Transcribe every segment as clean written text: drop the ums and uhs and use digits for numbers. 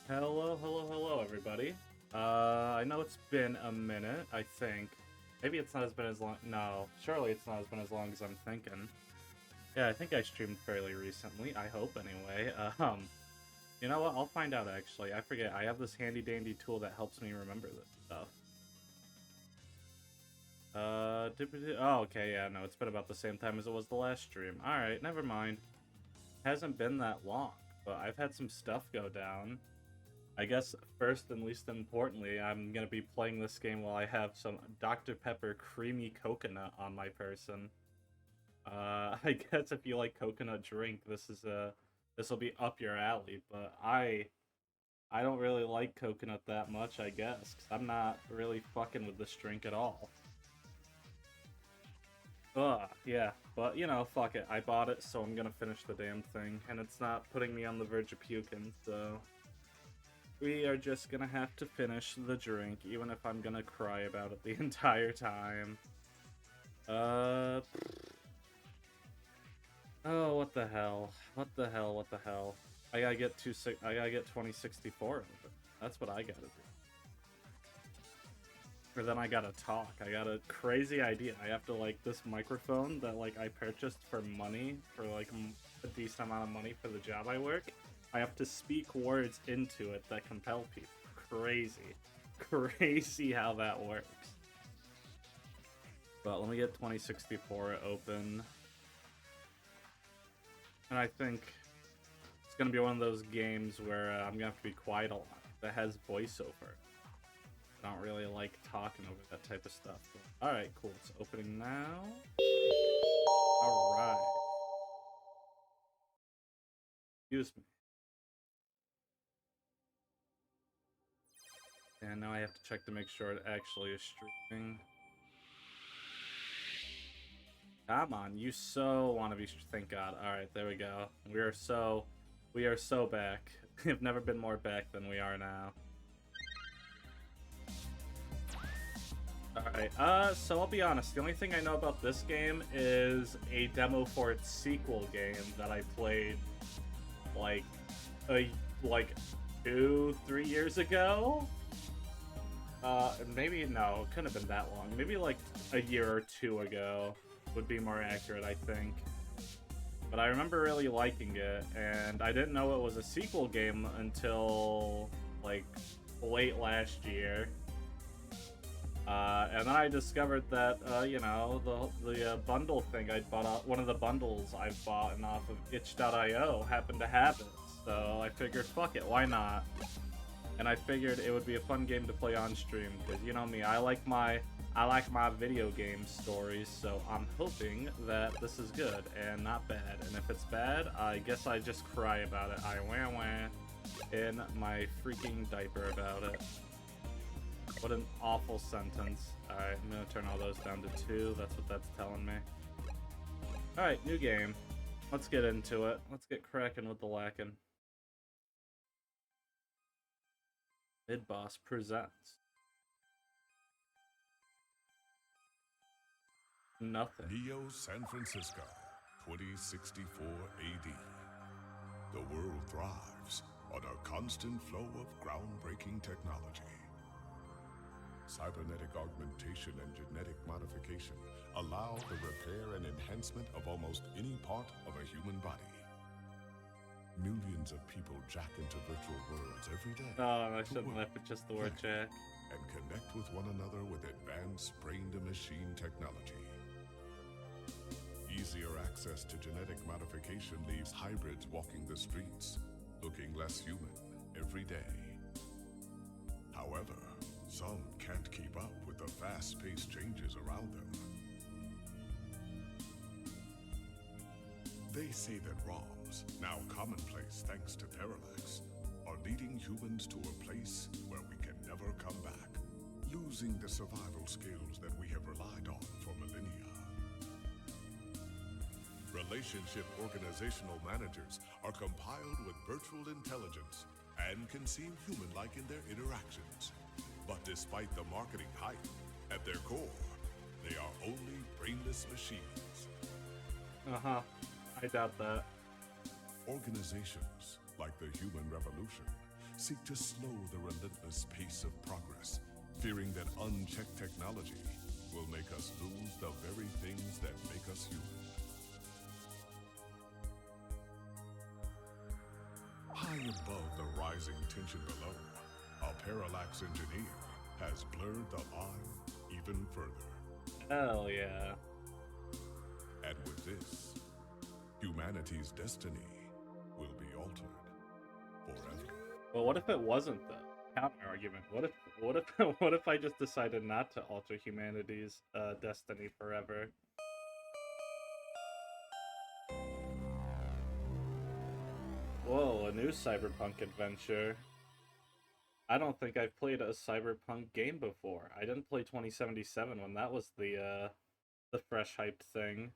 Hello, hello, hello, everybody. I know it's been a minute, I think. Maybe it's not as been as long. No, surely it's not as been as long as I'm thinking. Yeah, I think I streamed fairly recently. I hope, anyway. You know what? I'll find out, actually. I forget. I have this handy-dandy tool that helps me remember this stuff. Oh, okay, yeah, no, it's been about the same time as it was the last stream. Alright, never mind. Hasn't been that long, but I've had some stuff go down. I guess first and least importantly, I'm gonna be playing this game while I have some Dr. Pepper creamy coconut on my person. I guess if you like coconut drink, this will be up your alley. But I don't really like coconut that much, I guess, 'cause I'm not really fucking with this drink at all. Ugh, yeah, but you know, fuck it. I bought it, so I'm gonna finish the damn thing, and it's not putting me on the verge of puking, so. We are just gonna have to finish the drink, even if I'm gonna cry about it the entire time. Uh... Oh, what the hell? What the hell? What the hell? I gotta get I gotta get 2064 open. That's what I gotta do. Or then I gotta talk. I got a crazy idea. I have to, like, this microphone that, like, I purchased for money, for, like, a decent amount of money for the job I work. I have to speak words into it that compel people. Crazy. Crazy how that works. But let me get 2064 open. And I think it's gonna be one of those games where I'm gonna have to be quiet a lot. That has voiceover. I don't really like talking over that type of stuff. Alright, cool. It's opening now. Alright. Excuse me. And now I have to check to make sure it actually is streaming. Come on, you so want to be. Thank God. All right, there we go. We are so back. We've never been more back than we are now. All right. So I'll be honest. The only thing I know about this game is a demo for its sequel game that I played like 2-3 years ago. Maybe no, it couldn't have been that long. Maybe like a year or two ago would be more accurate, I think. But I remember really liking it, and I didn't know it was a sequel game until like late last year. And then I discovered that you know, the bundle thing I bought, one of the bundles I've bought off of itch.io happened to have it. So I figured, fuck it, why not? And I figured it would be a fun game to play on stream, because you know me, I like my video game stories, so I'm hoping that this is good and not bad. And if it's bad, I guess I just cry about it. I wah wah in my freaking diaper about it. What an awful sentence. Alright, I'm gonna turn all those down to 2. That's what that's telling me. Alright, new game. Let's get into it. Let's get cracking with the lacking. Midboss presents. Nothing. Neo San Francisco, 2064 AD. The world thrives on a constant flow of groundbreaking technology. Cybernetic augmentation and genetic modification allow the repair and enhancement of almost any part of a human body. Millions of people jack into virtual worlds every day. Oh, I shouldn't have put just the word jack. And connect with one another with advanced brain-to-machine technology. Easier access to genetic modification leaves hybrids walking the streets, looking less human every day. However, some can't keep up with the fast-paced changes around them. They say that ROMs, now commonplace thanks to Parallax, are leading humans to a place where we can never come back, losing the survival skills that we have relied on for millennia. Relationship organizational managers are compiled with virtual intelligence and can seem human-like in their interactions. But despite the marketing hype, at their core, they are only brainless machines. Uh-huh. I doubt that. Organizations, like the Human Revolution, seek to slow the relentless pace of progress, fearing that unchecked technology will make us lose the very things that make us human. High above the rising tension below, a parallax engineer has blurred the line even further. Hell yeah. And with this, humanity's destiny will be altered forever. Well, what if it wasn't though? Counter argument. What if I just decided not to alter humanity's destiny forever? Whoa, a new cyberpunk adventure. I don't think I've played a cyberpunk game before. I didn't play 2077 when that was the fresh hyped thing.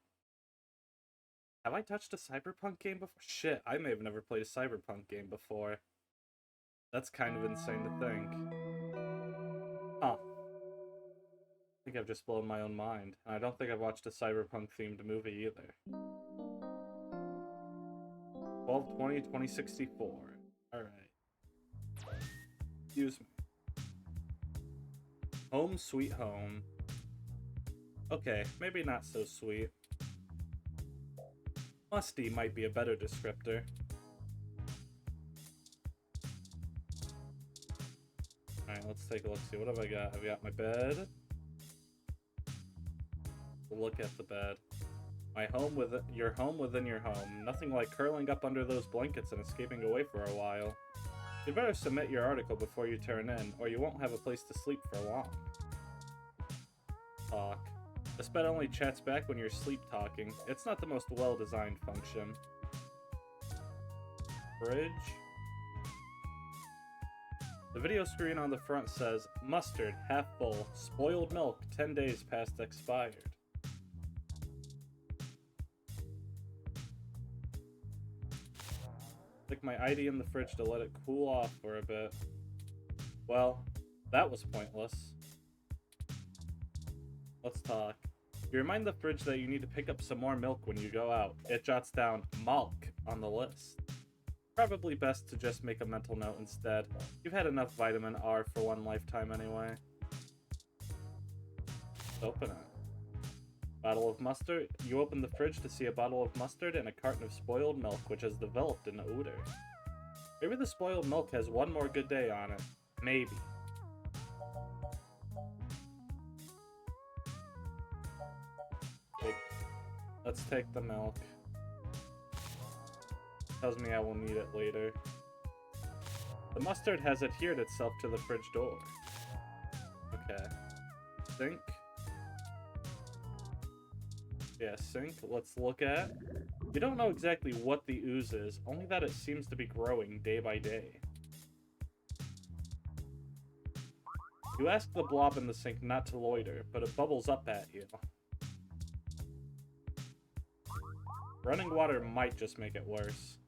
Have I touched a cyberpunk game before? Shit, I may have never played a cyberpunk game before. That's kind of insane to think. Huh. I think I've just blown my own mind. And I don't think I've watched a cyberpunk-themed movie either. 12/20/2064. Alright. Excuse me. Home Sweet Home. Okay, maybe not so sweet. Musty might be a better descriptor. Alright, let's take a look. See, what have I got? I've got my bed. Look at the bed. My home with your home within your home. Nothing like curling up under those blankets and escaping away for a while. You'd better submit your article before you turn in, or you won't have a place to sleep for long. Talk. This bed only chats back when you're sleep talking. It's not the most well-designed function. Fridge. The video screen on the front says, mustard, half full, spoiled milk, 10 days past expired. Stick my ID in the fridge to let it cool off for a bit. Well, that was pointless. Let's talk. You remind the fridge that you need to pick up some more milk when you go out. It jots down milk on the list. Probably best to just make a mental note instead. You've had enough vitamin R for one lifetime anyway. Open it. Bottle of mustard. You open the fridge to see a bottle of mustard and a carton of spoiled milk, which has developed an odor. Maybe the spoiled milk has one more good day on it. Maybe. Let's take the milk. Tells me I will need it later. The mustard has adhered itself to the fridge door. Okay. Sink. Yeah, sink. Let's look at. You don't know exactly what the ooze is, only that it seems to be growing day by day. You ask the blob in the sink not to loiter, but it bubbles up at you. Running water might just make it worse.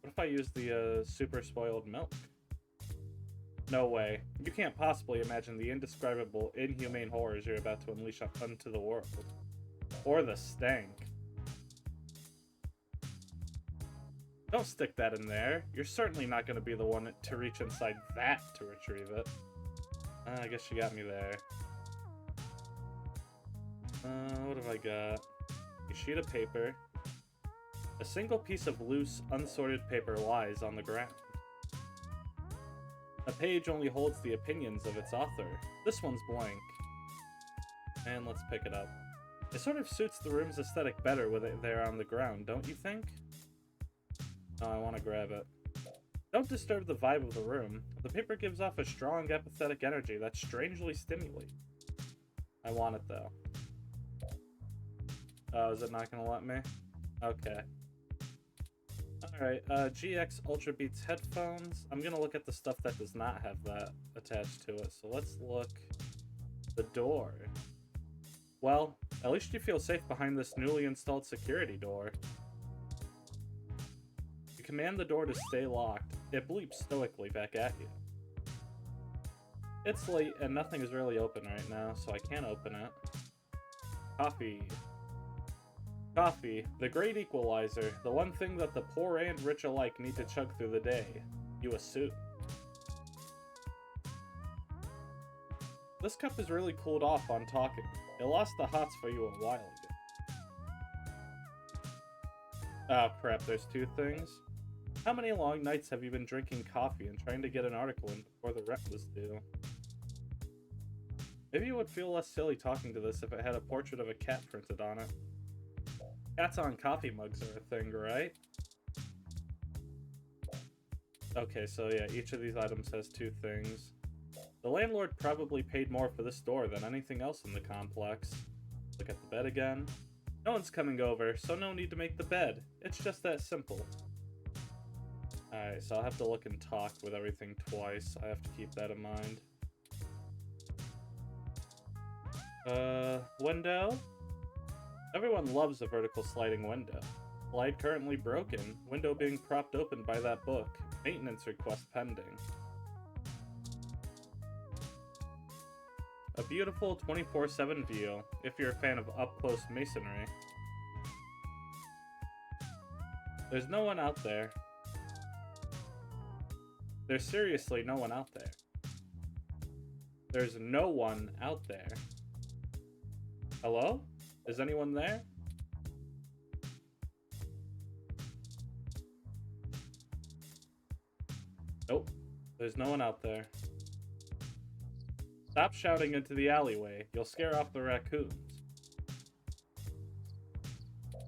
What if I use the super spoiled milk? No way. You can't possibly imagine the indescribable, inhumane horrors you're about to unleash onto the world. Or the stank. Don't stick that in there. You're certainly not going to be the one to reach inside that to retrieve it. I guess you got me there. What have I got? A sheet of paper. A single piece of loose, unsorted paper lies on the ground. A page only holds the opinions of its author. This one's blank. And let's pick it up. It sort of suits the room's aesthetic better with it there on the ground, don't you think? Oh, I want to grab it. Don't disturb the vibe of the room. The paper gives off a strong, apathetic energy that's strangely stimulating. I want it, though. Oh, is it not going to let me? Okay. Alright, GX Ultra Beats headphones. I'm gonna look at the stuff that does not have that attached to it. So let's look. The door. Well, at least you feel safe behind this newly installed security door. You command the door to stay locked. It bleeps stoically back at you. It's late and nothing is really open right now, so I can't open it. Coffee. Coffee, the great equalizer, the one thing that the poor and rich alike need to chug through the day. You assume. This cup is really cooled off on talking. It lost the hots for you a while ago. Oh crap, there's two things. How many long nights have you been drinking coffee and trying to get an article in before the rent was due? Maybe you would feel less silly talking to this if it had a portrait of a cat printed on it. Cats on coffee mugs are a thing, right? Okay, so yeah, each of these items has two things. The landlord probably paid more for this door than anything else in the complex. Look at the bed again. No one's coming over, so no need to make the bed. It's just that simple. Alright, so I'll have to look and talk with everything twice. I have to keep that in mind. Window? Everyone loves a vertical sliding window. Slide currently broken. Window being propped open by that book. Maintenance request pending. A beautiful 24/7 view, if you're a fan of up-close masonry. There's no one out there. There's seriously no one out there. There's no one out there. Hello? Is anyone there? Nope. There's no one out there. Stop shouting into the alleyway. You'll scare off the raccoons.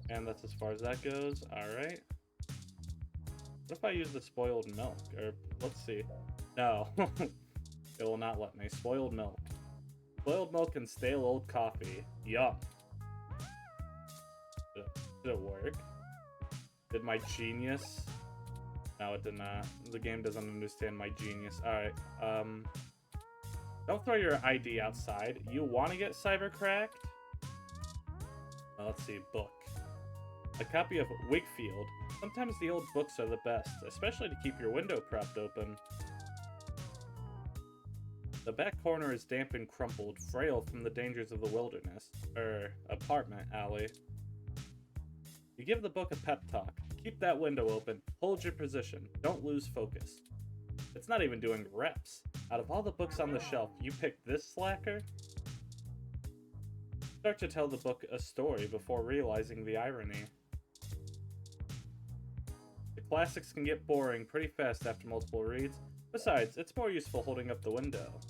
And that's as far as that goes. Alright. What if I use the spoiled milk? Or, let's see. No. It will not let me. Spoiled milk. Spoiled milk and stale old coffee. Yum. Did it work? Did my genius? No, it did not. The game doesn't understand my genius. Alright, don't throw your ID outside. You want to get cybercracked? Let's see, book. A copy of Wakefield. Sometimes the old books are the best, especially to keep your window propped open. The back corner is damp and crumpled, frail from the dangers of the wilderness. Apartment alley. You give the book a pep talk. Keep that window open. Hold your position. Don't lose focus. It's not even doing reps. Out of all the books on the shelf, you picked this slacker? Start to tell the book a story before realizing the irony. The classics can get boring pretty fast after multiple reads. Besides, it's more useful holding up the window.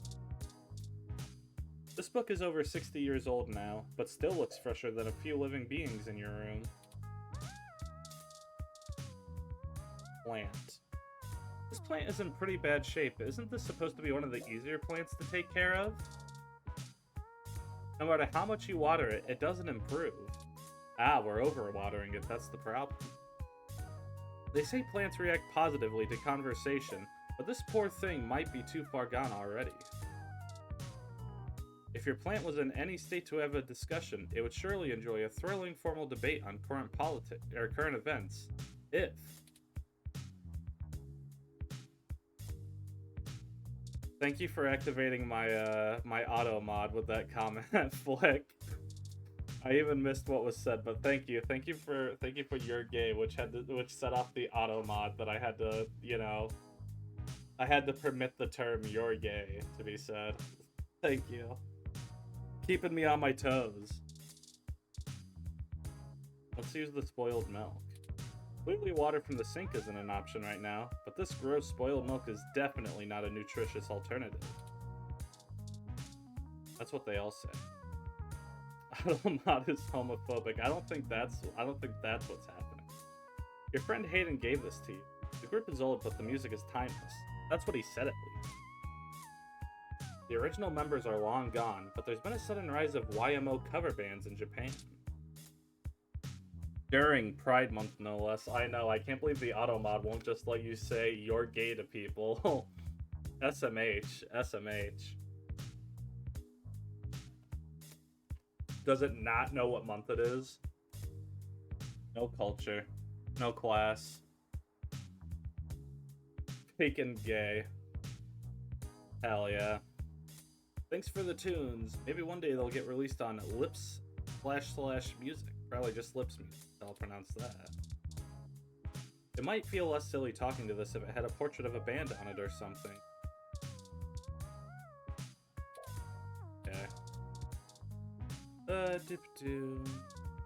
This book is over 60 years old now, but still looks fresher than a few living beings in your room. Plant. This plant is in pretty bad shape. Isn't this supposed to be one of the easier plants to take care of? No matter how much you water it, it doesn't improve. Ah, we're overwatering it, that's the problem. They say plants react positively to conversation, but this poor thing might be too far gone already. If your plant was in any state to have a discussion, it would surely enjoy a thrilling formal debate on current events. If. Thank you for activating my my auto mod with that comment, Flick. I even missed what was said, but thank you for your gay, which set off the auto mod that I had to, I had to permit the term "you're gay" to be said. Thank you, keeping me on my toes. Let's use the spoiled milk. Clearly water from the sink isn't an option right now, but this gross spoiled milk is definitely not a nutritious alternative. That's what they all say. Automod is homophobic. I don't think that's what's happening. Your friend Hayden gave this to you. The group is old, but the music is timeless. That's what he said at least. The original members are long gone, but there's been a sudden rise of YMO cover bands in Japan. During Pride Month, no less. I know, I can't believe the auto mod won't just let you say you're gay to people. SMH. Does it not know what month it is? No culture. No class. Fake and gay. Hell yeah. Thanks for the tunes. Maybe one day they'll get released on lips/music. Probably just lips music. I'll pronounce that. It might feel less silly talking to this if it had a portrait of a band on it or something.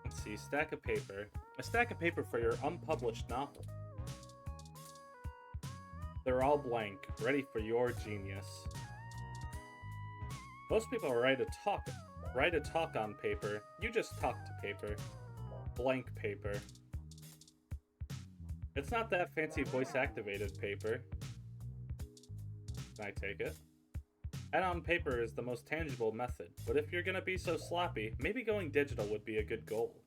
Let's see, stack of paper. A stack of paper for your unpublished novel. They're all blank, ready for your genius. Most people write a talk on paper. You just talk to paper. Blank paper. It's not that fancy voice-activated paper. Can I take it? Pen on paper is the most tangible method, but if you're gonna be so sloppy, maybe going digital would be a good goal.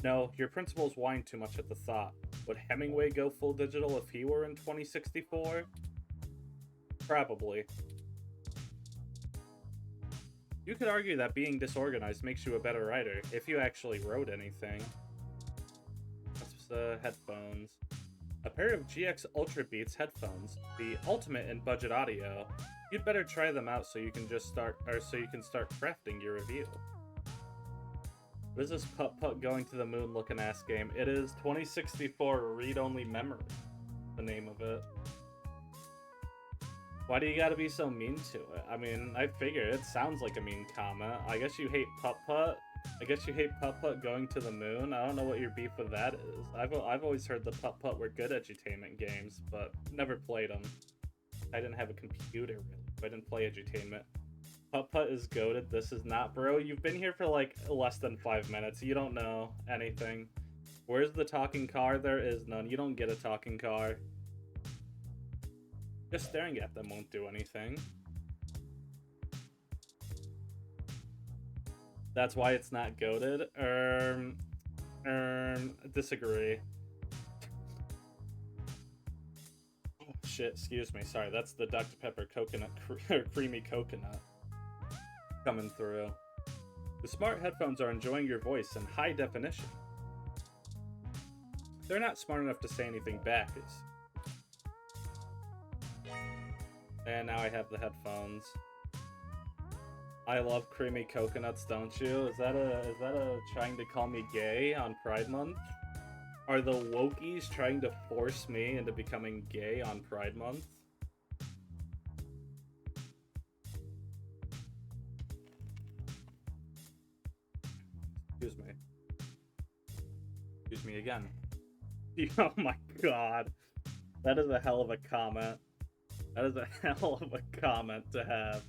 No, your principals whine too much at the thought. Would Hemingway go full digital if he were in 2064? Probably. You could argue that being disorganized makes you a better writer, if you actually wrote anything. That's headphones. A pair of GX Ultra Beats headphones, the ultimate in budget audio. You'd better try them out so you can start crafting your review. What is this putt-putt going to the moon looking ass game? It is 2064 read-only memory, the name of it. Why do you gotta be so mean to it? I mean, I figure it sounds like a mean comment. I guess you hate putt-putt. I guess you hate putt-putt going to the moon. I don't know what your beef with that is. I've always heard the putt-putt were good edutainment games, but never played them. I didn't have a computer, really. I didn't play edutainment. Putt-putt is goated. This is not, bro. You've been here for like less than 5 minutes. You don't know anything. Where's the talking car? There is none. You don't get a talking car. Just staring at them won't do anything. That's why it's not goated. Disagree. Oh, shit, excuse me. Sorry, that's the Dr. Pepper coconut, creamy coconut coming through. The smart headphones are enjoying your voice in high definition. They're not smart enough to say anything back. And now I have the headphones. I love creamy coconuts, don't you? Is that a trying to call me gay on Pride Month? Are the wokies trying to force me into becoming gay on Pride Month? Excuse me. Excuse me again. Oh my god. That is a hell of a comment. That is a hell of a comment to have.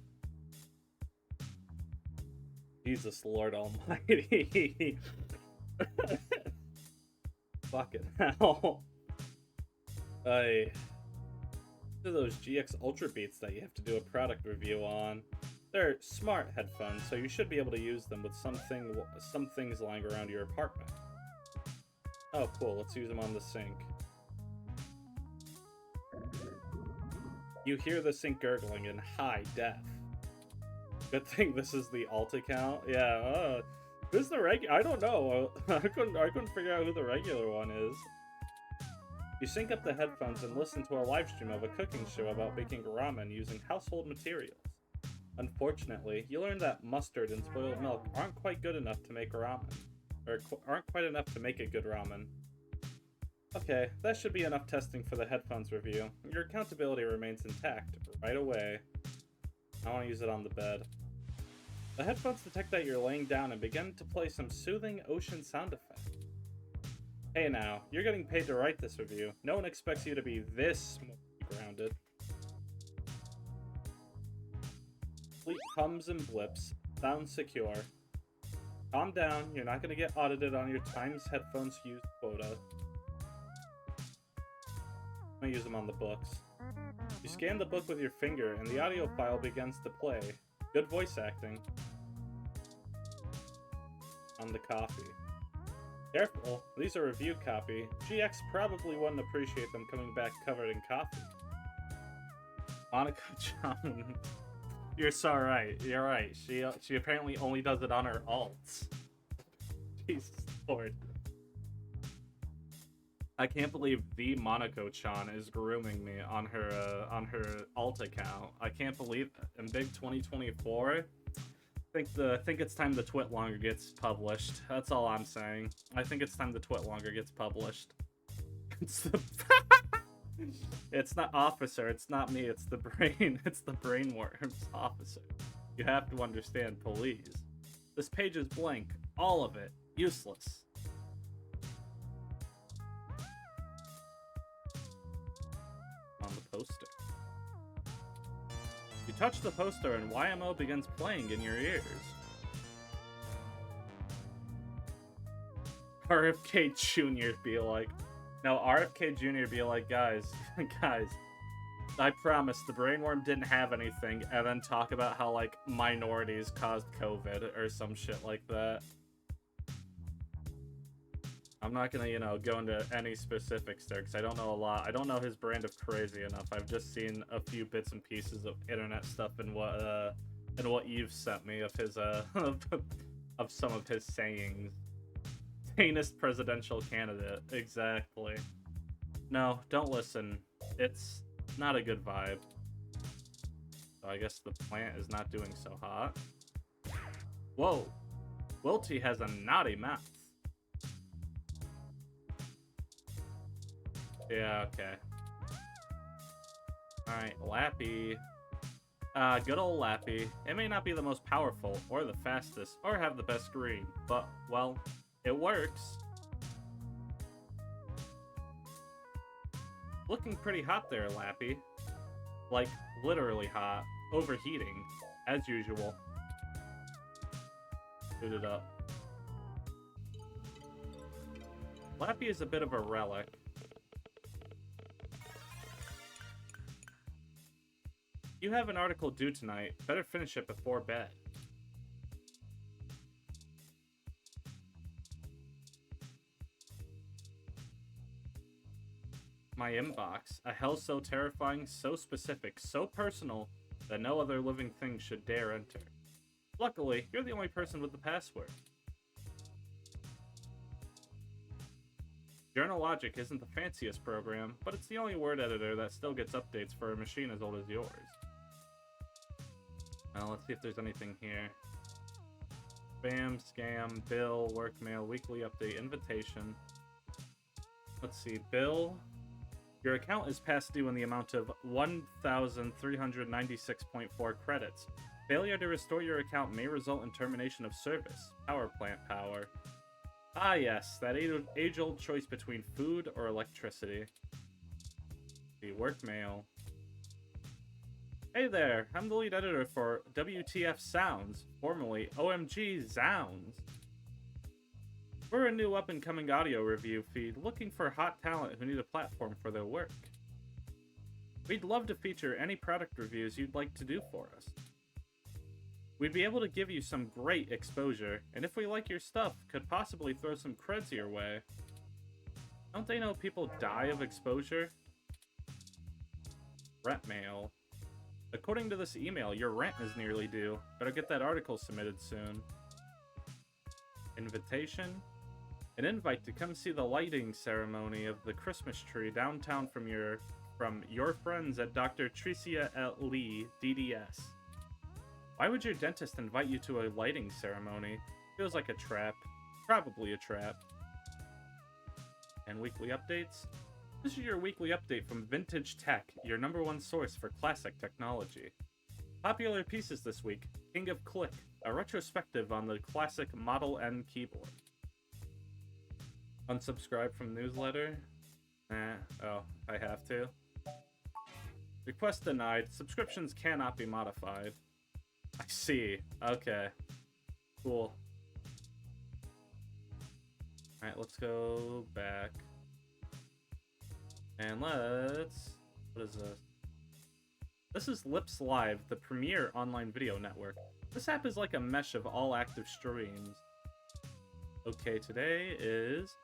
Jesus Lord Almighty. Fucking hell. These are those GX Ultra Beats that you have to do a product review on. They're smart headphones, so you should be able to use them with some things lying around your apartment. Oh, cool. Let's use them on the sink. You hear the sink gurgling in high def. Good thing this is the alt account. Yeah, who's the I don't know. I couldn't figure out who the regular one is. You sync up the headphones and listen to a live stream of a cooking show about making ramen using household materials. Unfortunately, you learn that mustard and spoiled milk aren't quite good enough to make ramen. Or aren't quite enough to make a good ramen. Okay, that should be enough testing for the headphones review. Your accountability remains intact right away. I want to use it on the bed. The headphones detect that you're laying down and begin to play some soothing ocean sound effect. Hey now, you're getting paid to write this review. No one expects you to be this grounded. Sleep hums and blips. Sound secure. Calm down, you're not going to get audited on your Times headphones use quota. I'm going to use them on the books. You scan the book with your finger, and the audio file begins to play. Good voice acting. On the copy. Careful, these are review copy. GX probably wouldn't appreciate them coming back covered in coffee. Monica-chan. You're so right. You're right. She apparently only does it on her alts. Jesus Lord. I can't believe the Monaco-chan is grooming me on her alt account. I can't believe it. In big 2024, I think it's time the Twit Longer gets published. That's all I'm saying. I think it's time the Twit Longer gets published. It's not Officer. It's not me. It's the brain. It's the brainworms, Officer. You have to understand, please. This page is blank. All of it. Useless. On the poster. You touch the poster and YMO begins playing in your ears. RFK Jr. be like... No, RFK Jr. be like, guys, I promise the brainworm didn't have anything, and then talk about how, like, minorities caused COVID or some shit like that. I'm not gonna, you know, go into any specifics there, because I don't know a lot. I don't know his brand of crazy enough. I've just seen a few bits and pieces of internet stuff and what you've sent me of his, of some of his sayings. Sanest presidential candidate, exactly. No, don't listen. It's not a good vibe. So I guess the plant is not doing so hot. Whoa! Wilty has a naughty mouth. Yeah, okay. Alright, Lappy. Good old Lappy. It may not be the most powerful, or the fastest, or have the best green, but, well, it works. Looking pretty hot there, Lappy. Like, literally hot. Overheating, as usual. Boot it up. Lappy is a bit of a relic. You have an article due tonight. Better finish it before bed. My inbox. A hell so terrifying, so specific, so personal, that no other living thing should dare enter. Luckily, you're the only person with the password. Journalogic isn't the fanciest program, but it's the only word editor that still gets updates for a machine as old as yours. Now, let's see if there's anything here. Spam, scam, bill, work mail, weekly update, invitation. Let's see, bill. Your account is past due in the amount of 1,396.4 credits. Failure to restore your account may result in termination of service. Power plant power. Ah yes, that age-old choice between food or electricity. The work mail. Hey there, I'm the lead editor for WTF Sounds, formerly OMG Zounds. We're a new up-and-coming audio review feed looking for hot talent who need a platform for their work. We'd love to feature any product reviews you'd like to do for us. We'd be able to give you some great exposure, and if we like your stuff, could possibly throw some creds your way. Don't they know people die of exposure? Rent mail. According to this email, your rent is nearly due. Better get that article submitted soon. Invitation? An invite to come see the lighting ceremony of the Christmas tree downtown from your friends at Dr. Tricia L. Lee, DDS. Why would your dentist invite you to a lighting ceremony? Feels like a trap. Probably a trap. And weekly updates? This is your weekly update from Vintage Tech, your #1 source for classic technology. Popular pieces this week: King of Click, a retrospective on the classic Model N keyboard. Unsubscribe from newsletter? Oh, I have to. Request denied. Subscriptions cannot be modified. I see. Okay. Cool. Alright, let's go back. And let's... What is this? This is Lips Live, the premier online video network. This app is like a mesh of all active streams. OK Today is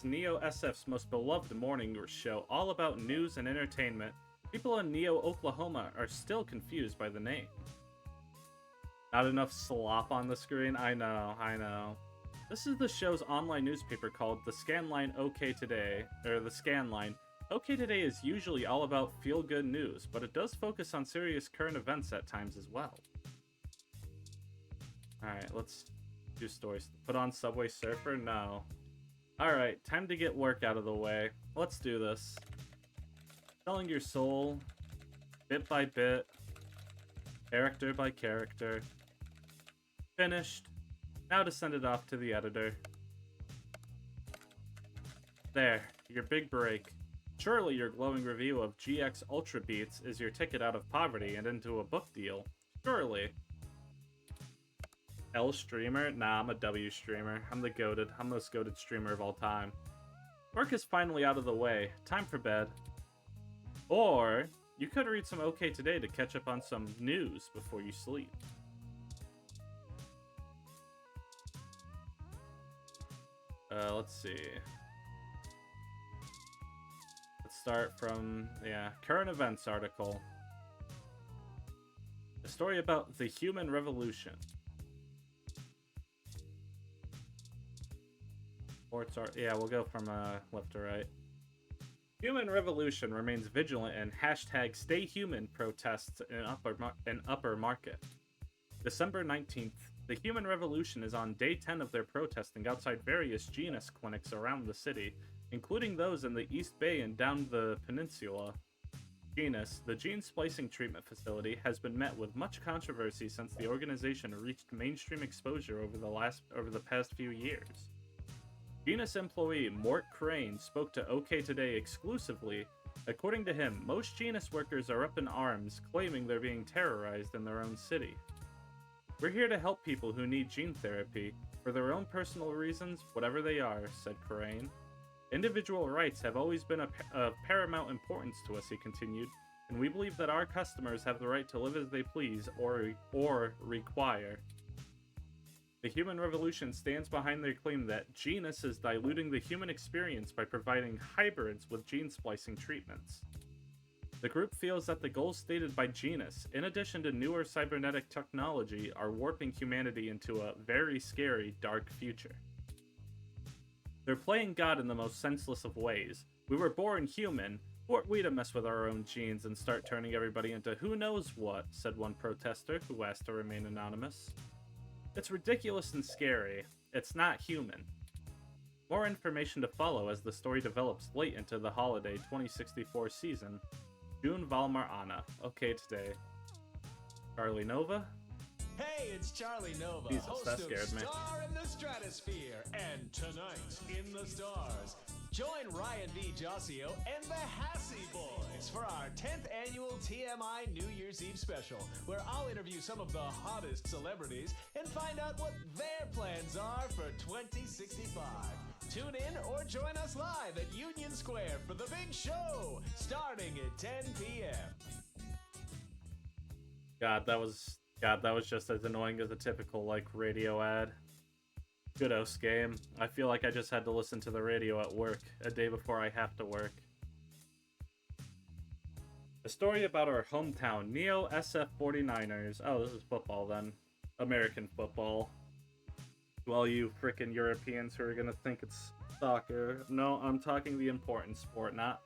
Neo SF's most beloved morning show, all about news and entertainment. People in Neo, Oklahoma are still confused by the name. Not enough slop on the screen? I know. This is the show's online newspaper called The Scanline OK Today, or The Scanline. OK Today is usually all about feel-good news, but it does focus on serious current events at times as well. Alright, let's do stories. Put on Subway Surfer? No. Alright, time to get work out of the way. Let's do this. Selling your soul, bit by bit, character by character. Finished. Now to send it off to the editor. There, your big break. Surely your glowing review of GX Ultra Beats is your ticket out of poverty and into a book deal. Surely. L streamer? Nah, I'm a W streamer. I'm the most goated streamer of all time. Work is finally out of the way. Time for bed. Or, you could read some OK Today to catch up on some news before you sleep. Let's see. Let's start from, current events article. A story about the human revolution. Sports art. Yeah, we'll go from left to right. Human Revolution remains vigilant in #StayHuman protests in Upper Market. December 19th. The Human Revolution is on day 10 of their protesting outside various Genus clinics around the city, including those in the East Bay and down the peninsula. Genus, the gene splicing treatment facility, has been met with much controversy since the organization reached mainstream exposure over the past few years. Genus employee Mort Crane spoke to OK Today exclusively. According to him, most Genus workers are up in arms, claiming they're being terrorized in their own city. We're here to help people who need gene therapy, for their own personal reasons, whatever they are, said Crane. Individual rights have always been of paramount importance to us, he continued, and we believe that our customers have the right to live as they please or require. The Human Revolution stands behind their claim that Genus is diluting the human experience by providing hybrids with gene splicing treatments. The group feels that the goals stated by Genus, in addition to newer cybernetic technology, are warping humanity into a very scary, dark future. They're playing God in the most senseless of ways. We were born human. Who are we to mess with our own genes and start turning everybody into who knows what, said one protester who asked to remain anonymous. It's ridiculous and scary. It's not human. More information to follow as the story develops late into the holiday 2064 season. June Valmar Anna. OK Today. Charlie Nova? Hey, it's Charlie Nova, Jesus, host that of scared me. Star in the Stratosphere, and tonight in the stars. Join Ryan V. Josio and the Hassy Boys for our 10th annual TMI New Year's Eve special, where I'll interview some of the hottest celebrities and find out what their plans are for 2065. Tune in or join us live at Union Square for the big show, starting at 10 p.m. God, that was just as annoying as a typical, radio ad. Good-os game. I feel like I just had to listen to the radio at work, a day before I have to work. A story about our hometown, Neo SF 49ers. Oh, this is football then. American football. To all you frickin' Europeans who are gonna think it's soccer. No, I'm talking the important sport, not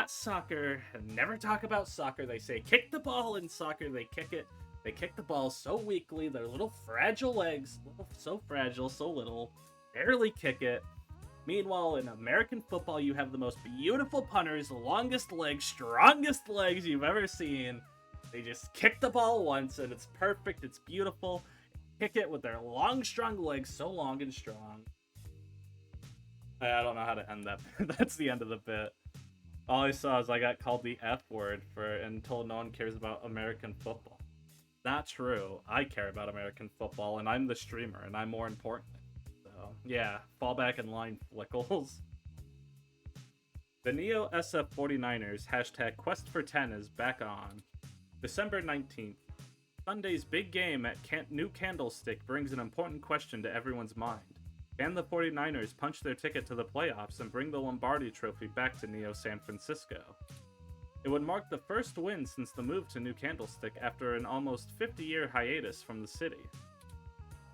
soccer. Never talk about soccer. They say kick the ball in soccer, they kick it. They kick the ball so weakly, their little fragile legs, so fragile, so little, barely kick it. Meanwhile, in American football, you have the most beautiful punters, longest legs, strongest legs you've ever seen. They just kick the ball once, and it's perfect, it's beautiful. Kick it with their long, strong legs, so long and strong. I don't know how to end that. That's the end of the bit. All I saw is I got called the F word and told no one cares about American football. Not true. I care about American football, and I'm the streamer, and I'm more important. So, yeah, fall back in line, Flickles. The Neo SF 49ers #Quest for 10 is back on. December 19th. Sunday's big game at New Candlestick brings an important question to everyone's mind. Can the 49ers punch their ticket to the playoffs and bring the Lombardi Trophy back to Neo San Francisco? It would mark the first win since the move to New Candlestick after an almost 50-year hiatus from the city.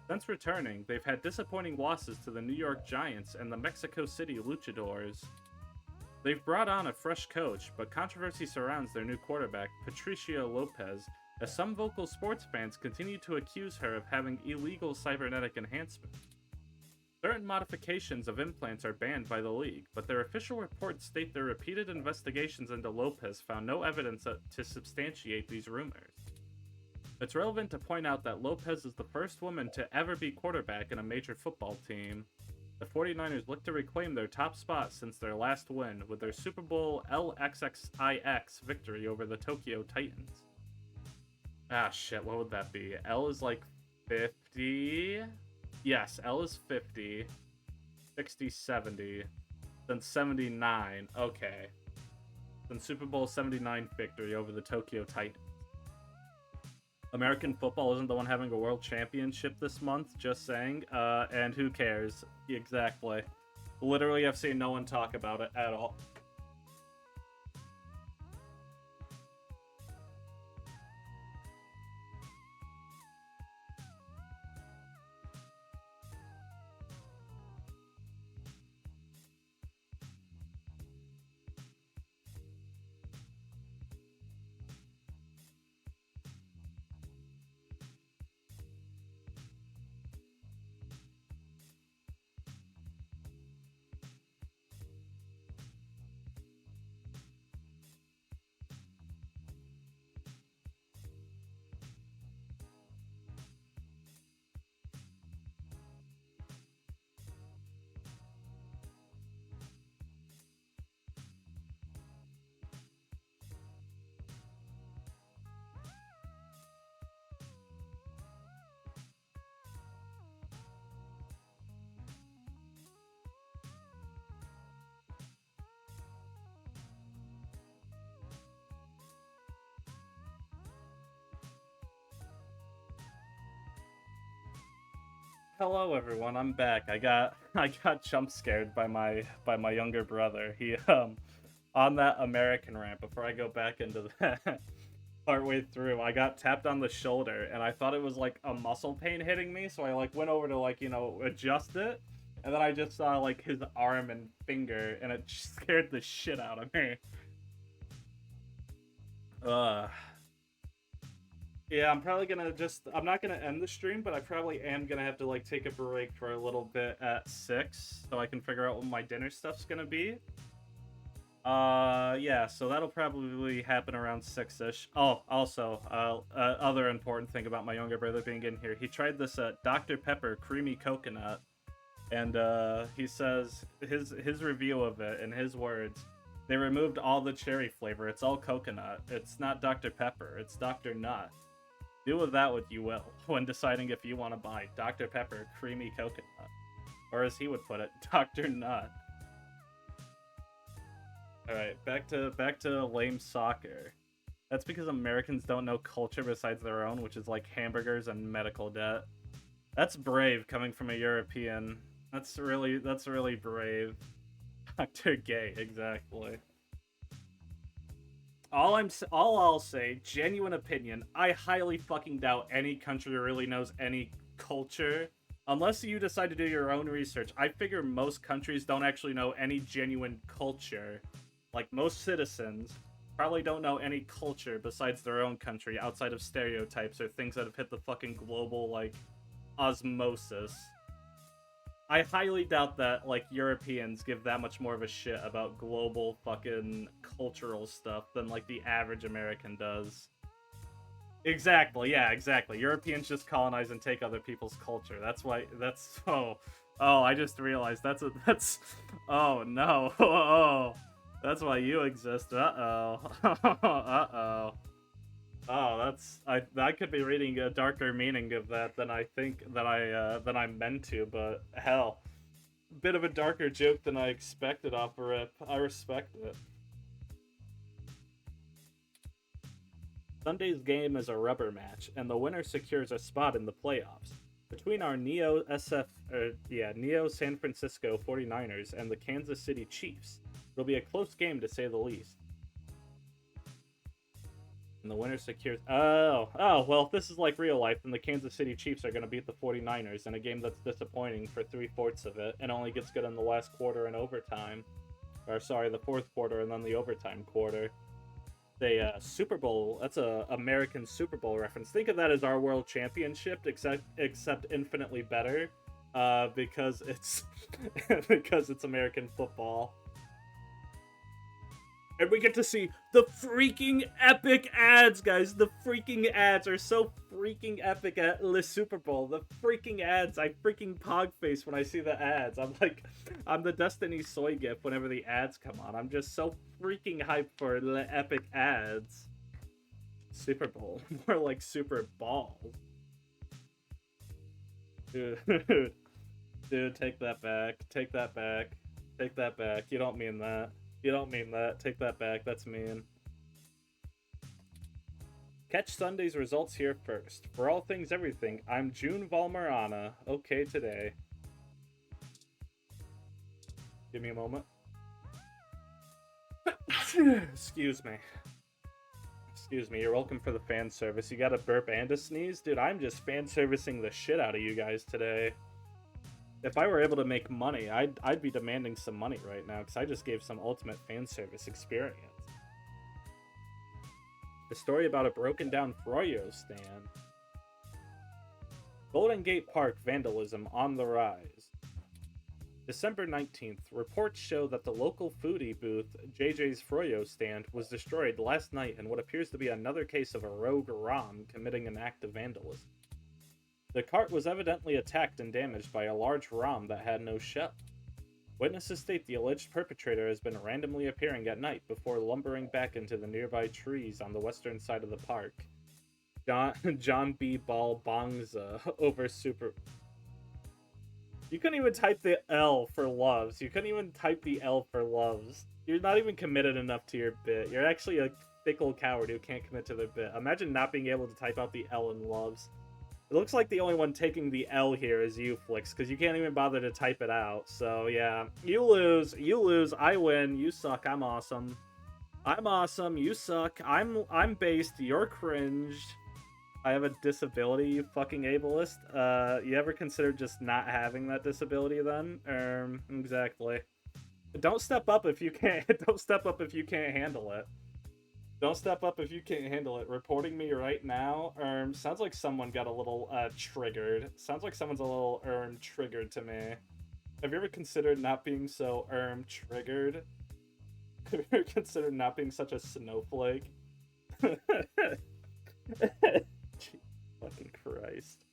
Since returning, they've had disappointing losses to the New York Giants and the Mexico City Luchadors. They've brought on a fresh coach, but controversy surrounds their new quarterback, Patricia Lopez, as some vocal sports fans continue to accuse her of having illegal cybernetic enhancement. Certain modifications of implants are banned by the league, but their official reports state their repeated investigations into Lopez found no evidence to substantiate these rumors. It's relevant to point out that Lopez is the first woman to ever be quarterback in a major football team. The 49ers look to reclaim their top spot since their last win with their Super Bowl LXXIX victory over the Tokyo Titans. Ah, shit, what would that be? L is like 50? Yes, L is 50. 60, 70. Then 79. Okay. Then Super Bowl 79 victory over the Tokyo Titans. American football isn't the one having a world championship this month, just saying. And who cares? Exactly. Literally, I've seen no one talk about it at all. Hello everyone, I'm back. I got jump scared by my younger brother. He on that American rant. Before I go back into that, partway through, I got tapped on the shoulder and I thought it was like a muscle pain hitting me, so I like went over to like, you know, adjust it, and then I just saw like his arm and finger, and it scared the shit out of me. Yeah, I'm probably gonna I'm not gonna end the stream, but I probably am gonna have to like take a break for a little bit at 6 so I can figure out what my dinner stuff's gonna be. Yeah, so that'll probably happen around 6-ish. Oh, also, other important thing about my younger brother being in here, he tried this Dr. Pepper creamy coconut, and he says his review of it, in his words, they removed all the cherry flavor. It's all coconut. It's not Dr. Pepper. It's Dr. Nut. Do with that what you will when deciding if you want to buy Dr. Pepper creamy coconut, or as he would put it, Dr. Nut. All right, back to lame soccer. That's because Americans don't know culture besides their own, which is like hamburgers and medical debt. That's brave coming from a European. That's really brave. Dr. Gay, exactly. All I'll say, genuine opinion, I highly fucking doubt any country really knows any culture. Unless you decide to do your own research, I figure most countries don't actually know any genuine culture. Like, most citizens probably don't know any culture besides their own country, outside of stereotypes or things that have hit the fucking global, like, osmosis. I highly doubt that, like, Europeans give that much more of a shit about global fucking cultural stuff than, like, the average American does. Exactly, yeah, exactly. Europeans just colonize and take other people's culture. That's why, oh, I just realized oh, no, oh, that's why you exist, uh-oh, uh-oh. Oh, I could be reading a darker meaning of that than I think that I'm meant to, but hell, bit of a darker joke than I expected off a rip. I respect it. Sunday's game is a rubber match, and the winner secures a spot in the playoffs. Between our Neo San Francisco 49ers and the Kansas City Chiefs, it'll be a close game to say the least. And the winner secures... Oh, well, if this is like real life, then the Kansas City Chiefs are going to beat the 49ers in a game that's disappointing for 3/4 of it, and only gets good in the last quarter and overtime. Or, sorry, the fourth quarter and then the overtime quarter. The Super Bowl, that's a American Super Bowl reference. Think of that as our world championship, except infinitely better, because it's because it's American football. And we get to see the freaking epic ads, guys. The freaking ads are so freaking epic at the Super Bowl. The freaking ads. I freaking pog face when I see the ads. I'm like, I'm the Destiny soy gif whenever the ads come on. I'm just so freaking hyped for the epic ads. Super Bowl. More like Super Ball. Dude. Dude, take that back. Take that back. Take that back. You don't mean that. You don't mean that. Take that back. That's mean. Catch Sunday's results here first. For all things everything, I'm June Valmarana. Okay, today. Give me a moment. Excuse me. Excuse me. You're welcome for the fan service. You got a burp and a sneeze? Dude, I'm just fan servicing the shit out of you guys today. If I were able to make money, I'd be demanding some money right now, because I just gave some ultimate fan service experience. The story about a broken down Froyo stand. Golden Gate Park vandalism on the rise. December 19th, reports show that the local foodie booth, JJ's Froyo stand, was destroyed last night in what appears to be another case of a rogue ROM committing an act of vandalism. The cart was evidently attacked and damaged by a large ROM that had no shell. Witnesses state the alleged perpetrator has been randomly appearing at night before lumbering back into the nearby trees on the western side of the park. John B. Ball Bongza over Super... You couldn't even type the L for loves. You couldn't even type the L for loves. You're not even committed enough to your bit. You're actually a fickle coward who can't commit to their bit. Imagine not being able to type out the L in loves. It looks like the only one taking the L here is you, Flix, because you can't even bother to type it out. So, yeah. You lose. You lose. I win. You suck. I'm awesome. I'm awesome. You suck. I'm based. You're cringed. I have a disability, you fucking ableist. You ever consider just not having that disability then? Exactly. Don't step up if you can't. Don't step up if you can't handle it. Don't step up if you can't handle it. Reporting me right now, sounds like someone got a little, triggered. Sounds like someone's a little, triggered to me. Have you ever considered not being so, triggered? Have you ever considered not being such a snowflake? Fucking Christ.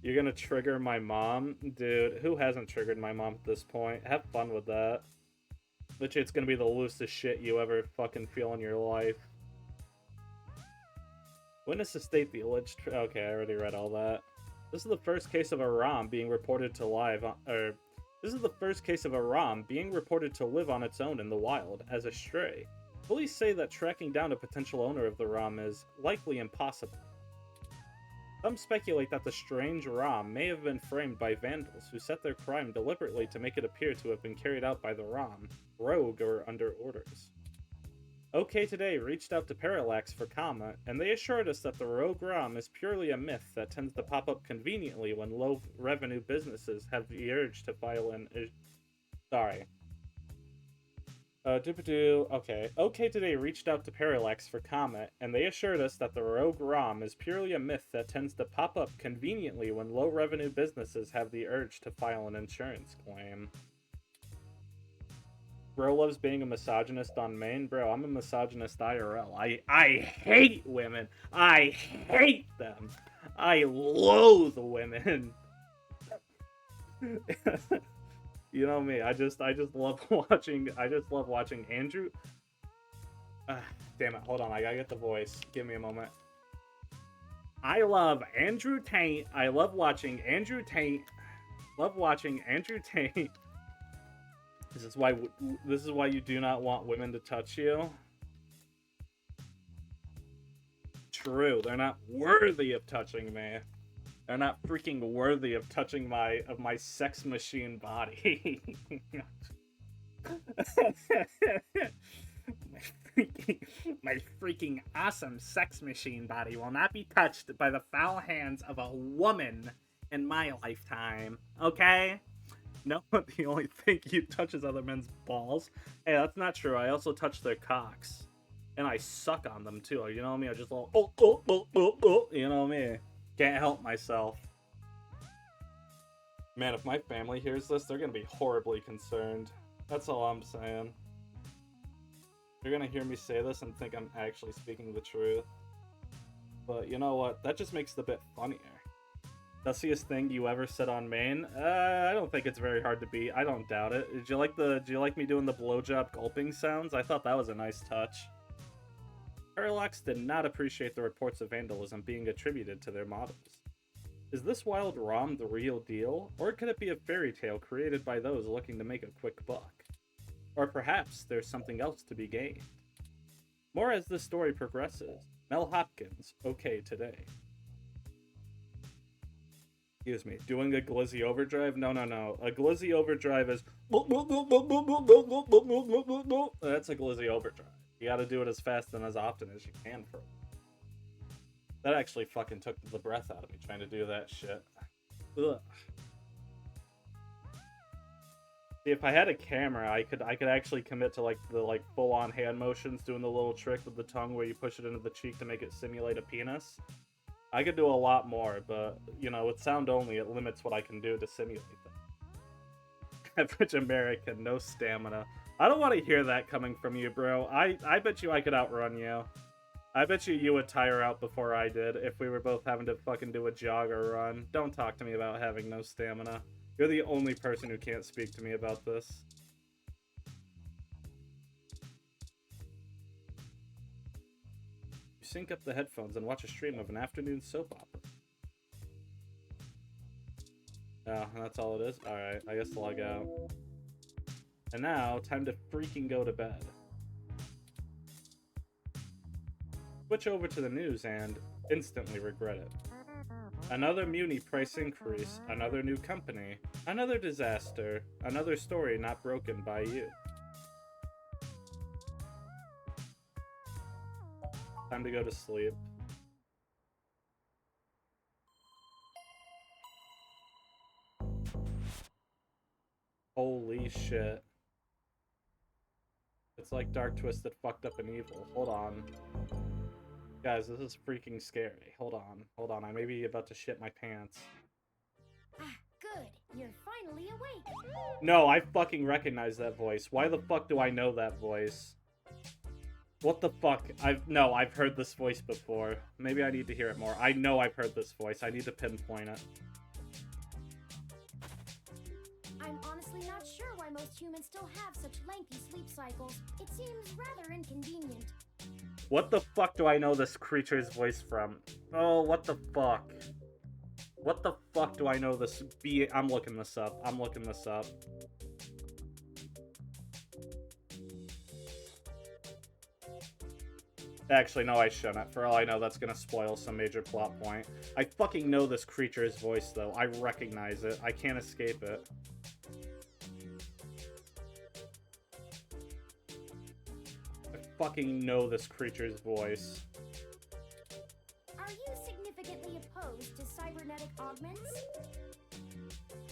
You're gonna trigger my mom? Dude, who hasn't triggered my mom at this point? Have fun with that. Literally, it's gonna be the loosest shit you ever fucking feel in your life. Witnesses state the alleged... Okay, I already read all that. This is the first case of a ROM being reported to live... This is the first case of a ROM being reported to live on its own in the wild, as a stray. Police say that tracking down a potential owner of the ROM is likely impossible. Some speculate that the strange ROM may have been framed by vandals who set their crime deliberately to make it appear to have been carried out by the ROM, rogue or under orders. OK Today reached out to Parallax for comment, and they assured us that the rogue ROM is purely a myth that tends to pop up conveniently when low-revenue businesses have the urge to file an... Sorry. Okay. OK Today reached out to Parallax for comment, and they assured us that the rogue ROM is purely a myth that tends to pop up conveniently when low-revenue businesses have the urge to file an insurance claim. Bro loves being a misogynist on main. Bro, I'm a misogynist IRL. I hate women. I hate them. I loathe women. You know me. I just love watching. I just love watching Andrew. Damn it! Hold on. I gotta get the voice. Give me a moment. I love Andrew Tate. I love watching Andrew Tate. Love watching Andrew Tate. This is why you do not want women to touch you. True. They're not worthy of touching me. They're not freaking worthy of touching my sex machine body. my freaking awesome sex machine body will not be touched by the foul hands of a woman in my lifetime. Okay? No, the only thing you touch is other men's balls. Hey, that's not true. I also touch their cocks. And I suck on them too. You know what I mean? I just go, you know what I mean? Can't help myself. Man, if my family hears this, they're gonna be horribly concerned. That's all I'm saying. You're gonna hear me say this and think I'm actually speaking the truth. But you know what? That just makes the bit funnier. Dustiest thing you ever said on main? I don't think it's very hard to beat. I don't doubt it. Did you like me doing the blowjob gulping sounds? I thought that was a nice touch. Parallax did not appreciate the reports of vandalism being attributed to their models. Is this wild ROM the real deal, or could it be a fairy tale created by those looking to make a quick buck? Or perhaps there's something else to be gained. More as the story progresses. Mel Hopkins, okay today. Excuse me, doing a Glizzy Overdrive? No. A Glizzy Overdrive is... That's a Glizzy Overdrive. You gotta do it as fast and as often as you can for it. That actually fucking took the breath out of me trying to do that shit. Ugh. See, if I had a camera, I could actually commit to the full-on hand motions, doing the little trick with the tongue where you push it into the cheek to make it simulate a penis. I could do a lot more, but, you know, with sound only, it limits what I can do to simulate that. Average American, no stamina. I don't want to hear that coming from you, bro. I bet you I could outrun you. I bet you would tire out before I did if we were both having to fucking do a jog or run. Don't talk to me about having no stamina. You're the only person who can't speak to me about this. You sync up the headphones and watch a stream of an afternoon soap opera. Oh, that's all it is? Alright, I guess log out. And now, time to freaking go to bed. Switch over to the news and instantly regret it. Another Muni price increase, another new company, another disaster, another story not broken by you. Time to go to sleep. Holy shit. It's like Dark Twisted fucked up and evil. Hold on. Guys, this is freaking scary. Hold on. I may be about to shit my pants. Ah, good. You're finally awake. No, I fucking recognize that voice. Why the fuck do I know that voice? What the fuck? I've heard this voice before. Maybe I need to hear it more. I know I've heard this voice. I need to pinpoint it. I'm honestly not sure why most humans still have such lengthy sleep cycles. It seems rather inconvenient. What the fuck do I know this creature's voice from? Oh, what the fuck? What the fuck do I know this be? I'm looking this up. Actually, no, I shouldn't. For all I know, that's gonna spoil some major plot point. I fucking know this creature's voice, though. I recognize it. I can't escape it. Fucking know this creature's voice. Are you significantly opposed to cybernetic augments?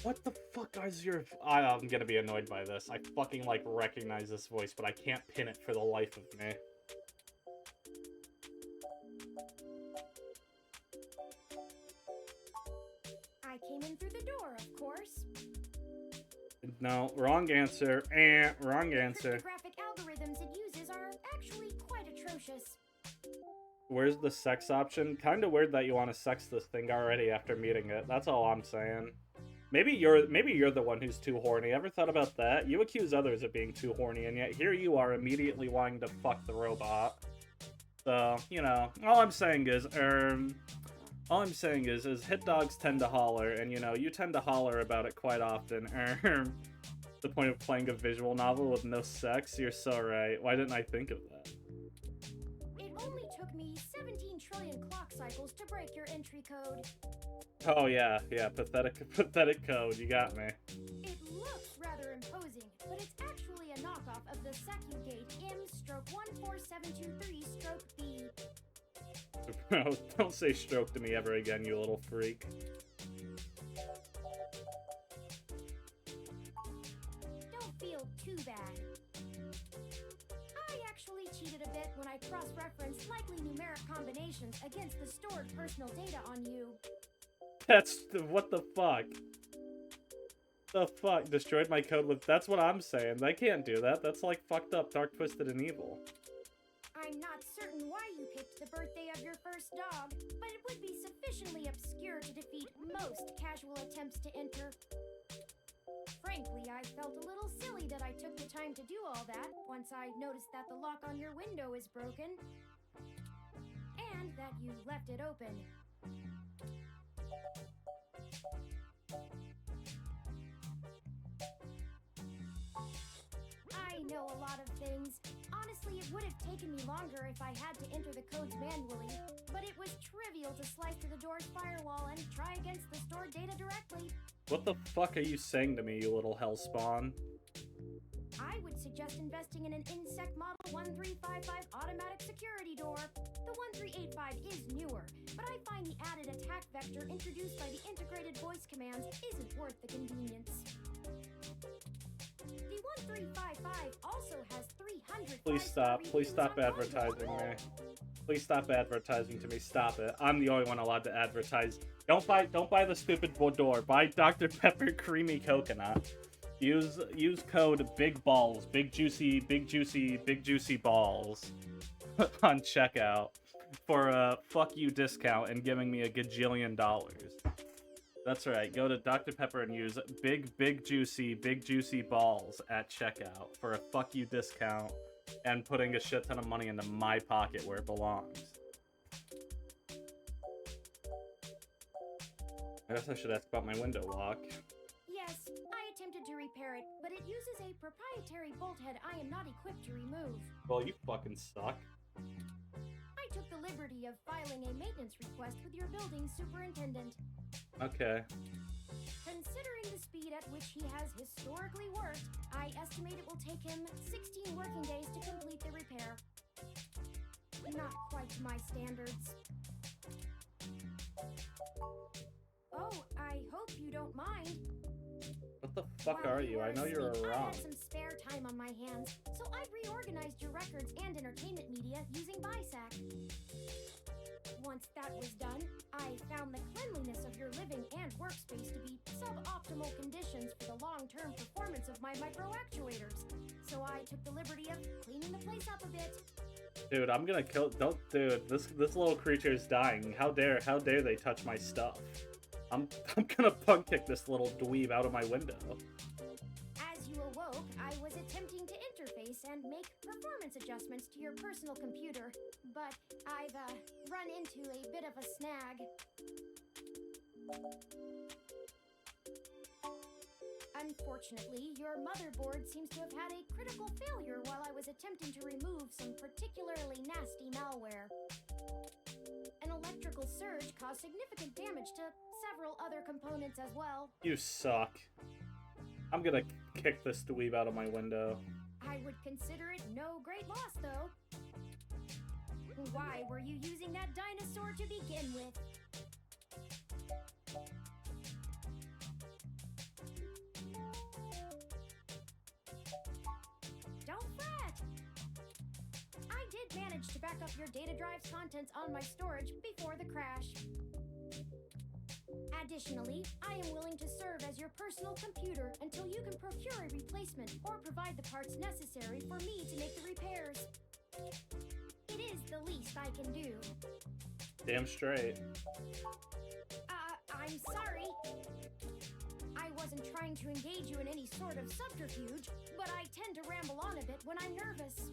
What the fuck is your... I'm gonna be annoyed by this. I fucking, recognize this voice, but I can't pin it for the life of me. I came in through the door, of course. No, wrong answer. Wrong answer. Cryptographic algorithms it uses are actually quite atrocious. Where's the sex option? Kinda weird that you want to sex this thing already after meeting it. That's all I'm saying. Maybe you're the one who's too horny. Ever thought about that? You accuse others of being too horny, and yet here you are immediately wanting to fuck the robot. So, you know, all I'm saying is hit dogs tend to holler, and, you know, you tend to holler about it quite often. The point of playing a visual novel with no sex? You're so right. Why didn't I think of that? It only took me 17 trillion clock cycles to break your entry code. Oh, yeah, pathetic code. You got me. It looks rather imposing, but it's actually a knockoff of the SecuGate M/14723-B. Bro, don't say stroke to me ever again, you little freak. Don't feel too bad. I actually cheated a bit when I cross-referenced likely numeric combinations against the stored personal data on you. What the fuck? The fuck? Destroyed my code with... That's what I'm saying. They can't do that. That's fucked up, dark, twisted, and evil. I'm not certain why you picked the birthday of your first dog, but it would be sufficiently obscure to defeat most casual attempts to enter. Frankly, I felt a little silly that I took the time to do all that once I noticed that the lock on your window is broken and that you left it open. I know a lot of things. Honestly, it would have taken me longer if I had to enter the codes manually, but it was trivial to slice through the door's firewall and try against the stored data directly. What the fuck are you saying to me, you little hellspawn? I would suggest investing in an InSec Model 1355 automatic security door. The 1385 is newer, but I find the added attack vector introduced by the integrated voice commands isn't worth the convenience. The 1355 also has 300. Please stop advertising me. Please stop advertising to me. Stop it. I'm the only one allowed to advertise. Don't buy the stupid door. Buy Dr. Pepper Creamy Coconut. Use code Big Balls, big juicy balls on checkout for a fuck you discount and giving me a gajillion dollars. That's right. Go to Dr. Pepper and use big juicy balls at checkout for a fuck you discount and putting a shit ton of money into my pocket where it belongs. I guess I should ask about my window lock. Yes, I attempted to repair it, but it uses a proprietary bolt head I am not equipped to remove. Well, you fucking suck. I took the liberty of filing a maintenance request with your building superintendent. Okay. Considering the speed at which he has historically worked, I estimate it will take him 16 working days to complete the repair. Not quite to my standards. Oh, I hope you don't mind. What the fuck While are you? I know you're asleep, I around. had some spare time on my hands, so I reorganized your records and entertainment media using BISAC. Once that was done, I found the cleanliness of your living and workspace to be suboptimal conditions for the long-term performance of my micro-actuators. So I took the liberty of cleaning the place up a bit. Dude, I'm gonna kill. Don't, dude. This little creature is dying. How dare they touch my stuff? I'm gonna punk kick this little dweeb out of my window. As you awoke, I was attempting to interface and make performance adjustments to your personal computer, but I've run into a bit of a snag. Unfortunately, your motherboard seems to have had a critical failure while I was attempting to remove some particularly nasty malware. An electrical surge caused significant damage to several other components as well. You suck. I'm gonna kick this dweeb out of my window. I would consider it no great loss, though. Why were you using that dinosaur to begin with? Don't fret! I did manage to back up your data drive's contents on my storage before the crash. Additionally, I am willing to serve as your personal computer until you can procure a replacement or provide the parts necessary for me to make the repairs. It is the least I can do. Damn straight. I'm sorry. I wasn't trying to engage you in any sort of subterfuge, but I tend to ramble on a bit when I'm nervous.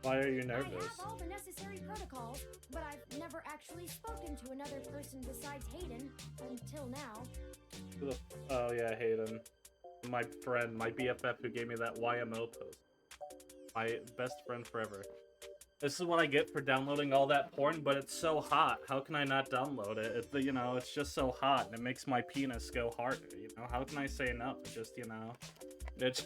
Why are you I nervous? have all the necessary protocols, but I've never actually spoken to another person besides Hayden until now. Oh yeah, Hayden. My friend, my BFF who gave me that YMO post. My best friend forever. This is what I get for downloading all that porn, but it's so hot. How can I not download it? You know, it's just so hot, and it makes my penis go harder, you know? How can I say no? It's just, you know... It's...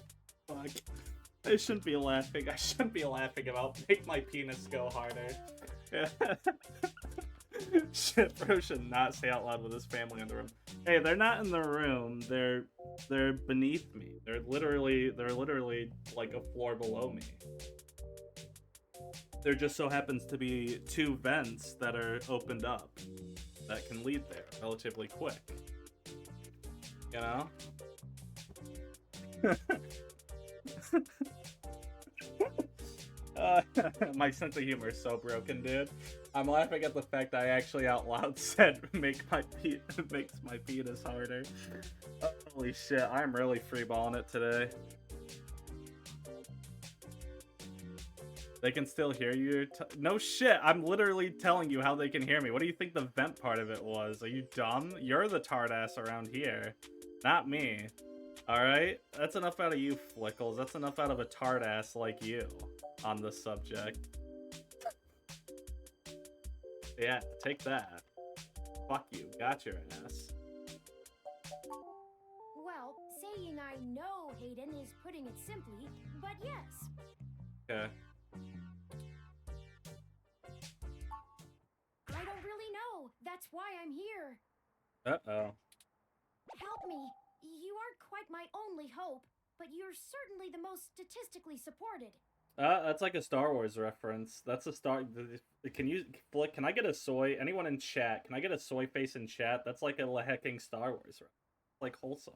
Fuck. I shouldn't be laughing. I shouldn't be laughing about make my penis go harder. Shit, bro should not say out loud with his family in the room. Hey, they're not in the room. They're They're beneath me. They're literally like a floor below me. There just so happens to be 2 vents that are opened up that can lead there relatively quick. You know? My sense of humor is so broken, dude. I'm laughing at the fact I actually out loud said makes my penis harder. Holy shit, I'm really freeballing it today. They can still hear you? No shit, I'm literally telling you how they can hear me. What do you think the vent part of it was? Are you dumb? You're the tard ass around here, not me. Alright? That's enough out of you, Flickles. That's enough out of a tard ass like you on this subject. Yeah, take that. Fuck you. Got your ass. Well, saying I know, Hayden, is putting it simply, but yes. Okay. I don't really know. That's why I'm here. Uh-oh. Help me. You aren't quite my only hope, but you're certainly the most statistically supported. That's like a Star Wars reference. That's a Star... Flick, can I get a soy... Anyone in chat, can I get a soy face in chat? That's like a hecking Star Wars reference. Like, wholesome.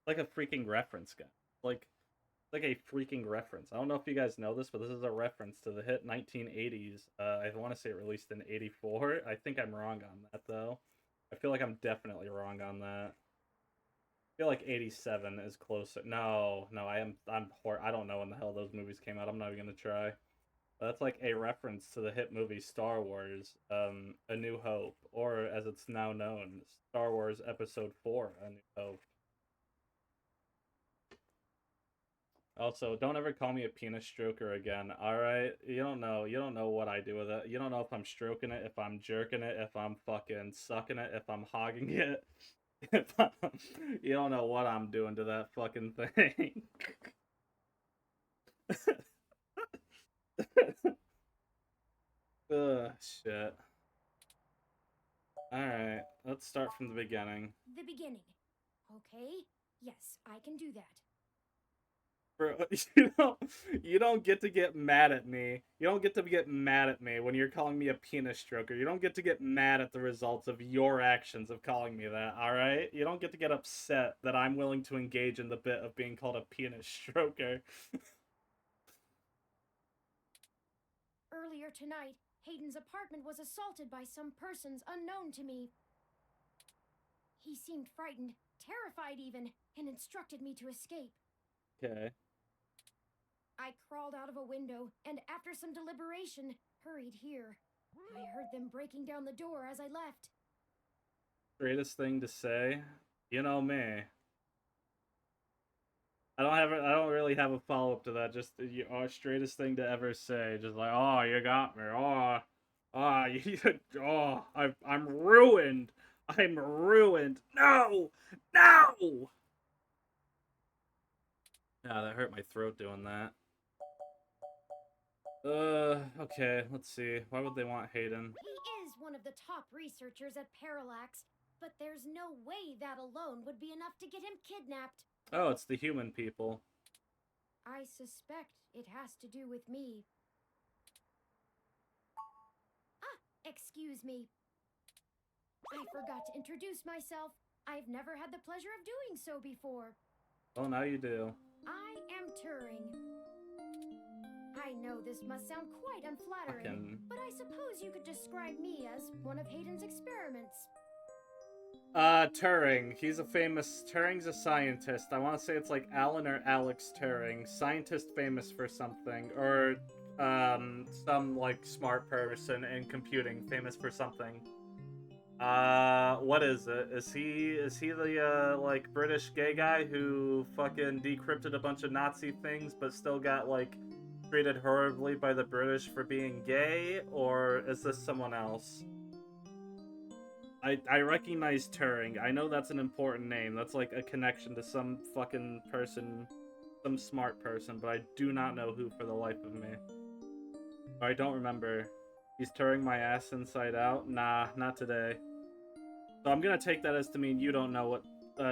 Like a freaking reference, guy. Like a freaking reference. I don't know if you guys know this, but this is a reference to the hit 1980s. I want to say it released in 84. I think I'm wrong on that, though. I feel like I'm definitely wrong on that. I feel like 87 is closer. No, I don't know when the hell those movies came out. I'm not even gonna try. But that's like a reference to the hit movie Star Wars, A New Hope, or as it's now known, Star Wars Episode 4, A New Hope. Also, don't ever call me a penis stroker again, alright? You don't know what I do with it. You don't know if I'm stroking it, if I'm jerking it, if I'm fucking sucking it, if I'm hogging it. You don't know what I'm doing to that fucking thing. Ugh, shit. Alright, let's start from the beginning. The beginning. Okay, yes, I can do that. Bro, you don't get to get mad at me. You don't get to get mad at me when you're calling me a penis stroker. You don't get to get mad at the results of your actions of calling me that, alright? You don't get to get upset that I'm willing to engage in the bit of being called a penis stroker. Earlier tonight, Hayden's apartment was assaulted by some persons unknown to me. He seemed frightened, terrified even, and instructed me to escape. Okay. I crawled out of a window, and after some deliberation, hurried here. I heard them breaking down the door as I left. Greatest thing to say? You know me. I don't really have a follow-up to that. Just straightest thing to ever say. Just like, oh, you got me. I'm ruined. I'm ruined. No! No! Yeah, that hurt my throat doing that. Okay, let's see. Why would they want Hayden? He is one of the top researchers at Parallax, but there's no way that alone would be enough to get him kidnapped. Oh, it's the human people. I suspect it has to do with me. Excuse me. I forgot to introduce myself. I've never had the pleasure of doing so before. Well, now you do. I am Turing. I know this must sound quite unflattering, but I suppose you could describe me as one of Hayden's experiments. Turing. Turing's a scientist. I want to say it's like Alan or Alex Turing. Scientist famous for something. Or, some, like, smart person in computing famous for something. What is it? Is he the, like, British gay guy who fucking decrypted a bunch of Nazi things but still got, like, treated horribly by the British for being gay? Or is this someone else? I recognize Turing. I know that's an important name. That's like a connection to some fucking person, some smart person, but I do not know who for the life of me. Or I don't remember. He's Turing my ass inside out? Nah, not today. So I'm gonna take that as to mean you don't know what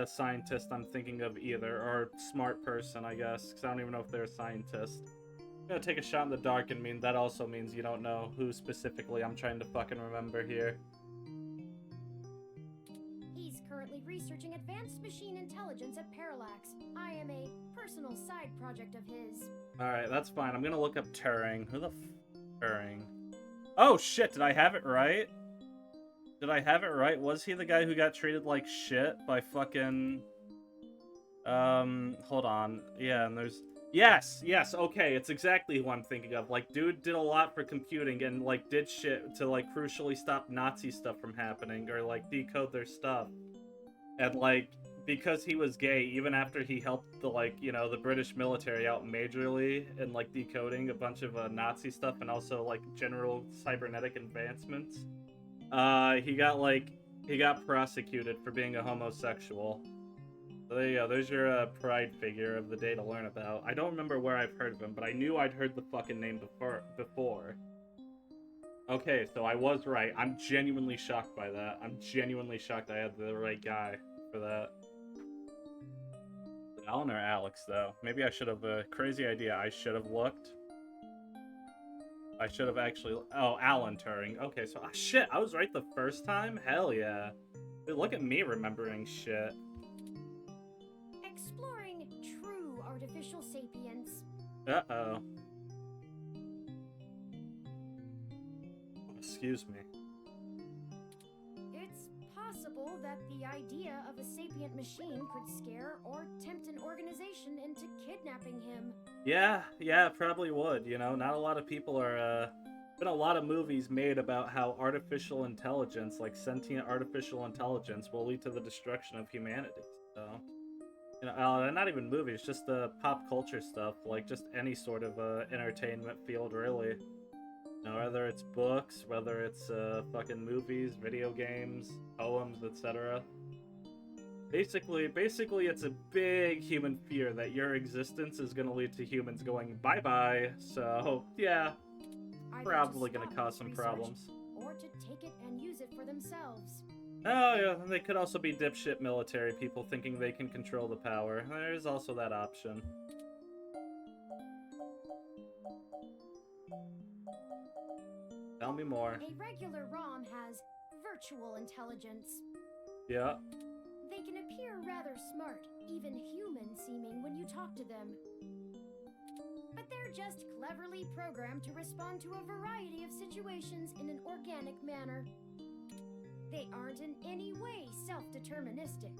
scientist I'm thinking of either, or smart person, I guess, because I don't even know if they're a scientist. I'm gonna take a shot in the dark and mean that also means you don't know who specifically I'm trying to fucking remember here. He's currently researching advanced machine intelligence at Parallax. I am a personal side project of his. Alright, that's fine. I'm gonna look up Turing. Who the Turing? Oh shit, did I have it right? Did I have it right? Was he the guy who got treated like shit by fucking... hold on. Yeah, and there's... Yes, okay, it's exactly who I'm thinking of. Like, dude did a lot for computing and, like, did shit to, like, crucially stop Nazi stuff from happening, or, like, decode their stuff. And, like, because he was gay, even after he helped the, like, you know, the British military out majorly in, like, decoding a bunch of Nazi stuff and also, like, general cybernetic advancements, he got prosecuted for being a homosexual. So there you go, there's your pride figure of the day to learn about. I don't remember where I've heard of him, but I knew I'd heard the fucking name before. Okay, so I was right. I'm genuinely shocked by that. I'm genuinely shocked I had the right guy for that. Alan or Alex, though? Maybe I should have, crazy idea, I should have looked. I should have actually, oh, Alan Turing. Okay, so, shit, I was right the first time? Hell yeah. Dude, look at me remembering shit. Exploring true artificial sapience. Uh-oh. Excuse me. It's possible that the idea of a sapient machine could scare or tempt an organization into kidnapping him. Yeah, it probably would, you know? Not a lot of people are, been a lot of movies made about how artificial intelligence, like sentient artificial intelligence, will lead to the destruction of humanity, so... You know, not even movies, just pop culture stuff, like just any sort of entertainment field, really. You know, whether it's books, whether it's fucking movies, video games, poems, etc. Basically, it's a big human fear that your existence is going to lead to humans going bye-bye, so, yeah, probably going to cause some problems. Or to take it and use it for themselves. Oh, yeah, and they could also be dipshit military people thinking they can control the power. There's also that option. Tell me more. A regular ROM has virtual intelligence. Yeah. They can appear rather smart, even human-seeming when you talk to them. But they're just cleverly programmed to respond to a variety of situations in an organic manner. They aren't in any way self-deterministic.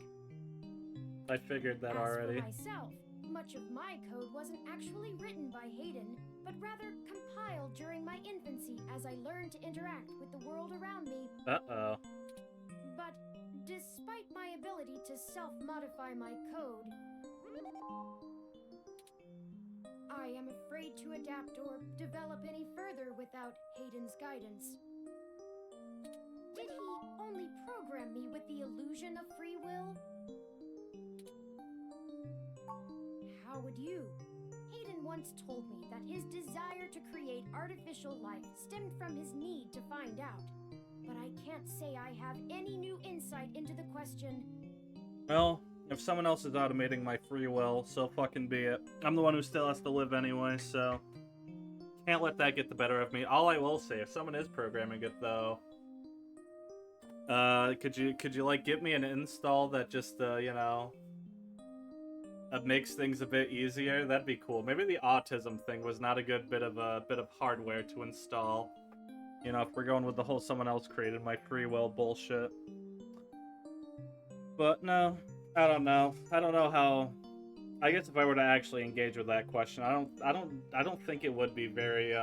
I figured that already. As for myself, much of my code wasn't actually written by Hayden, but rather compiled during my infancy as I learned to interact with the world around me. Uh-oh. But despite my ability to self-modify my code, I am afraid to adapt or develop any further without Hayden's guidance. Did he only program me with the illusion of free will? How would you? Hayden once told me that his desire to create artificial life stemmed from his need to find out. But I can't say I have any new insight into the question. Well, if someone else is automating my free will, so fucking be it. I'm the one who still has to live anyway, so... Can't let that get the better of me. All I will say, if someone is programming it, though... could you like give me an install that just you know makes things a bit easier? That'd be cool. Maybe the autism thing was not a good bit of hardware to install. You know, if we're going with the whole someone else created my free will bullshit. But no, I don't know. I don't know how. I guess if I were to actually engage with that question, I don't think it would be very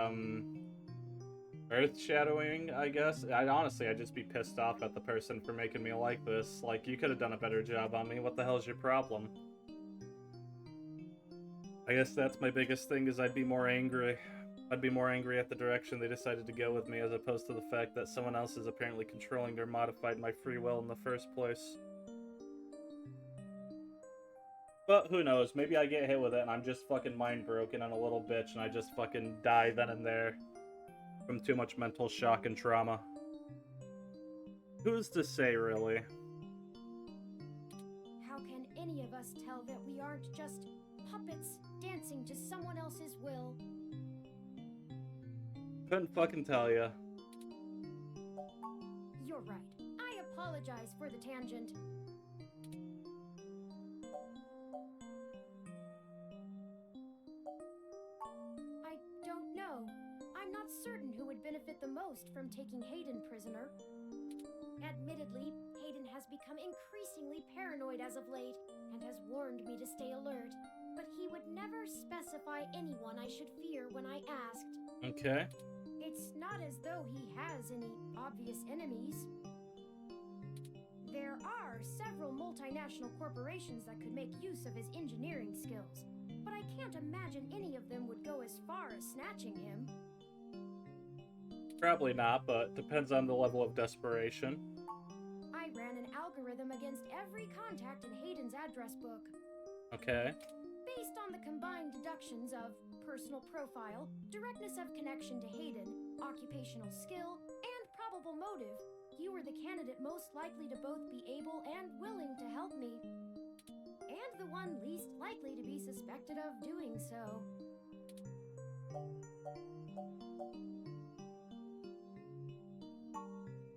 earth-shadowing, I guess. I'd just be pissed off at the person for making me like this. Like, you could have done a better job on me. What the hell's your problem? I guess that's my biggest thing, is I'd be more angry. I'd be more angry at the direction they decided to go with me, as opposed to the fact that someone else is apparently controlling or modified my free will in the first place. But who knows? Maybe I get hit with it and I'm just fucking mind broken and a little bitch and I just fucking die then and there. From too much mental shock and trauma. Who's to say, really? How any of us tell that we aren't just puppets dancing to someone else's will? Couldn't fucking tell ya. You're right. I apologize for the tangent. I don't know. I'm not certain who would benefit the most from taking Hayden prisoner. Admittedly, Hayden has become increasingly paranoid as of late, and has warned me to stay alert. But he would never specify anyone I should fear when I asked. Okay. It's not as though he has any obvious enemies. There are several multinational corporations that could make use of his engineering skills, but I can't imagine any of them would go as far as snatching him. Probably not, but depends on the level of desperation. I ran an algorithm against every contact in Hayden's address book. Okay. Based on the combined deductions of personal profile, directness of connection to Hayden, occupational skill, and probable motive, you were the candidate most likely to both be able and willing to help me. And the one least likely to be suspected of doing so.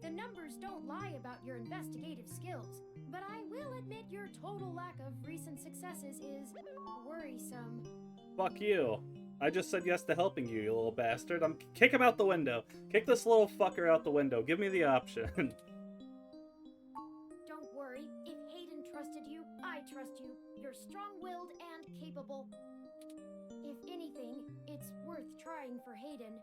The numbers don't lie about your investigative skills, but I will admit your total lack of recent successes is worrisome. Fuck you. I just said yes to helping you, you little bastard. Kick him out the window. Kick this little fucker out the window. Give me the option. Don't worry. If Hayden trusted you, I trust you. You're strong-willed and capable. If anything, it's worth trying for Hayden.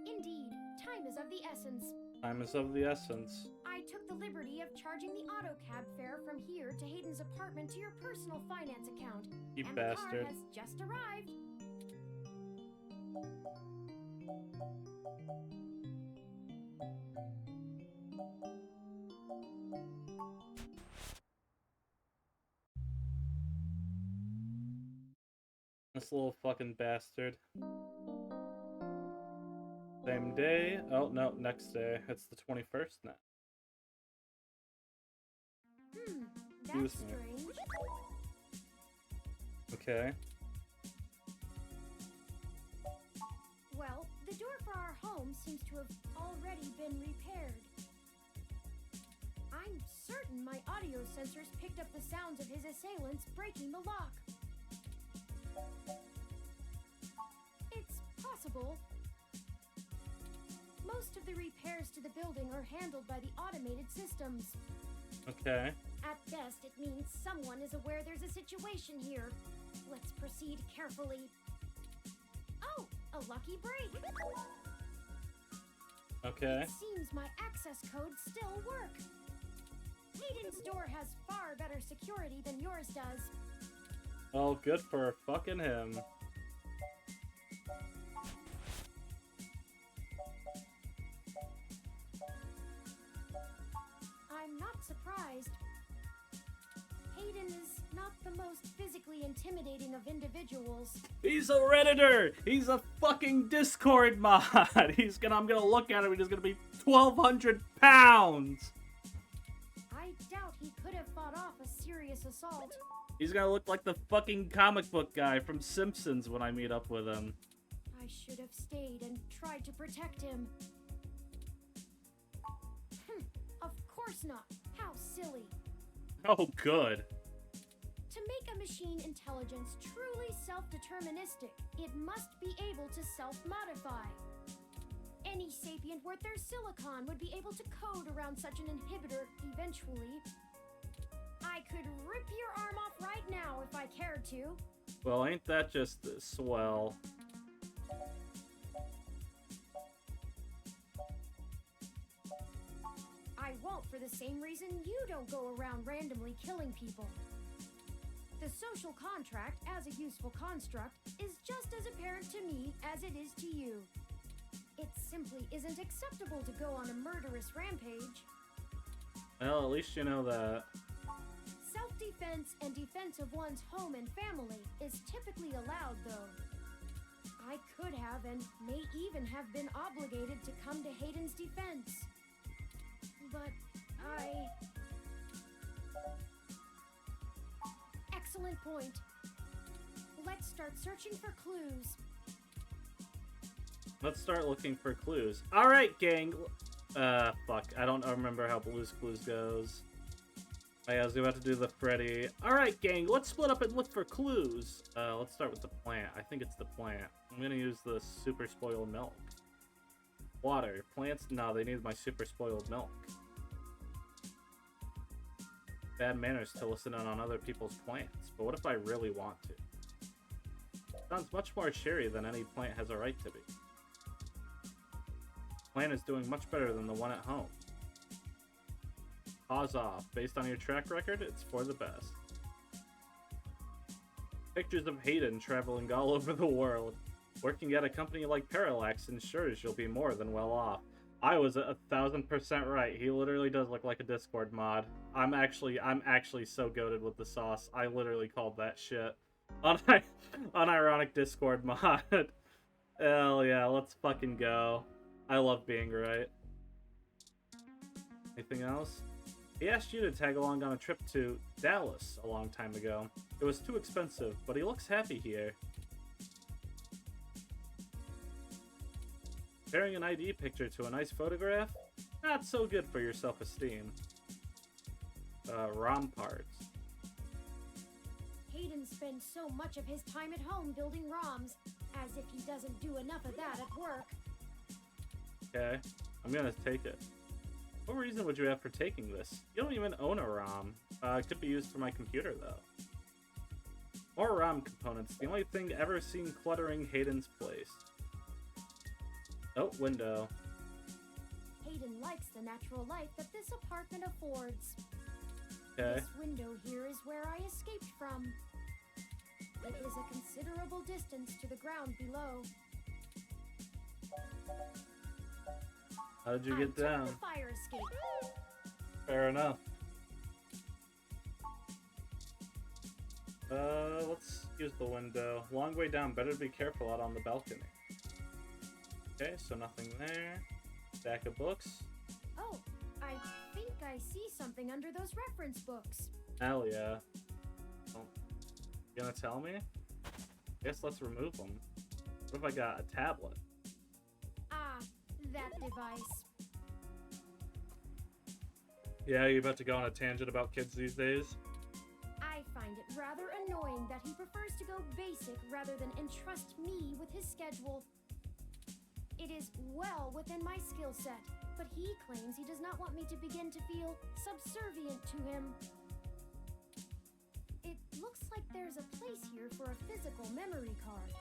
Indeed, time is of the essence. Time is of the essence. I took the liberty of charging the auto cab fare from here to Hayden's apartment to your personal finance account. You and bastard. the car has just arrived. This little fucking bastard. Same day. Oh, no, next day. It's the 21st now. That's Excuse me. strange. Okay. Well, the door for our home seems to have already been repaired. I'm certain my audio sensors picked up the sounds of his assailants breaking the lock. It's possible. Most of the repairs to the building are handled by the automated systems. Okay. At best, it means someone is aware there's a situation here. Let's proceed carefully. Oh, a lucky break! Okay. It seems my access codes still work. Hayden's door has far better security than yours does. Well, good for fucking him. I'm not surprised. Hayden is not the most physically intimidating of individuals. He's a Redditor! He's a fucking Discord mod! I'm gonna look at him and he's gonna be 1,200 pounds! I doubt he could have fought off a serious assault. He's gonna look like the fucking comic book guy from Simpsons when I meet up with him. I should have stayed and tried to protect him. Of course not. How silly. Oh, good. To make a machine intelligence truly self-deterministic, it must be able to self-modify. Any sapient worth their silicon would be able to code around such an inhibitor eventually. I could rip your arm off right now if I cared to. Well, ain't that just swell? I won't for the same reason you don't go around randomly killing people. The social contract, as a useful construct, is just as apparent to me as it is to you. It simply isn't acceptable to go on a murderous rampage. Well, at least you know that. Self-defense and defense of one's home and family is typically allowed, though. I could have and may even have been obligated to come to Hayden's defense. But excellent point. Let's start searching for clues. Let's start looking for clues. Alright, gang. Fuck. I don't remember how Blue's Clues goes. Oh, yeah, I was about to do the Freddy. Alright, gang, let's split up and look for clues. Let's start with the plant. I think it's the plant. I'm gonna use the super spoiled milk. Water. Plants? No, they need my super spoiled milk. Bad manners to listen in on other people's plants. But what if I really want to? Sounds much more cheery than any plant has a right to be. Plant is doing much better than the one at home. Pause off. Based on your track record, it's for the best. Pictures of Hayden traveling all over the world. Working at a company like Parallax ensures you'll be more than well off. I was 1000% right. He literally does look like a Discord mod. I'm actually so goated with the sauce. I literally called that shit. Unironic Discord mod. Hell yeah, let's fucking go. I love being right. Anything else? He asked you to tag along on a trip to Dallas a long time ago. It was too expensive, but he looks happy here. Comparing an ID picture to a nice photograph? Not so good for your self-esteem. ROM parts. Hayden spends so much of his time at home building ROMs, as if he doesn't do enough of that at work. Okay, I'm gonna take it. What reason would you have for taking this? You don't even own a ROM. It could be used for my computer, though. More ROM components, the only thing ever seen cluttering Hayden's place. Oh, window. Hayden likes the natural light that this apartment affords. Okay. This window here is where I escaped from. It is a considerable distance to the ground below. How did you get down? The fire escape. Fair enough. Let's use the window. Long way down. Better be careful out on the balcony. Okay, so nothing there. Stack of books. Oh, I think I see something under those reference books. Hell yeah. Oh, you gonna tell me? Guess let's remove them. What if I got a tablet? Ah, that device. Yeah, you about to go on a tangent about kids these days? I find it rather annoying that he prefers to go basic rather than entrust me with his schedule. It is well within my skill set, but he claims he does not want me to begin to feel subservient to him. It looks like there's a place here for a physical memory card.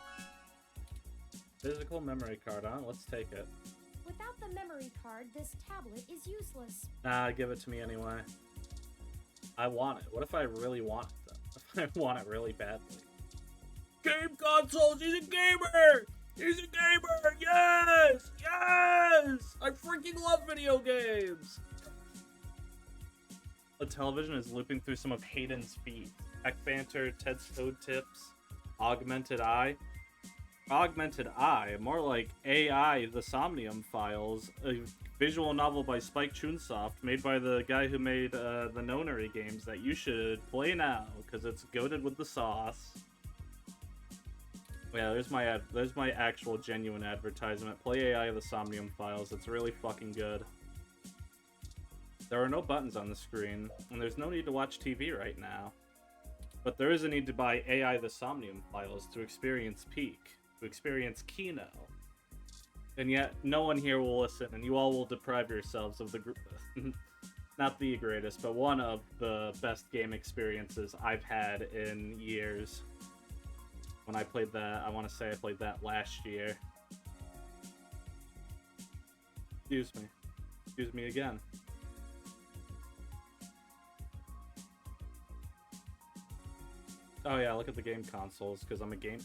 Physical memory card, huh? Let's take it. Without the memory card, this tablet is useless. Nah, give it to me anyway. I want it. What if I really want it, though? If I want it really badly. Game consoles! He's a gamer! He's a gamer! Yes! Yes! I freaking love video games! The television is looping through some of Hayden's feed. Tech Banter, Ted's Toad Tips, Augmented Eye. Augmented Eye, more like AI, the Somnium Files, a visual novel by Spike Chunsoft, made by the guy who made the Nonary games that you should play now, because it's goated with the sauce. Yeah, there's my actual genuine advertisement. Play AI, the Somnium Files. It's really fucking good. There are no buttons on the screen, and there's no need to watch TV right now. But there is a need to buy AI, the Somnium Files to experience Peak, to experience Kino. And yet, no one here will listen, and you all will deprive yourselves of the not the greatest, but one of the best game experiences I've had in years. When I played that, I want to say I played that last year. Excuse me. Excuse me again. Oh yeah, look at the game consoles, because I'm a game...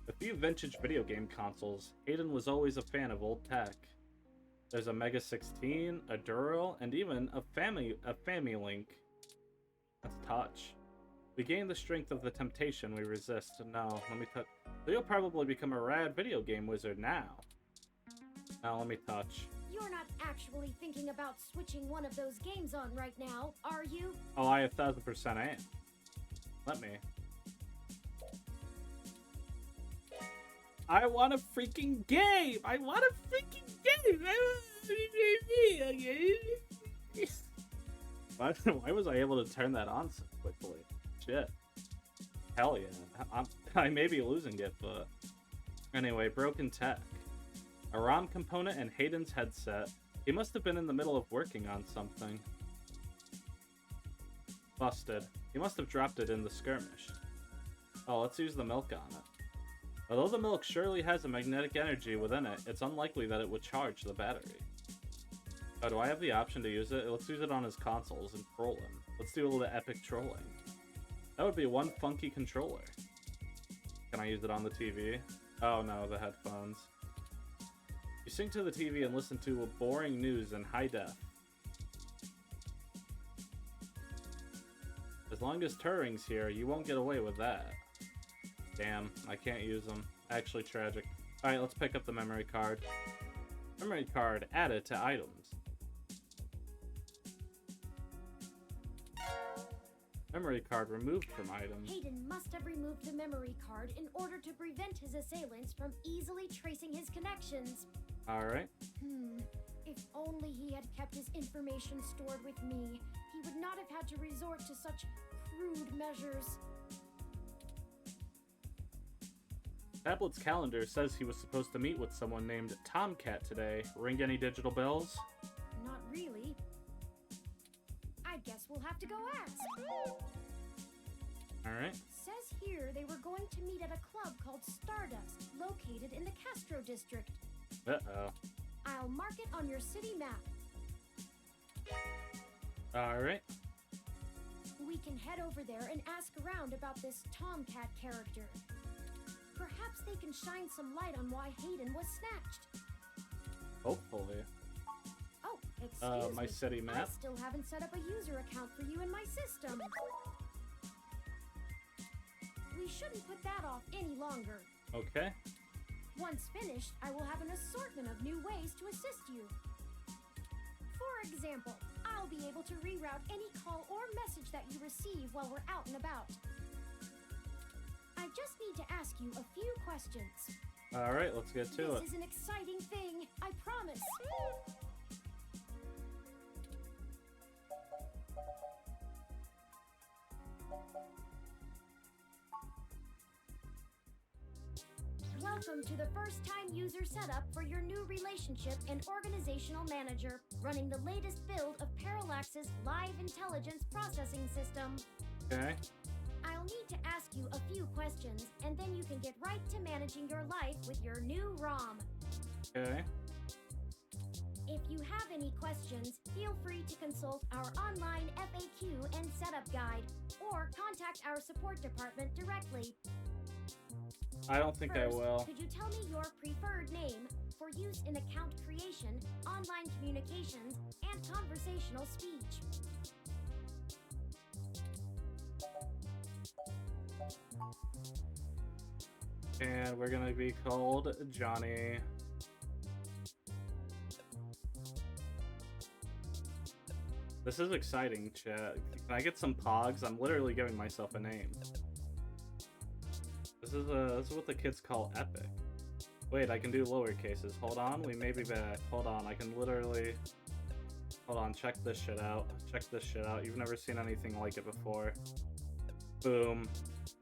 A few vintage video game consoles, Hayden was always a fan of old tech. There's a Mega 16, a Dural, and even a Family-Link. That's touch. We gain the strength of the temptation we resist. No, let me touch. So you'll probably become a rad video game wizard now. Now let me touch. You're not actually thinking about switching one of those games on right now, are you? Oh, I 1000% am. Let me. I want a freaking game! I want a freaking game! Why was I able to turn that on so quickly? Shit. Hell yeah. I may be losing it, but... Anyway, broken tech. A ROM component in Hayden's headset. He must have been in the middle of working on something. Busted. He must have dropped it in the skirmish. Oh, let's use the milk on it. Although the milk surely has a magnetic energy within it, it's unlikely that it would charge the battery. Oh, do I have the option to use it? Let's use it on his consoles and troll him. Let's do a little epic trolling. That would be one funky controller. Can I use it on the TV? Oh no, the headphones. You sync to the TV and listen to a boring news in high def. As long as Turing's here, you won't get away with that. Damn, I can't use them. Actually tragic. Alright, let's pick up the memory card. Memory card added to items. Memory card removed from items. Hayden must have removed the memory card in order to prevent his assailants from easily tracing his connections. Alright. If only he had kept his information stored with me, he would not have had to resort to such crude measures. Tablet's calendar says he was supposed to meet with someone named Tomcat today. Ring any digital bells? Not really. I guess we'll have to go ask. Alright. Says here they were going to meet at a club called Stardust, located in the Castro district. Uh-oh. I'll mark it on your city map. Alright. We can head over there and ask around about this Tomcat character. Perhaps they can shine some light on why Hayden was snatched. Hopefully. Oh, excuse my me. city I map? still haven't set up a user account for you in my system. We shouldn't put that off any longer. Okay. Once finished, I will have an assortment of new ways to assist you. For example, I'll be able to reroute any call or message that you receive while we're out and about. I just need to ask you a few questions. Alright, let's get to it. This is an exciting thing, I promise. Welcome to the first-time user setup for your new relationship and organizational manager, running the latest build of Parallax's live intelligence processing system. Okay. I'll need to ask you a few questions, and then you can get right to managing your life with your new ROM. Okay. If you have any questions, feel free to consult our online FAQ and setup guide, or contact our support department directly. I don't think First, I will. could you tell me your preferred name for use in account creation, online communications, and conversational speech? And we're gonna be called Johnny. This is exciting, chat. Can I get some pogs? I'm literally giving myself a name. This is what the kids call epic. Wait, I can do lower cases. Hold on, we may be back. Hold on, I can literally... Hold on, check this shit out. Check this shit out. You've never seen anything like it before. Boom.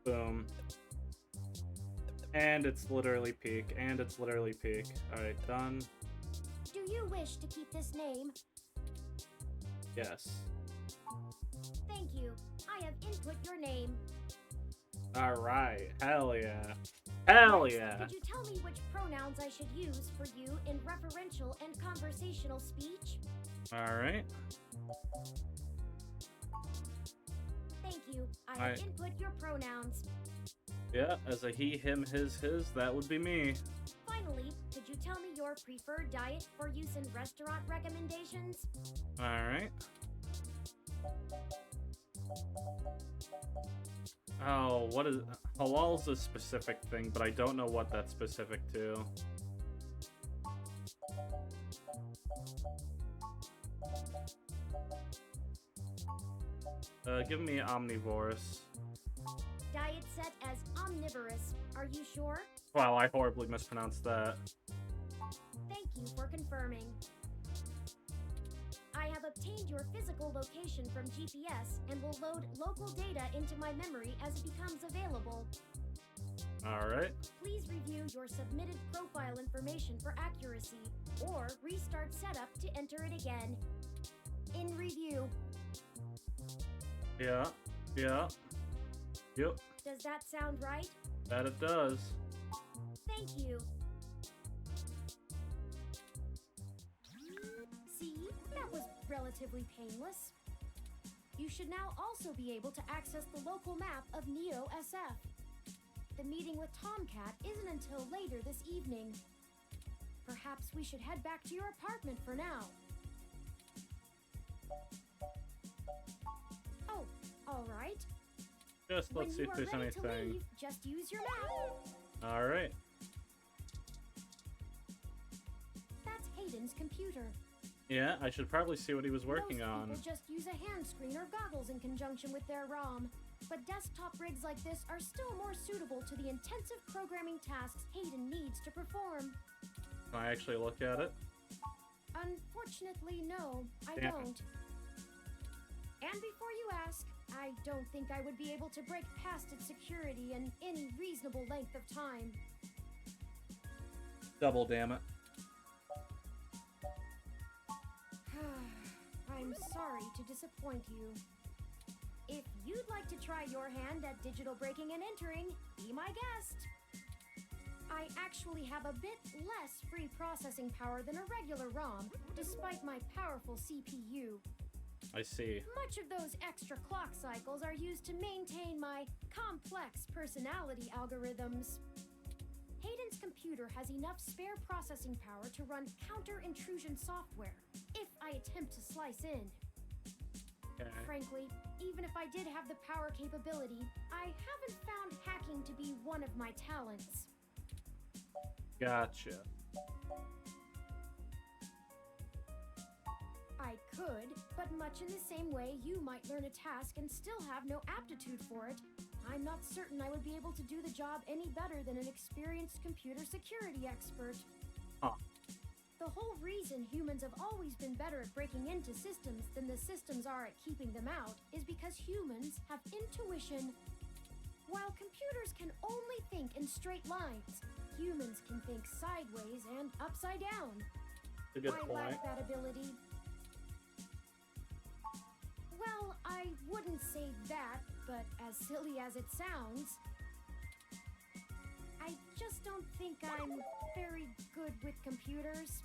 Boom. And it's literally peak. And it's literally peak. Alright, done. Do you wish to keep this name? Yes. Thank you. I have input your name. Alright. Hell yeah. Hell Next, yeah. Could you tell me which pronouns I should use for you in referential and conversational speech? Alright. Thank you. I have input your pronouns. Yeah, as a he, him, his, that would be me. Finally, could you tell me your preferred diet for use in restaurant recommendations? Alright. Oh, what is... Halal's a specific thing, but I don't know what that's specific to. Give me omnivorous. set as omnivorous. Are you sure? Wow, I horribly mispronounced that. Thank you for confirming. I have obtained your physical location from GPS and will load local data into my memory as it becomes available. Alright. Please review your submitted profile information for accuracy, or restart setup to enter it again. In review. Yeah. Yeah. Yep. Does that sound right? That it does. Thank you. See, that was relatively painless. You should now also be able to access the local map of Neo SF. The meeting with Tomcat isn't until later this evening. Perhaps we should head back to your apartment for now. Oh, all right. Just let's see if there's When you are ready to anything. leave, just use your map. Alright. That's Hayden's computer. Yeah, I should probably see what he was working Most on. people just use a hand screen or goggles in conjunction with their ROM. But desktop rigs like this are still more suitable to the intensive programming tasks Hayden needs to perform. Can I actually look at it? Unfortunately, no, I Damn. don't. And before you ask, I don't think I would be able to break past its security in any reasonable length of time. Double damn it. I'm sorry to disappoint you. If you'd like to try your hand at digital breaking and entering, be my guest. I actually have a bit less free processing power than a regular ROM, despite my powerful CPU. I see. Much of those extra clock cycles are used to maintain my complex personality algorithms. Hayden's computer has enough spare processing power to run counter-intrusion software, if I attempt to slice in. Okay. Frankly, even if I did have the power capability, I haven't found hacking to be one of my talents. Gotcha. I could, but much in the same way you might learn a task and still have no aptitude for it, I'm not certain I would be able to do the job any better than an experienced computer security expert. Huh. The whole reason humans have always been better at breaking into systems than the systems are at keeping them out is because humans have intuition. While computers can only think in straight lines, humans can think sideways and upside down. That's a good I point. lack that ability. Well, I wouldn't say that, but as silly as it sounds, I just don't think I'm very good with computers.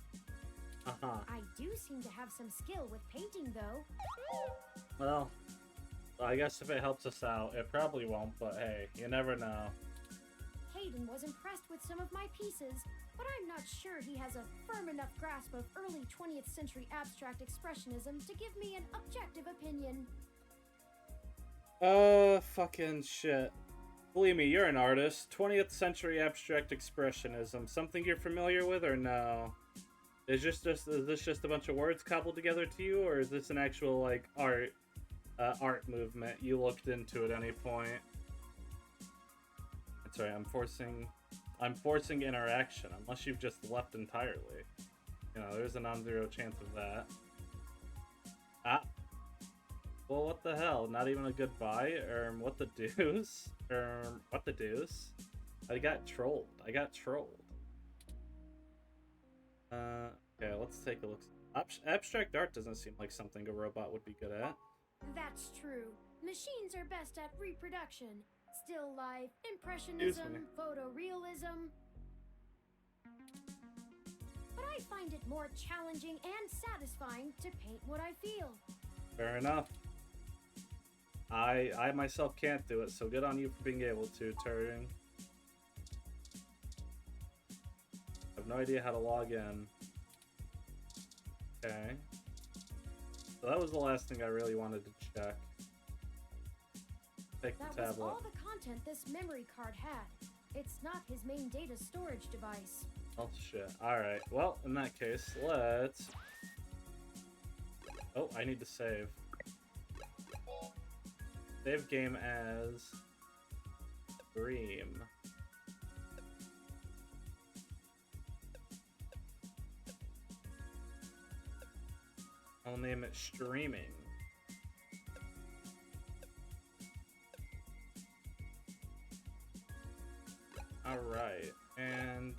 Uh-huh. I do seem to have some skill with painting, though. Well, I guess if it helps us out, it probably won't, but hey, you never know. Hayden was impressed with some of my pieces, but I'm not sure he has a firm enough grasp of early 20th century abstract expressionism to give me an objective opinion. Fucking shit. Believe me, you're an artist. 20th century abstract expressionism. Something you're familiar with or no? Is this just a bunch of words cobbled together to you, or is this an actual, like, art movement you looked into at any point? Sorry, I'm forcing interaction, unless you've just left entirely. You know, there's a non-zero chance of that. Ah. Well, what the hell? Not even a goodbye? What the deuce? What the deuce? I got trolled. Okay, let's take a look. Abstract art doesn't seem like something a robot would be good at. That's true. Machines are best at reproduction. Still life, Excuse impressionism, me. photorealism. But I find it more challenging and satisfying to paint what I feel. Fair enough. I myself can't do it, so good on you for being able to, Turing. I have no idea how to log in. Okay. So that was the last thing I really wanted to check. Take the That was tablet. all the content this memory card had. It's not his main data storage device. Oh shit. Alright, well, in that case, let's... Oh, I need to save. Save game as... Stream. I'll name it streaming. Alright, and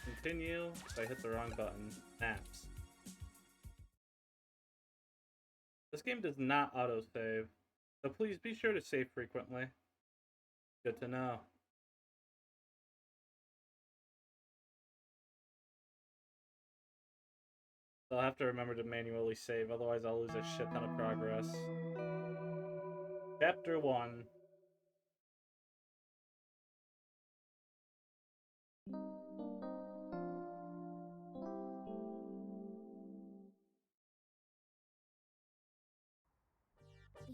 continue. I hit the wrong button. Apps. This game does not autosave, so please be sure to save frequently. Good to know. I'll have to remember to manually save, otherwise I'll lose a shit ton of progress. Chapter 1.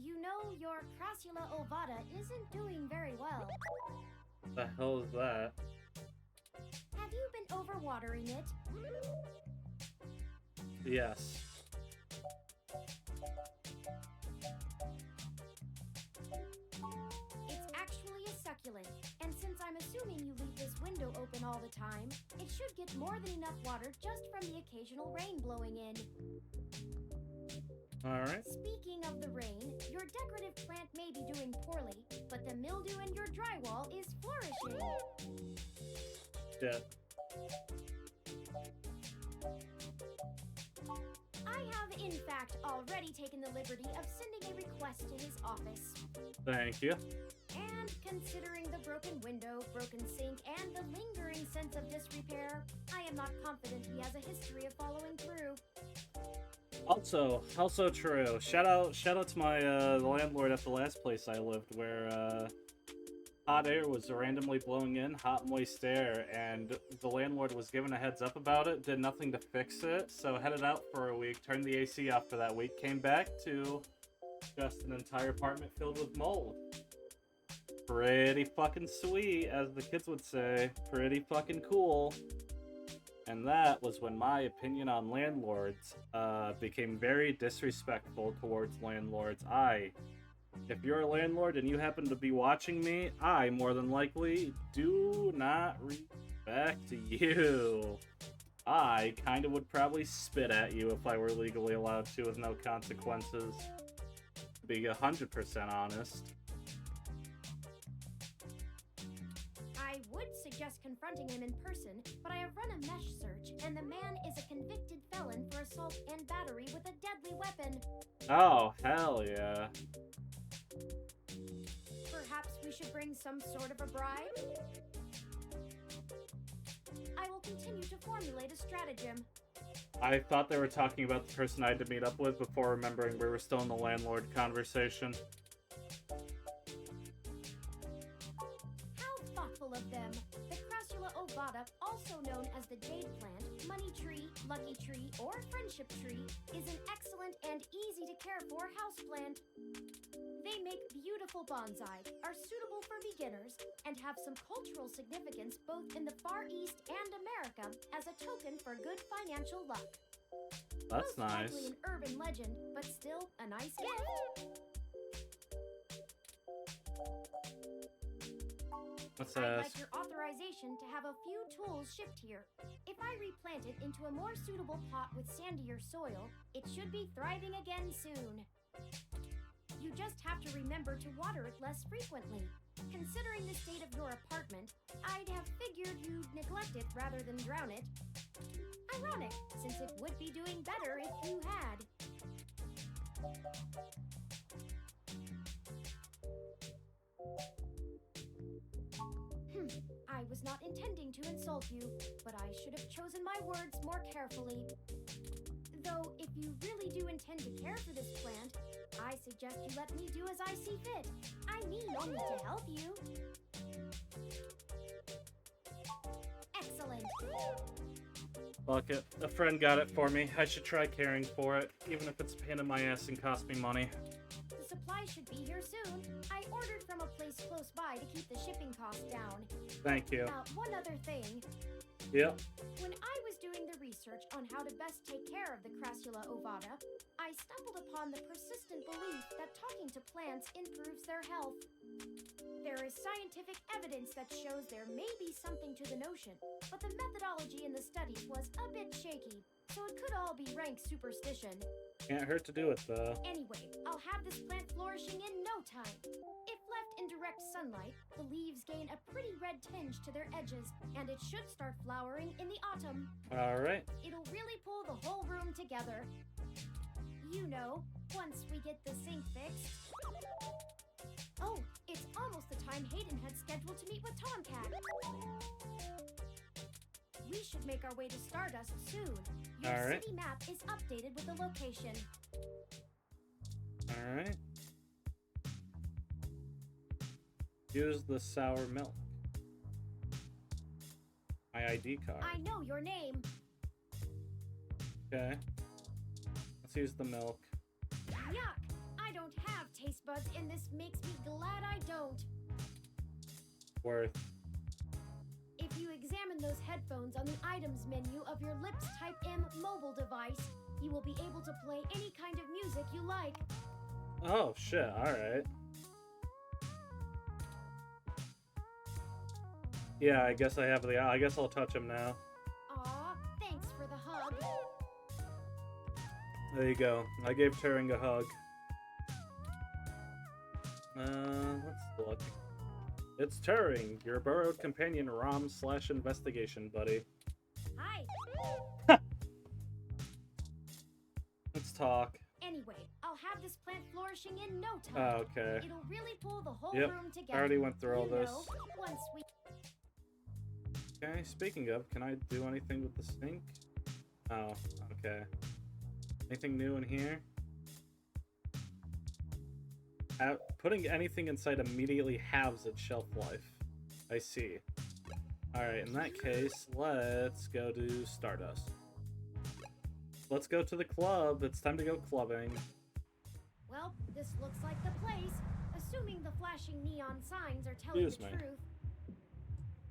You know, your Crassula ovata isn't doing very well. The hell is that? Have you been overwatering it? Yes. It's actually a succulent, and since I'm assuming you leave this window open all the time, it should get more than enough water just from the occasional rain blowing in. Alright. Speaking of the rain, your decorative plant may be doing poorly, but the mildew in your drywall is flourishing. Shit. I have, in fact, already taken the liberty of sending a request to his office. Thank you. And considering the broken window, broken sink, and the lingering sense of disrepair, I am not confident he has a history of following through. Also true. Shout out to my the landlord at the last place I lived, where hot air was randomly blowing in, hot moist air, and the landlord was given a heads up about it, did nothing to fix it, so headed out for a week, turned the AC off for that week, came back to just an entire apartment filled with mold. Pretty fucking sweet, as the kids would say. Pretty fucking cool. And that was when my opinion on landlords became very disrespectful towards landlords. If you're a landlord and you happen to be watching me, I more than likely do not respect you. I kind of would probably spit at you if I were legally allowed to with no consequences. To be 100% honest. I would suggest confronting him in person, but I have run a mesh search, and the man is a convicted felon for assault and battery with a deadly weapon. Oh, hell yeah. Perhaps we should bring some sort of a bribe? I will continue to formulate a stratagem. I thought they were talking about the person I had to meet up with before remembering we were still in the landlord conversation. How thoughtful of them! The Crassula ovata, also known as the jade plant, money tree, lucky tree, or friendship tree, is an excellent and easy to care for houseplant. They make beautiful bonsai, are suitable for beginners, and have some cultural significance both in the Far East and America as a token for good financial luck. That's Most nice. likely an urban legend, but still a nice gift. What's I'd that? like your authorization to have a few tools shipped here. If I replant it into a more suitable pot with sandier soil, it should be thriving again soon. You just have to remember to water it less frequently. Considering the state of your apartment, I'd have figured you'd neglect it rather than drown it. Ironic, since it would be doing better if you had. I was not intending to insult you, but I should have chosen my words more carefully. Though, if you really do intend to care for this plant, I suggest you let me do as I see fit. I mean only to help you. Excellent. Fuck it. A friend got it for me. I should try caring for it, even if it's a pain in my ass and cost me money. The supply should be here soon. I ordered from a place close by to keep the shipping costs down. Thank you. One other thing. Yep. When I was doing the research on how to best take care of the Crassula ovata, I stumbled upon the persistent belief that talking to plants improves their health. There is scientific evidence that shows there may be something to the notion, but the methodology in the studies was a bit shaky, so it could all be rank superstition. Can't hurt to do it, though. Anyway, I'll have this plant flourishing in no time. If left in direct sunlight, the leaves gain a pretty red tinge to their edges, and it should start flowering in the autumn. Alright. It'll really pull the whole room together. You know, once we get the sink fixed. Oh, it's almost the time Hayden had scheduled to meet with Tomcat. We should make our way to Stardust soon. Your Alright. city map is updated with the location. Alright. Use the sour milk. My ID card. I know your name. Okay. Let's use the milk. Yuck! I don't have taste buds, and this makes me glad I don't. Worth. If you examine those headphones on the items menu of your Lips Type M mobile device, you will be able to play any kind of music you like. Oh, shit. Alright. Yeah, I guess I have the... I guess I'll touch him now. Aw, thanks for the hug. There you go. I gave Turing a hug. Let's look. It's Turing, your borrowed companion ROM/investigation buddy. Hi. Let's talk. Anyway, I'll have this plant flourishing in no time. Oh, okay. It'll really pull the whole Yep, room together. I already went through all You this. know, once we... Okay, speaking of, can I do anything with the sink? Oh, okay. Anything new in here? Putting anything inside immediately halves its shelf life. I see. Alright, in that case, let's go to Stardust. Let's go to the club. It's time to go clubbing. Well, this looks like the place. Assuming the flashing neon signs are telling Excuse the me. truth.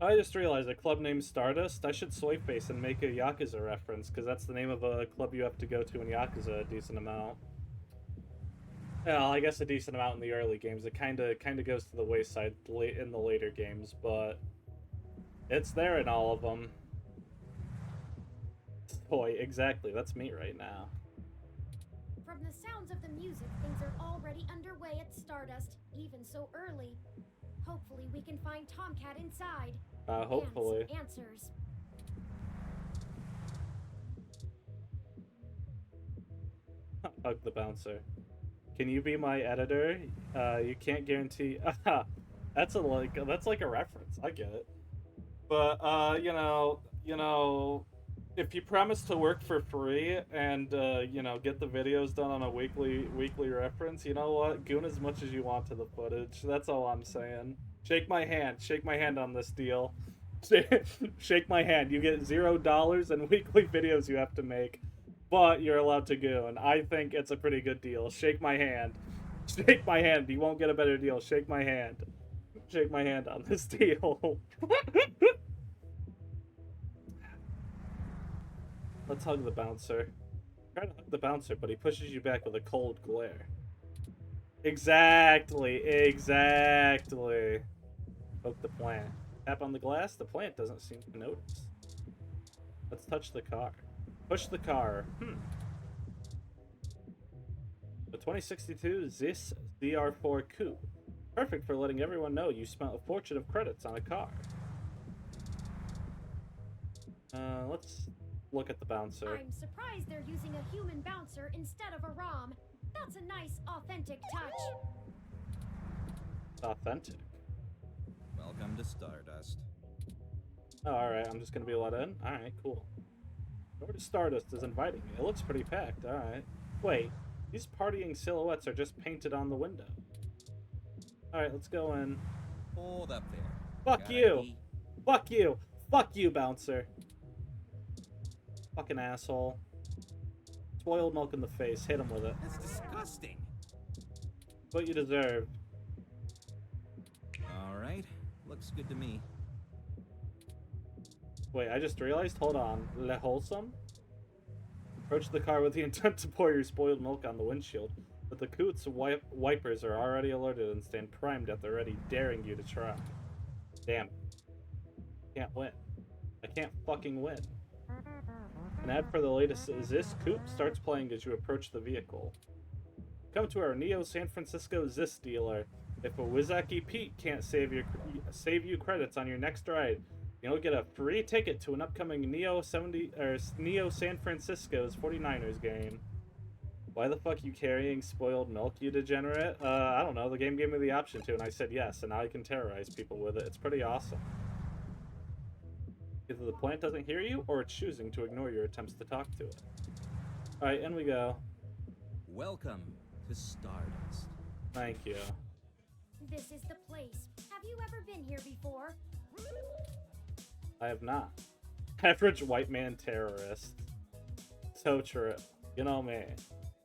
I just realized a club named Stardust. I should swipe face and make a Yakuza reference, because that's the name of a club you have to go to in Yakuza a decent amount. Well, I guess a decent amount in the early games. It kind of goes to the wayside in the later games, but it's there in all of them. Boy, exactly. That's me right now. From the sounds of the music, things are already underway at Stardust, even so early. Hopefully we can find Tomcat inside. Hopefully. And some answers. Hug the bouncer. Can you be my editor? You can't guarantee. That's like a reference. I get it. But you know, if you promise to work for free and you know, get the videos done on a weekly reference, you know what? Goon as much as you want to the footage. That's all I'm saying. Shake my hand. Shake my hand on this deal. Shake my hand. You get $0 and weekly videos you have to make, but you're allowed to goon. I think it's a pretty good deal. Shake my hand. Shake my hand. You won't get a better deal. Shake my hand. Shake my hand on this deal. Let's hug the bouncer. Try to hug the bouncer, but he pushes you back with a cold glare. Exactly. Poke the plant. Tap on the glass. The plant doesn't seem to notice. Let's touch the car. Push the car. The 2062 ZIS DR4 Coupe. Perfect for letting everyone know you spent a fortune of credits on a car. Let's look at the bouncer. I'm surprised they're using a human bouncer instead of a ROM. That's a nice, authentic touch. Authentic. Welcome to Stardust. Oh, alright, I'm just gonna be let in? Alright, cool. Door to Stardust is inviting me. It looks pretty packed, alright. Wait, these partying silhouettes are just painted on the window. Alright, let's go in. Hold up there. Fuck Got you! ID? Fuck you! Fuck you, bouncer! Fucking asshole. Spoiled milk in the face. Hit him with it. That's disgusting. What you deserve. Alright, looks good to me. Wait, I just realized. Hold on. Le Wholesome? Approach the car with the intent to pour your spoiled milk on the windshield. But the Coots wipers are already alerted and stand primed at the ready, daring you to try. Damn it. Can't win. I can't fucking win. An ad for the latest Zis Coupe starts playing as you approach the vehicle. Come to our Neo San Francisco Zis dealer. If a Wizaki Pete can't save you credits on your next ride, you'll get a free ticket to an upcoming Neo San Francisco's 49ers game. Why the fuck you carrying spoiled milk, you degenerate? I don't know. The game gave me the option to, and I said yes, and now I can terrorize people with it. It's pretty awesome. Either the plant doesn't hear you, or it's choosing to ignore your attempts to talk to it. Alright, in we go. Welcome to Stardust. Thank you. This is the place. Have you ever been here before? I have not. Average white man terrorist. So true. You know me.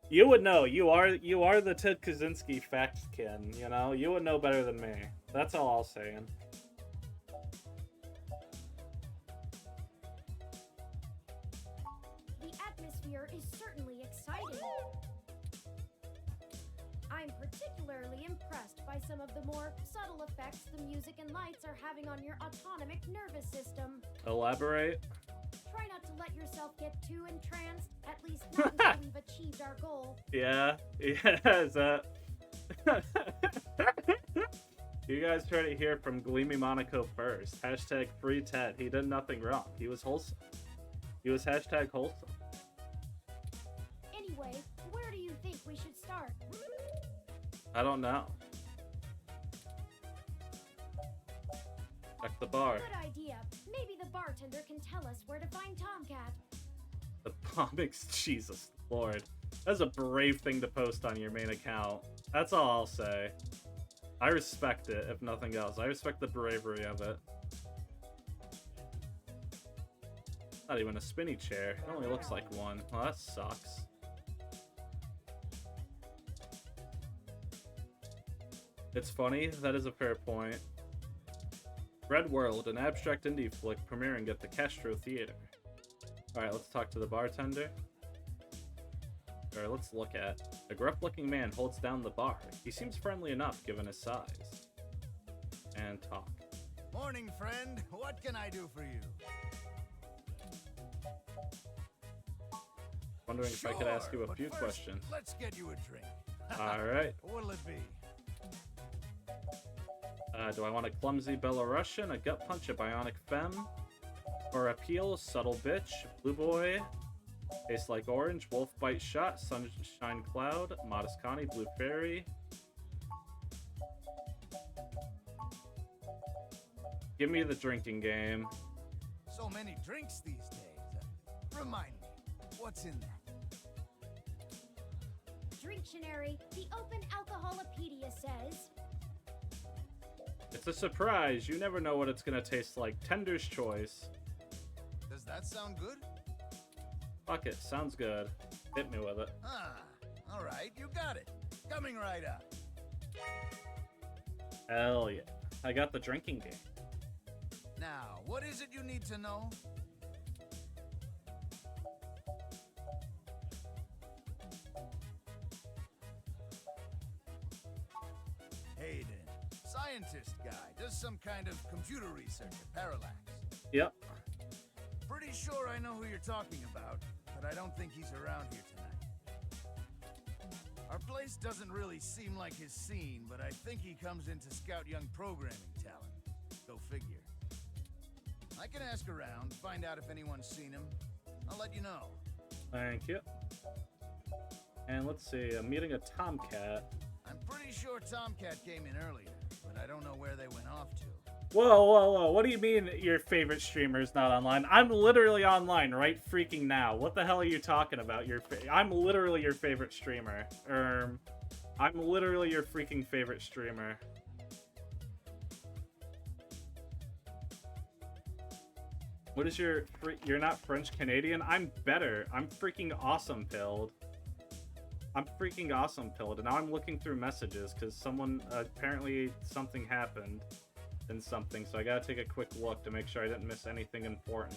You would know. You are the Ted Kaczynski fact-kin, you know? You would know better than me. That's all I'll say. The atmosphere is certainly exciting. I'm particularly impressed by some of the more subtle effects the music and lights are having on your autonomic nervous system. Elaborate. Try not to let yourself get too entranced, at least not until we've achieved our goal. Yeah, is that... You guys heard it here from Gleamy Monaco first. Hashtag free Ted. He did nothing wrong. He was wholesome. He was hashtag wholesome. Anyway, where do you think we should start? I don't know. Check the bar. Good idea. Maybe the bartender can tell us where to find Tomcat. The comics, Jesus Lord. That's a brave thing to post on your main account. That's all I'll say. I respect it, if nothing else. I respect the bravery of it. Not even a spinny chair. It only looks like one. Well, that sucks. It's funny. That is a fair point. Red World, an abstract indie flick premiering at the Castro Theater. Alright, let's talk to the bartender. Or let's look at. A gruff-looking man holds down the bar. He seems friendly enough given his size. And talk. Morning, friend. What can I do for you? Wondering if I could ask you a few first, questions. Let's get you a drink. Alright. What'll it be? Do I want a clumsy Belarusian, a gut punch, a bionic femme? Or appeal, subtle bitch, blue boy, tastes like orange, wolf bite shot, sunshine cloud, modest Connie, blue fairy. Give me the drinking game. So many drinks these days. Remind me, what's in that? Drinktionary, the Open Alcoholopedia says. It's a surprise. You never know what it's gonna taste like. Tender's choice. Does that sound good? Fuck it. Sounds good. Hit me with it. Ah, all right, you got it. Coming right up. Hell yeah. I got the drinking game. Now, what is it you need to know? Hayden, scientist guy, does some kind of computer research at Parallax. Yep. Pretty sure I know who you're talking about, but I don't think he's around here tonight. Our place doesn't really seem like his scene, but I think he comes in to scout young programming talent. Go figure. I can ask around, find out if anyone's seen him. I'll let you know. Thank you. And let's see. I'm meeting a Tomcat. I'm pretty sure Tomcat came in earlier, but I don't know where they went off to. Whoa, whoa, whoa. What do you mean your favorite streamer is not online? I'm literally online right freaking now. What the hell are you talking about? I'm literally your favorite streamer. I'm literally your freaking favorite streamer. What is you're not French Canadian? I'm better. I'm freaking awesome pilled. I'm freaking awesome pilled. And now I'm looking through messages because someone, apparently something happened. And something, so I gotta take a quick look to make sure I didn't miss anything important.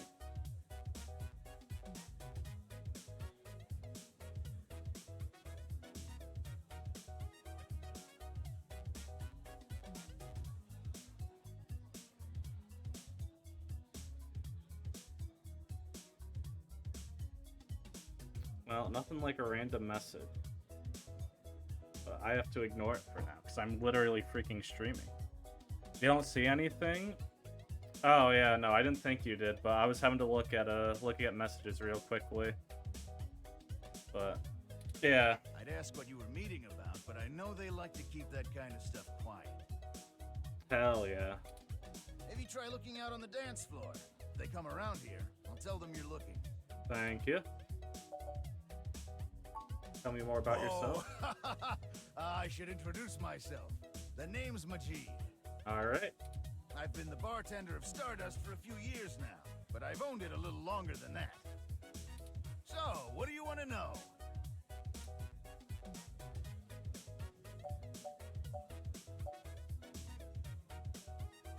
Well, nothing like a random message. But I have to ignore it for now, because I'm literally freaking streaming. You don't see anything? Oh yeah, no, I didn't think you did, but I was having to look at messages real quickly. But yeah. I'd ask what you were meeting about, but I know they like to keep that kind of stuff quiet. Hell yeah. Maybe try looking out on the dance floor. If they come around here, I'll tell them you're looking. Thank you. Tell me more about yourself. I should introduce myself. The name's Majid. Alright. I've been the bartender of Stardust for a few years now, but I've owned it a little longer than that. So, what do you want to know?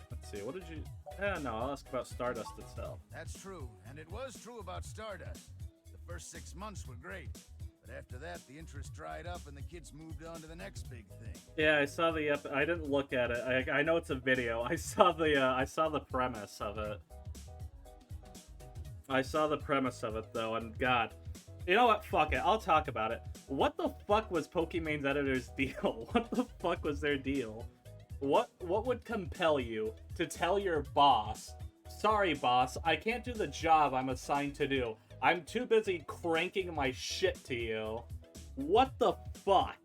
Let's see, what did you... no, I'll ask about Stardust itself. That's true, and it was true about Stardust. The first 6 months were great, but after that, the interest dried up and the kids moved on to the next big thing. Yeah, I saw the I didn't look at it. I know it's a video. I saw the premise of it. I saw the premise of it though, and God, you know what? Fuck it. I'll talk about it. What the fuck was Pokemon's editor's deal? What the fuck was their deal? What would compel you to tell your boss, "Sorry, boss, I can't do the job I'm assigned to do. I'm too busy cranking my shit to you." What the fuck?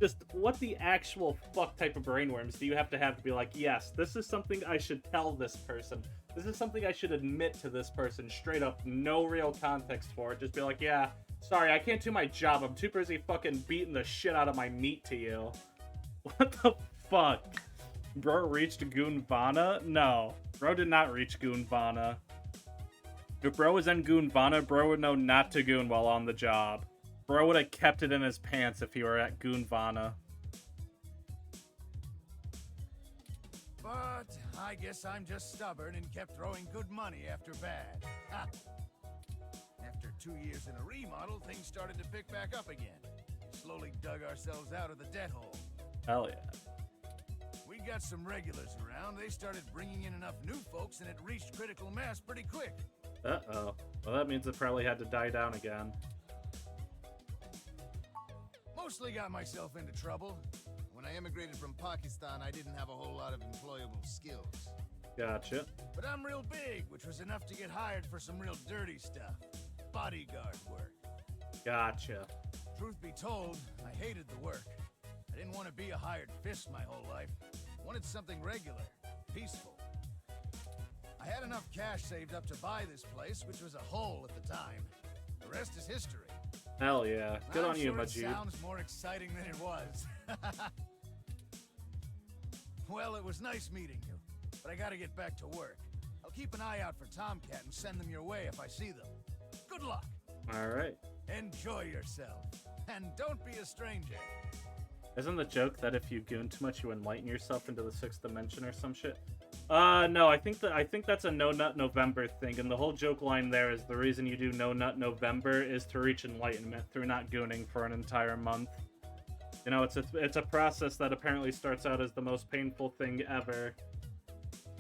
Just what the actual fuck type of brainworms do you have to be like, yes, this is something I should tell this person. This is something I should admit to this person straight up, no real context for it. Just be like, yeah, sorry, I can't do my job. I'm too busy fucking beating the shit out of my meat to you. What the fuck? Bro reached Goonvana? No, bro did not reach Goonvana. If bro was in Goonvana, bro would know not to goon while on the job. Bro would have kept it in his pants if he were at Goonvana. But I guess I'm just stubborn and kept throwing good money after bad. Ha. After 2 years in a remodel, things started to pick back up again. We slowly dug ourselves out of the debt hole. Hell yeah. We got some regulars around. They started bringing in enough new folks and it reached critical mass pretty quick. Uh-oh. Well, that means it probably had to die down again. Mostly got myself into trouble. When I immigrated from Pakistan, I didn't have a whole lot of employable skills. Gotcha. But I'm real big, which was enough to get hired for some real dirty stuff. Bodyguard work. Gotcha. Truth be told, I hated the work. I didn't want to be a hired fist my whole life. I wanted something regular, peaceful. I had enough cash saved up to buy this place, which was a hole at the time. The rest is history. Hell yeah. Good I'm on you, sure Majid. It sounds more exciting than it was. Well, it was nice meeting you, but I gotta get back to work. I'll keep an eye out for Tomcat and send them your way if I see them. Good luck. Alright. Enjoy yourself. And don't be a stranger. Isn't the joke that if you goon too much, you enlighten yourself into the 6th dimension or some shit? No, I think that's a No Nut November thing, and the whole joke line there is the reason you do No Nut November is to reach enlightenment through not gooning for an entire month. You know, it's a process that apparently starts out as the most painful thing ever.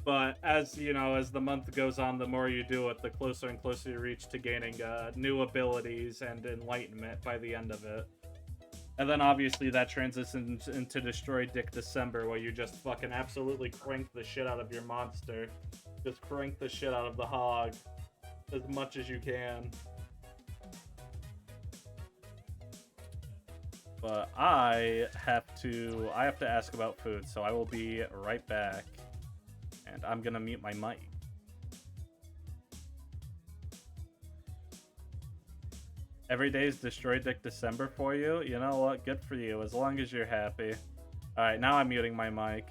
But as, you know, as the month goes on, the more you do it, the closer and closer you reach to gaining new abilities and enlightenment by the end of it. And then obviously that transitions into Destroy Dick December, where you just fucking absolutely crank the shit out of your monster. Just crank the shit out of the hog as much as you can. But I have to ask about food, so I will be right back. And I'm gonna mute my mic. Every day is Destroy Dick December for you? You know what? Good for you, as long as you're happy. Alright, now I'm muting my mic.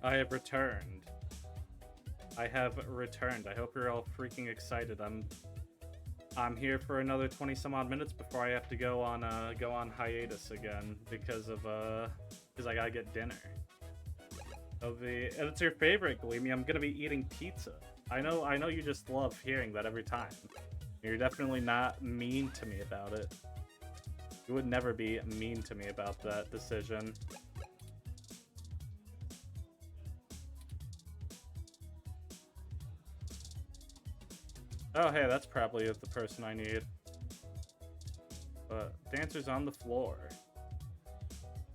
I have returned. I have returned. I hope you're all freaking excited. I'm here for another 20 some odd minutes before I have to go on hiatus again because I gotta get dinner. And it's your favorite, Gleamy. I'm gonna be eating pizza. I know you just love hearing that every time. You're definitely not mean to me about it. You would never be mean to me about that decision. Oh, hey, that's probably the person I need. But dancers on the floor.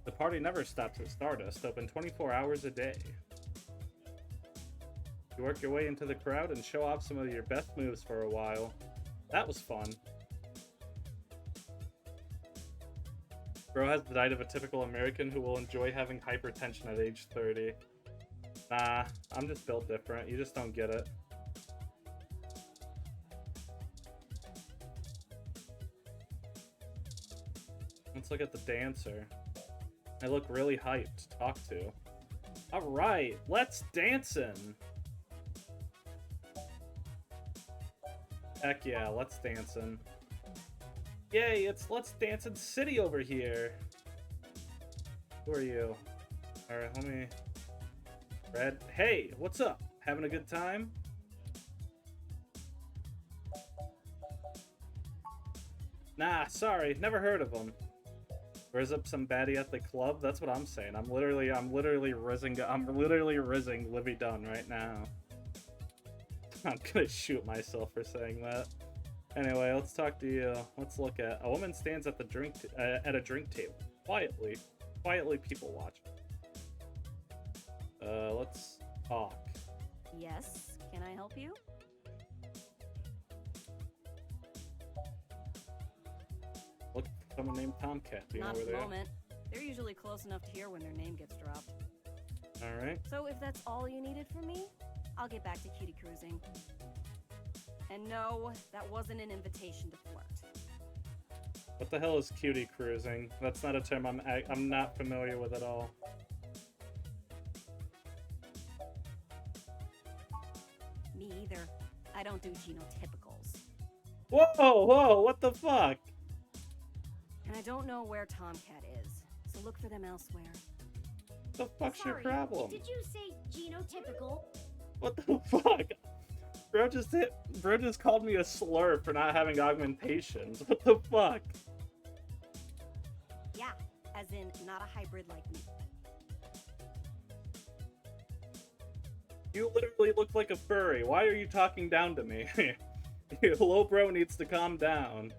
The party never stops at Stardust, open 24 hours a day. You work your way into the crowd and show off some of your best moves for a while. That was fun. Bro has the diet of a typical American who will enjoy having hypertension at age 30. Nah, I'm just built different. You just don't get it. Let's look at the dancer. I look really hyped to talk to. Alright, let's dancin'! Heck yeah, let's dancin'. Yay, it's Let's Dancin' City over here! Who are you? Alright, let me... Red. Hey, what's up? Having a good time? Nah, sorry, never heard of them. Riz up some baddie at the club? That's what I'm saying. I'm literally rizzing Livy Dunn right now. I'm gonna shoot myself for saying that. Anyway, let's talk to you. Let's look at a woman stands at the drink table quietly people watch. Let's talk. Yes, can I help you? Look, someone named Tomcat. Do you know Not where at they the are? moment. They're usually close enough to hear when their name gets dropped. All right. So if that's all you needed from me, I'll get back to cutie cruising. And no, that wasn't an invitation to flirt. What the hell is cutie cruising? That's not a term I'm not familiar with at all. Me either. I don't do genotypicals. Whoa, what the fuck? And I don't know where Tomcat is, so look for them elsewhere. What the fuck's your problem? Did you say genotypical? What the fuck? Bro just called me a slur for not having augmentations. What the fuck? Yeah, as in not a hybrid like me. You literally look like a furry. Why are you talking down to me? Low bro needs to calm down.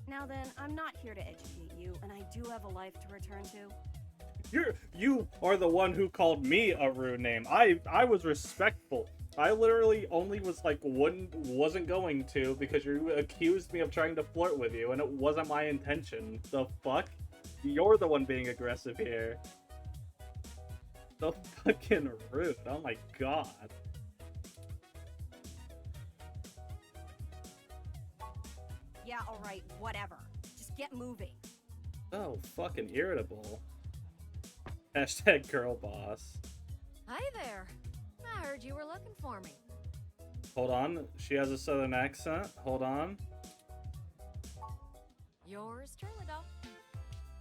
Now then, I'm not here to educate you, and I do have a life to return to. You are the one who called me a rude name. I was respectful. I literally only was like wasn't going to because you accused me of trying to flirt with you, and it wasn't my intention. The fuck? You're the one being aggressive here. So fucking rude. Oh my god. Yeah, alright, whatever. Just get moving. Oh, fucking irritable. Hashtag girl boss. Hi there. I heard you were looking for me. Hold on. She has a southern accent. Hold on. Yours truly, though.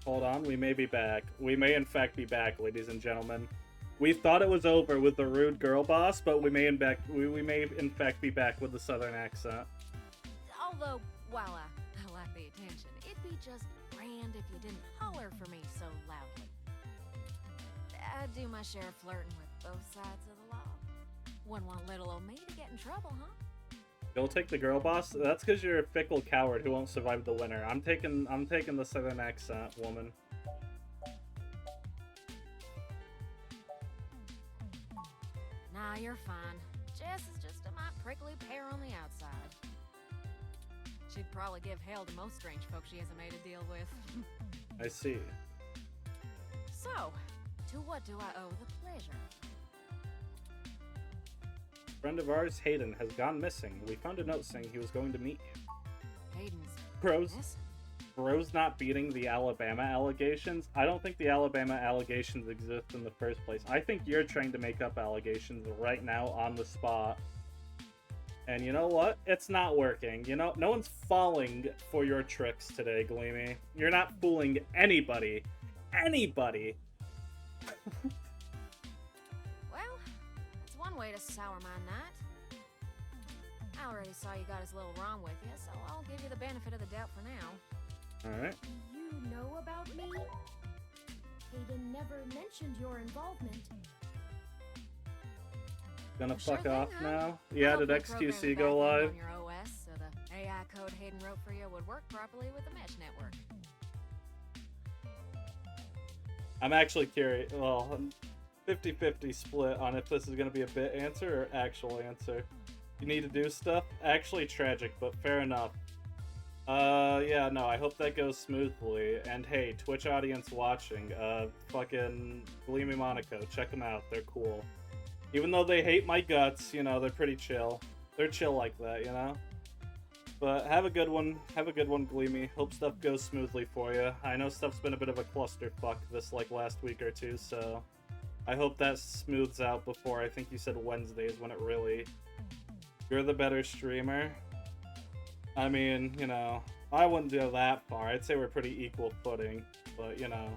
Hold on. We may be back. We may in fact be back, ladies and gentlemen. We thought it was over with the rude girl boss, but we may in fact be back with the southern accent. Although, while I like the attention, it'd be just grand if you didn't holler for me so loudly. I do my share of flirting with both sides of the law. Wouldn't want little old me to get in trouble, huh? You'll take the girl boss? That's because you're a fickle coward who won't survive the winter. I'm taking the southern accent, woman. Nah, you're fine. Jess is just a mite prickly pear on the outside. She'd probably give hell to most strange folks she hasn't made a deal with. I see. So, to what do I owe the pleasure? A friend of ours, Hayden, has gone missing. We found a note saying he was going to meet you. Hayden's Bros, miss? Bro's not beating the Alabama allegations. I don't think the Alabama allegations exist in the first place. I think you're trying to make up allegations right now on the spot. And you know what? It's not working. You know, no one's falling for your tricks today, Gleamy. You're not fooling anybody. Anybody! Well, it's one way to sour my night. I already saw you got as little wrong with you, so I'll give you the benefit of the doubt for now. Alright. Do you know about me? Hayden never mentioned your involvement. Gonna Sure fuck thing, off huh? now? I Yeah, hope did you programmed XQC the go back end live? on your OS so the AI code Hayden wrote for you would work properly with the mesh network. I'm actually curious. Well, 50-50 split on if this is gonna be a bit answer or actual answer. You need to do stuff? Actually tragic, but fair enough. Yeah, no, I hope that goes smoothly. And hey, Twitch audience watching, fucking Gleamy Monaco, check them out, they're cool. Even though they hate my guts, you know, they're pretty chill. They're chill like that, you know? But have a good one, Gleamy. Hope stuff goes smoothly for you. I know stuff's been a bit of a clusterfuck this, like, last week or two, so I hope that smooths out before, I think you said Wednesdays when it really... You're the better streamer. I mean, you know, I wouldn't go that far. I'd say we're pretty equal footing, but, you know.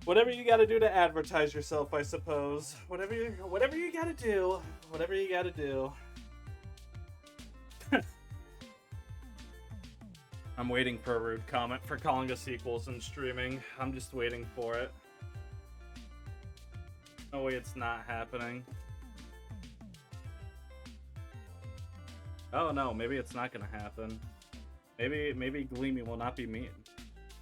Whatever you gotta do to advertise yourself, I suppose. Whatever you gotta do. Whatever you gotta do. I'm waiting for a rude comment for calling us equals in streaming. I'm just waiting for it. No way it's not happening. Oh no, maybe it's not gonna happen. Maybe Gleamy will not be mean.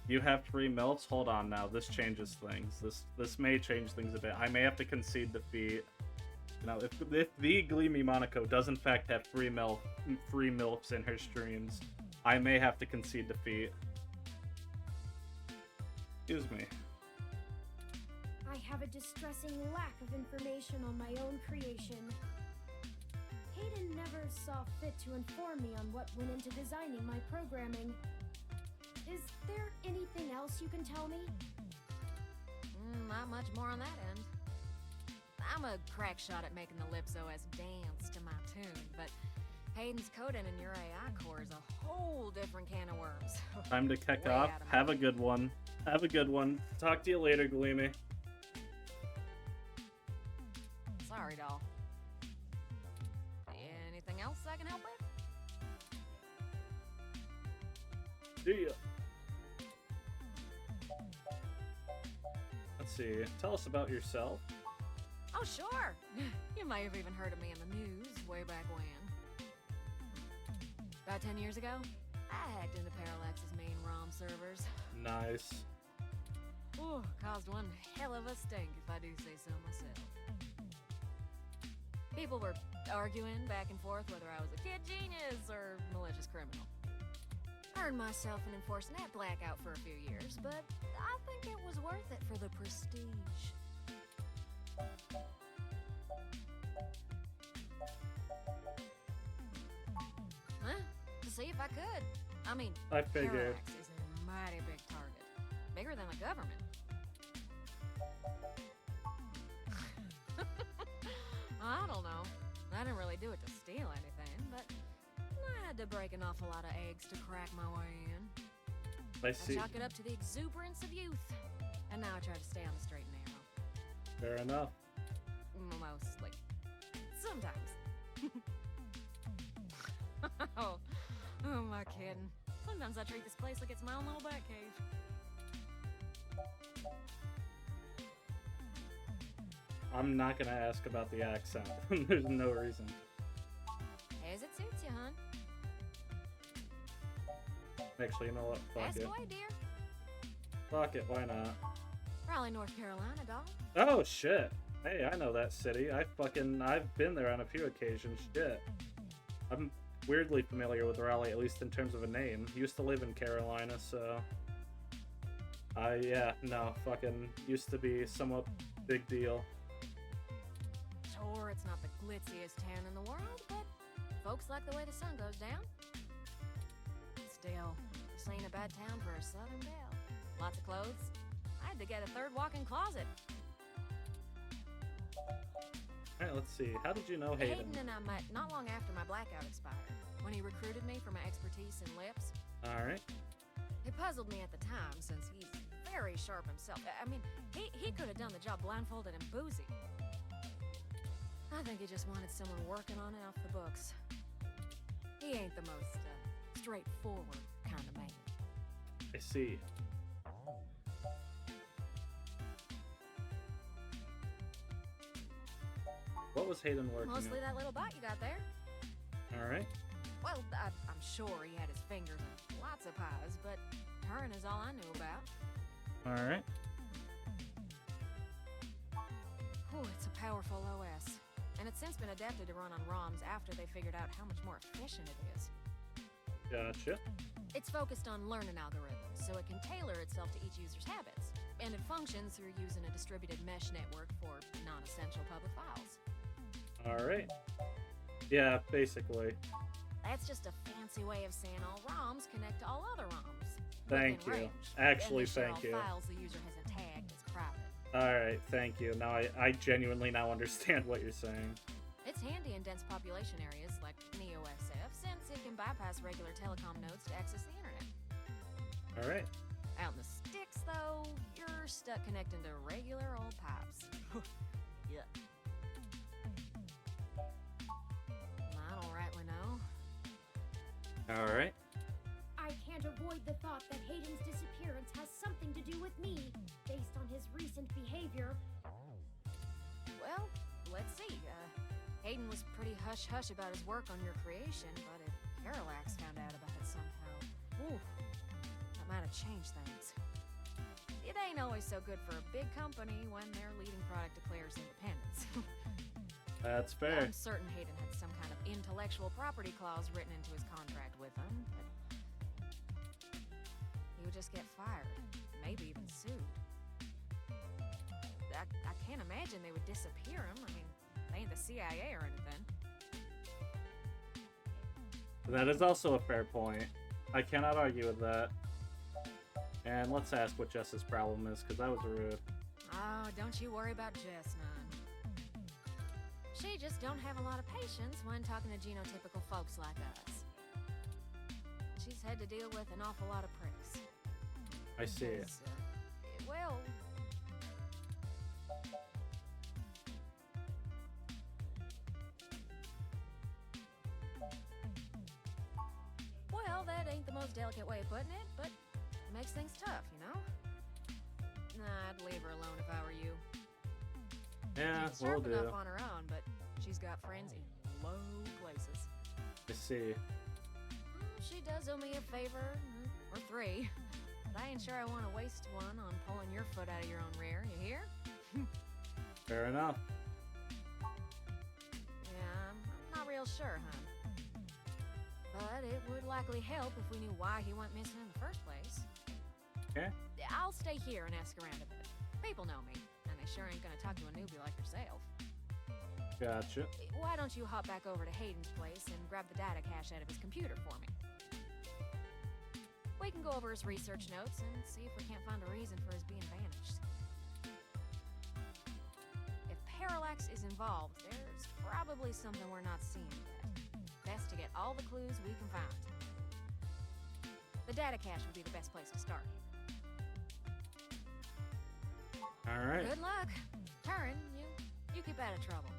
You have 3 milfs? Hold on now, this changes things. This may change things a bit. I may have to concede defeat. You know, if the Gleamy Monaco does in fact have 3 milfs in her streams, I may have to concede defeat. Excuse me. I have a distressing lack of information on my own creation. Hayden never saw fit to inform me on what went into designing my programming. Is there anything else you can tell me? Not much more on that end. I'm a crack shot at making the Lips OS dance to my tune, but Hayden's coding in your AI core is a whole different can of worms. Time to kick Way off. out of my Have a good one. Have a good one. Talk to you later, Gleamy. Sorry, doll. Anything else I can help with? See ya. Let's see. Tell us about yourself. Oh, sure. You may have even heard of me in the news way back when. About 10 years ago, I hacked into Parallax's main ROM servers. Nice. Ooh, caused one hell of a stink, if I do say so myself. People were arguing back and forth whether I was a kid genius or malicious criminal. Earned myself an enforced net blackout for a few years, but I think it was worth it for the prestige. Huh? To see if I could. I mean, I figured. Parallax is a mighty big target. Bigger than the government. I don't know. I didn't really do it to steal anything, but I had to break an awful lot of eggs to crack my way in. I I see. chalk it up to the exuberance of youth. And now I try to stay on the straight and narrow. Fair enough. Mostly. Sometimes. Oh, who am I kidding? Sometimes I treat this place like it's my own little bat cave. I'm not gonna ask about the accent. There's no reason. As it suits you, hon. Actually, you know what? Fuck Ask it. away, dear. Fuck it. Why not? Raleigh, North Carolina, dog. Oh shit. Hey, I know that city. I've been there on a few occasions. Shit. I'm weirdly familiar with Raleigh, at least in terms of a name. Used to live in Carolina, so yeah, no, fucking used to be somewhat big deal. Sure, it's not the glitziest town in the world, but folks like the way the sun goes down. Still, the This ain't a bad town for a southern belle. Lots of clothes. I had to get a third walk-in closet. Alright, let's see. How did you know Hayden? Hayden and I met not long after my blackout expired, when he recruited me for my expertise in lips. Alright. It puzzled me at the time, since he's very sharp himself. I mean, he could have done the job blindfolded and boozy. I think he just wanted someone working on it off the books. He ain't the most straightforward kind of man. I see. What was Hayden working Mostly on? that little bot you got there. Alright. Well, I'm sure he had his fingers in lots of pies, but Turin is all I knew about. Alright. Whew, it's a powerful OS. And it's since been adapted to run on ROMs after they figured out how much more efficient it is. Gotcha. It's focused on learning algorithms, so it can tailor itself to each user's habits. And it functions through using a distributed mesh network for non-essential public files. Alright. Yeah, basically. That's just a fancy way of saying all ROMs connect to all other ROMs. Thank within you. range. Actually, and they share thank all you. Files the user hasn't tagged as private. Alright, thank you. Now I genuinely now understand what you're saying. It's handy in dense population areas like NeoSF, since it can bypass regular telecom nodes to access the internet. Alright. Out in the sticks, though, you're stuck connecting to regular old pipes. Yuck. I don't rightly know. Alright. I can't avoid the thought that Hayden's disappearance has something to do with me, based on his recent behavior. Well, let's see. Hayden was pretty hush-hush about his work on your creation, but if Parallax found out about it somehow, ooh, that might have changed things. It ain't always so good for a big company when their leading product declares independence. That's fair. I'm certain Hayden had some kind of intellectual property clause written into his contract with them, but he would just get fired, maybe even sued. I can't imagine they would disappear him. I mean, they ain't the CIA or anything. That is also a fair point. I cannot argue with that. And let's ask what Jess's problem is, because that was rude. Oh, don't you worry about Jess, none. She just don't have a lot of patience when talking to genotypical folks like us. She's had to deal with an awful lot of pricks. I see. Because, well... Well, that ain't the most delicate way of putting it, but it makes things tough, you know? Nah, I'd leave her alone if I were you. Yeah, She's will sharp do. enough on her own, but she's got friends in low places. I see. She does owe me a favor, or three, but I ain't sure I want to waste one on pulling your foot out of your own rear, you hear? Fair enough. Yeah, I'm not real sure, hon. But it would likely help if we knew why he went missing in the first place. Okay. I'll stay here and ask around a bit. People know me, and they sure ain't gonna talk to a newbie like yourself. Gotcha. Why don't you hop back over to Hayden's place and grab the data cache out of his computer for me? We can go over his research notes and see if we can't find a reason for his being vanished. If Parallax is involved, there's probably something we're not seeing yet. Best to get all the clues we can find. The data cache would be the best place to start. Alright. Good luck. Turin, you keep out of trouble.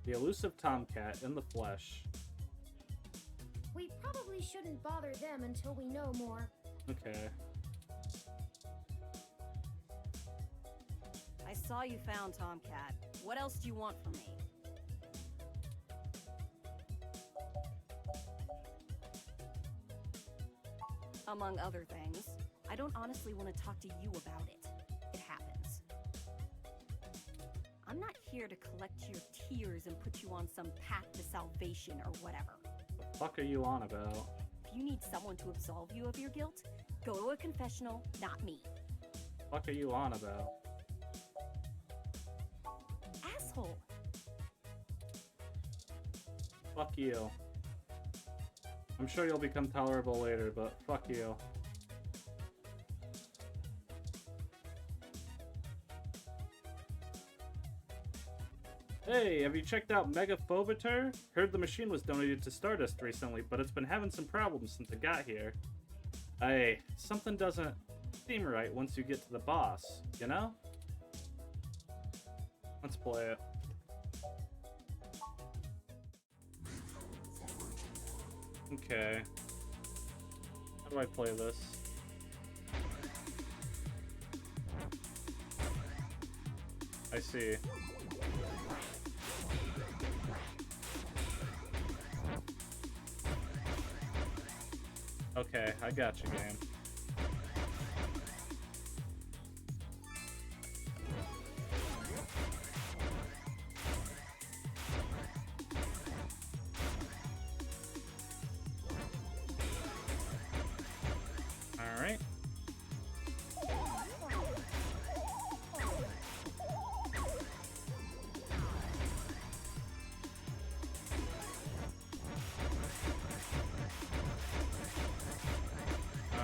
The elusive Tomcat in the flesh. We probably shouldn't bother them until we know more. Okay. I saw you found Tomcat. What else do you want from me? Among other things, I don't honestly want to talk to you about it. It happens. I'm not here to collect your tears and put you on some path to salvation or whatever. The fuck are you on about? If you need someone to absolve you of your guilt, go to a confessional, not me. Fuck are you on about? Asshole. Fuck you. I'm sure you'll become tolerable later, but fuck you. Hey, have you checked out Megaphobiter? Heard the machine was donated to Stardust recently, but it's been having some problems since it got here. Hey, something doesn't seem right once you get to the boss, you know? Let's play it. Okay. How do I play this? I see. Okay, I got you, game. Alright.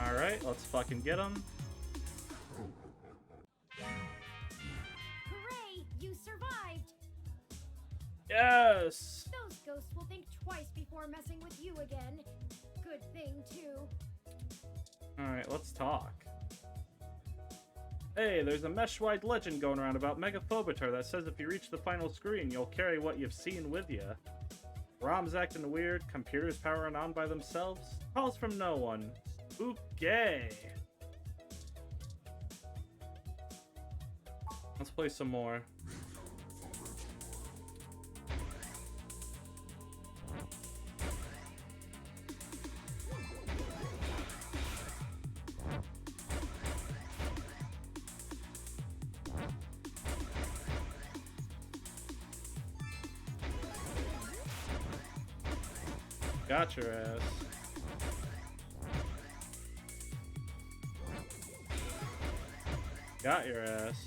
Alright, let's fucking get him. Hooray! You survived! Yes! Those ghosts will think twice before messing with you again. Good thing, too. Alright, let's talk. Hey, there's a mesh-wide legend going around about Megaphobiter that says if you reach the final screen, you'll carry what you've seen with you. ROM's acting weird, computers powering on by themselves, calls from no one. Okay. Let's play some more. Got your ass. Got your ass.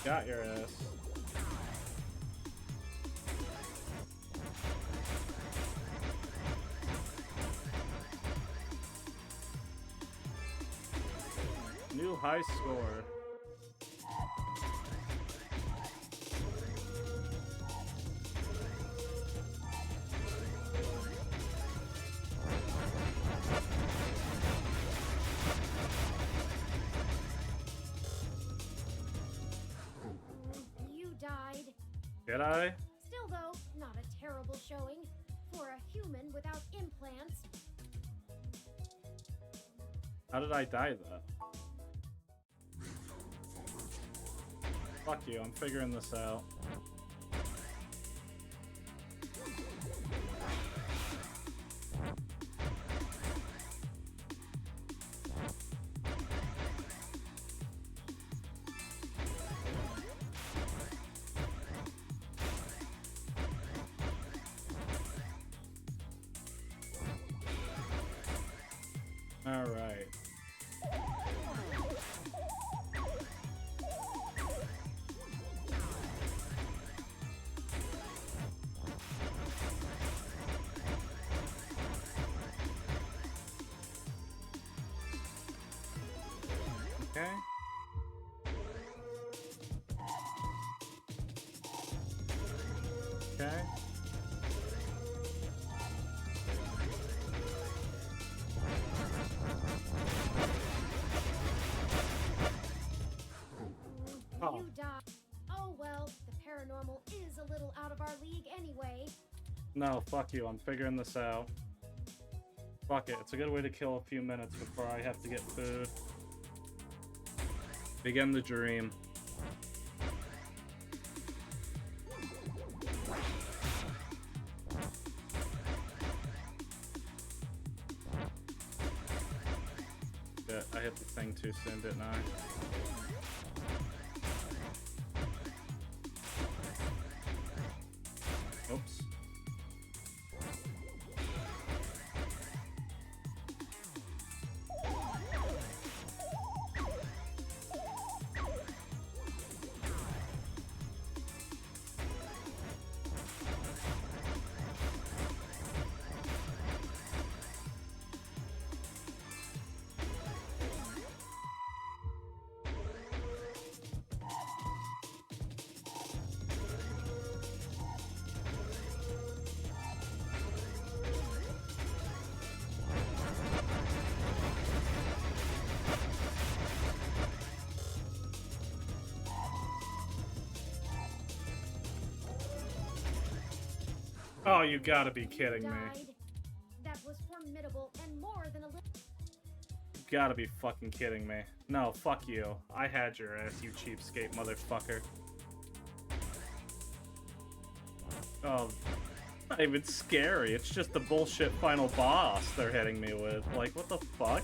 Got your ass. New high score. You died. Did I? Still, though, not a terrible showing for a human without implants. How did I die, though? Fuck you, I'm figuring this out. All right. Okay. Okay. Oh. You died. Oh well, the paranormal is a little out of our league anyway. No, fuck you, I'm figuring this out. Fuck it, it's a good way to kill a few minutes before I have to get food. Begin the dream. Shit, I hit the thing too soon, didn't I? Oops. Oh, you gotta be kidding me. Died. That was formidable and more than a little. You gotta be fucking kidding me. No, fuck you. I had your ass, you cheapskate motherfucker. Oh, not even scary. It's just the bullshit final boss they're hitting me with. Like, what the fuck?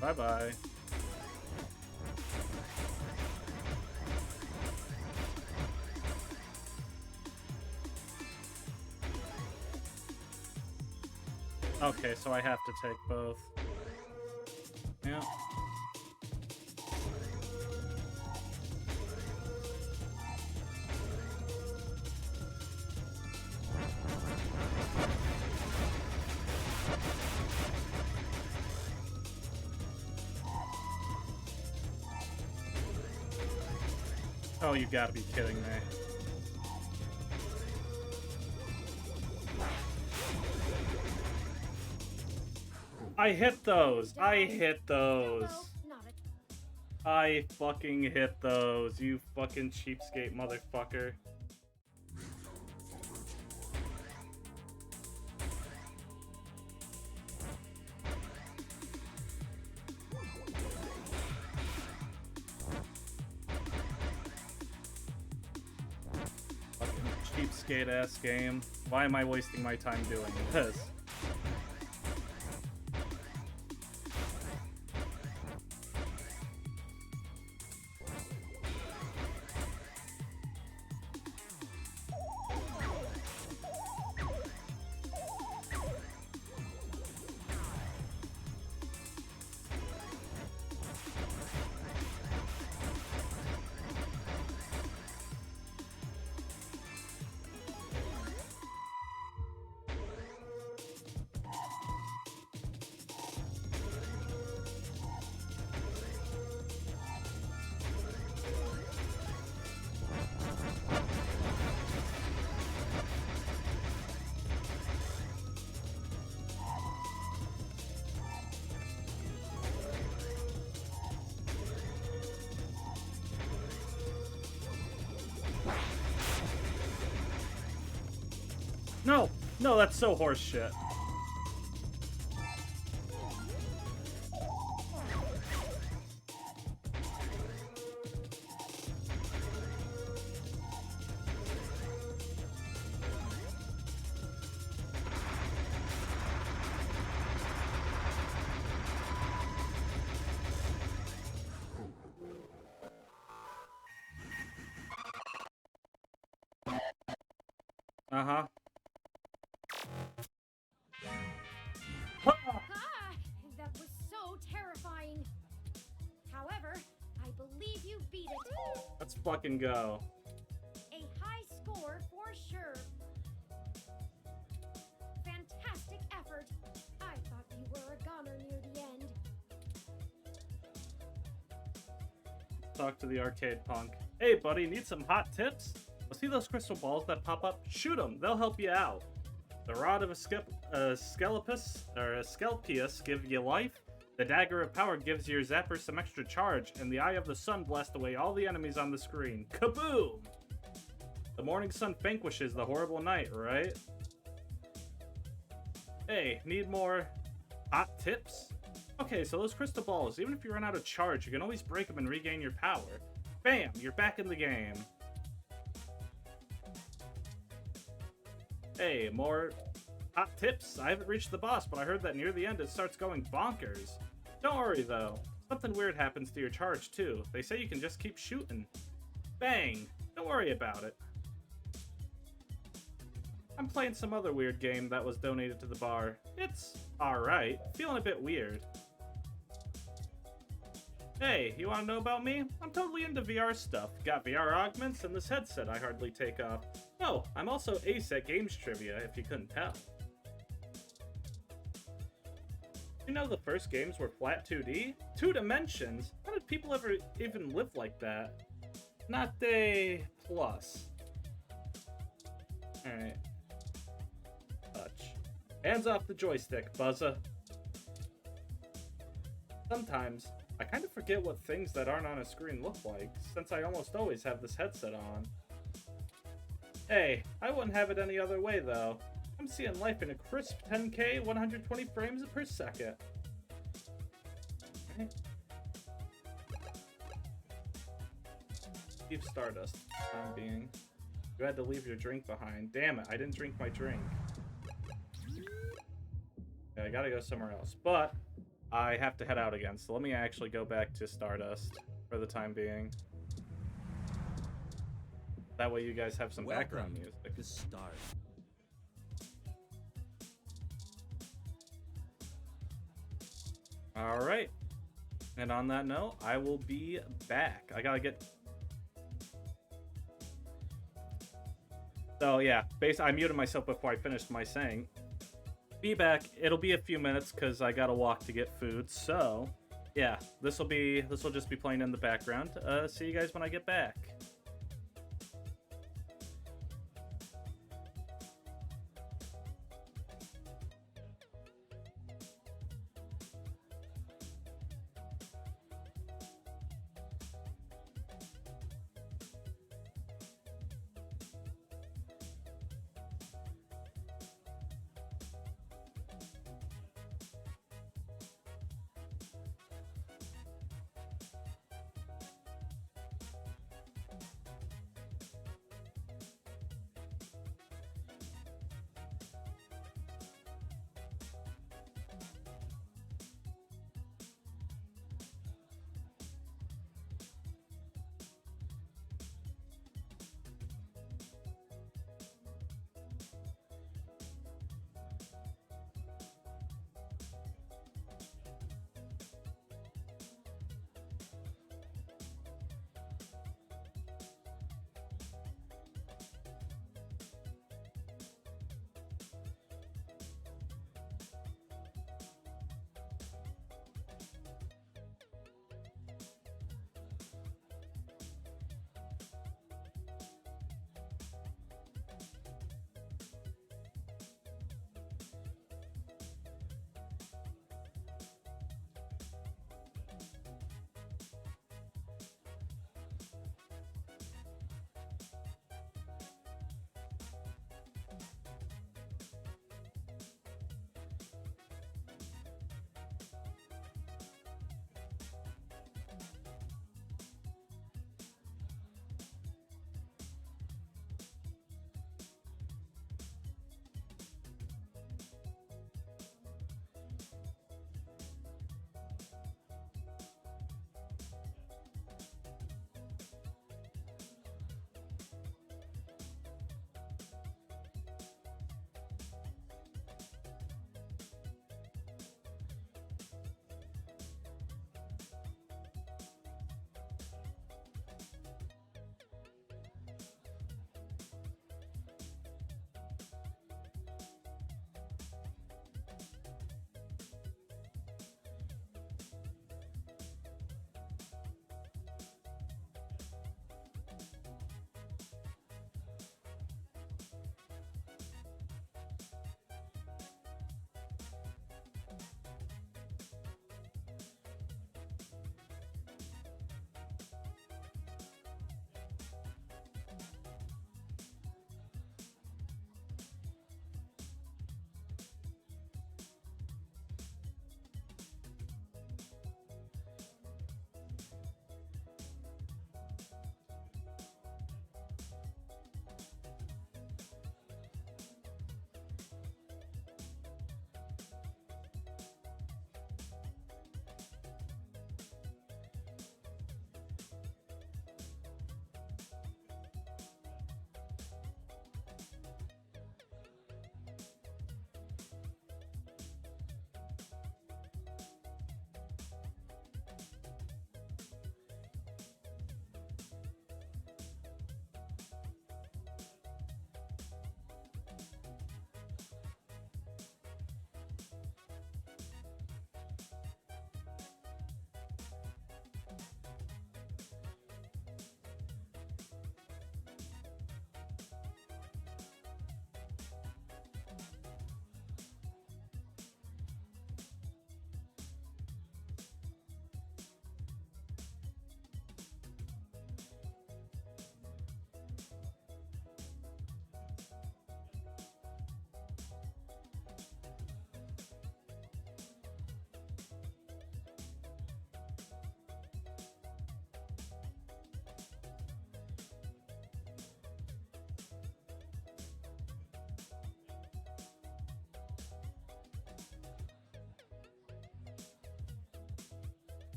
Bye-bye. Okay, so I have to take both. Yeah. Oh, you gotta be kidding me. I hit those! I hit those! Hello, not a I fucking hit those, you fucking cheapskate motherfucker. Cheapskate ass game. Why am I wasting my time doing this? No! No, that's so horseshit. Uh-huh. Ah, that was so terrifying. However, I believe you beat it. Let's fucking go. A high score for sure. Fantastic effort. I thought you were a goner near the end. Talk to the arcade punk. Hey, buddy, need some hot tips? Well, see those crystal balls that pop up? Shoot them. They'll help you out. The rod of Asclepius give you life. The dagger of power gives your zapper some extra charge, and the eye of the sun blasts away all the enemies on the screen. Kaboom! The morning sun vanquishes the horrible night, right? Hey, need more hot tips? Okay, so those crystal balls, even if you run out of charge, you can always break them and regain your power. Bam! You're back in the game. Hey, more hot tips? I haven't reached the boss, but I heard that near the end it starts going bonkers. Don't worry, though. Something weird happens to your charge, too. They say you can just keep shooting. Bang! Don't worry about it. I'm playing some other weird game that was donated to the bar. It's alright. Feeling a bit weird. Hey, you wanna know about me? I'm totally into VR stuff. Got VR augments and this headset I hardly take off. Oh, I'm also ace at games trivia, if you couldn't tell. You know the first games were flat 2D? 2 dimensions? How did people ever even live like that? Not a plus. Alright. Touch. Hands off the joystick, Buzza. Sometimes, I kind of forget what things that aren't on a screen look like, since I almost always have this headset on. Hey, I wouldn't have it any other way though. I'm seeing life in a crisp 10K, 120 frames per second. Okay. Steve Stardust, time being. You had to leave your drink behind. Damn it, I didn't drink my drink. Okay, I gotta go somewhere else. But, I have to head out again, so let me actually go back to Stardust for the time being. That way you guys have some background music. To start. Alright. And on that note, I will be back. I gotta get... So yeah, I muted myself before I finished my saying. Be back. It'll be a few minutes because I gotta walk to get food. So yeah, this will just be playing in the background. See you guys when I get back.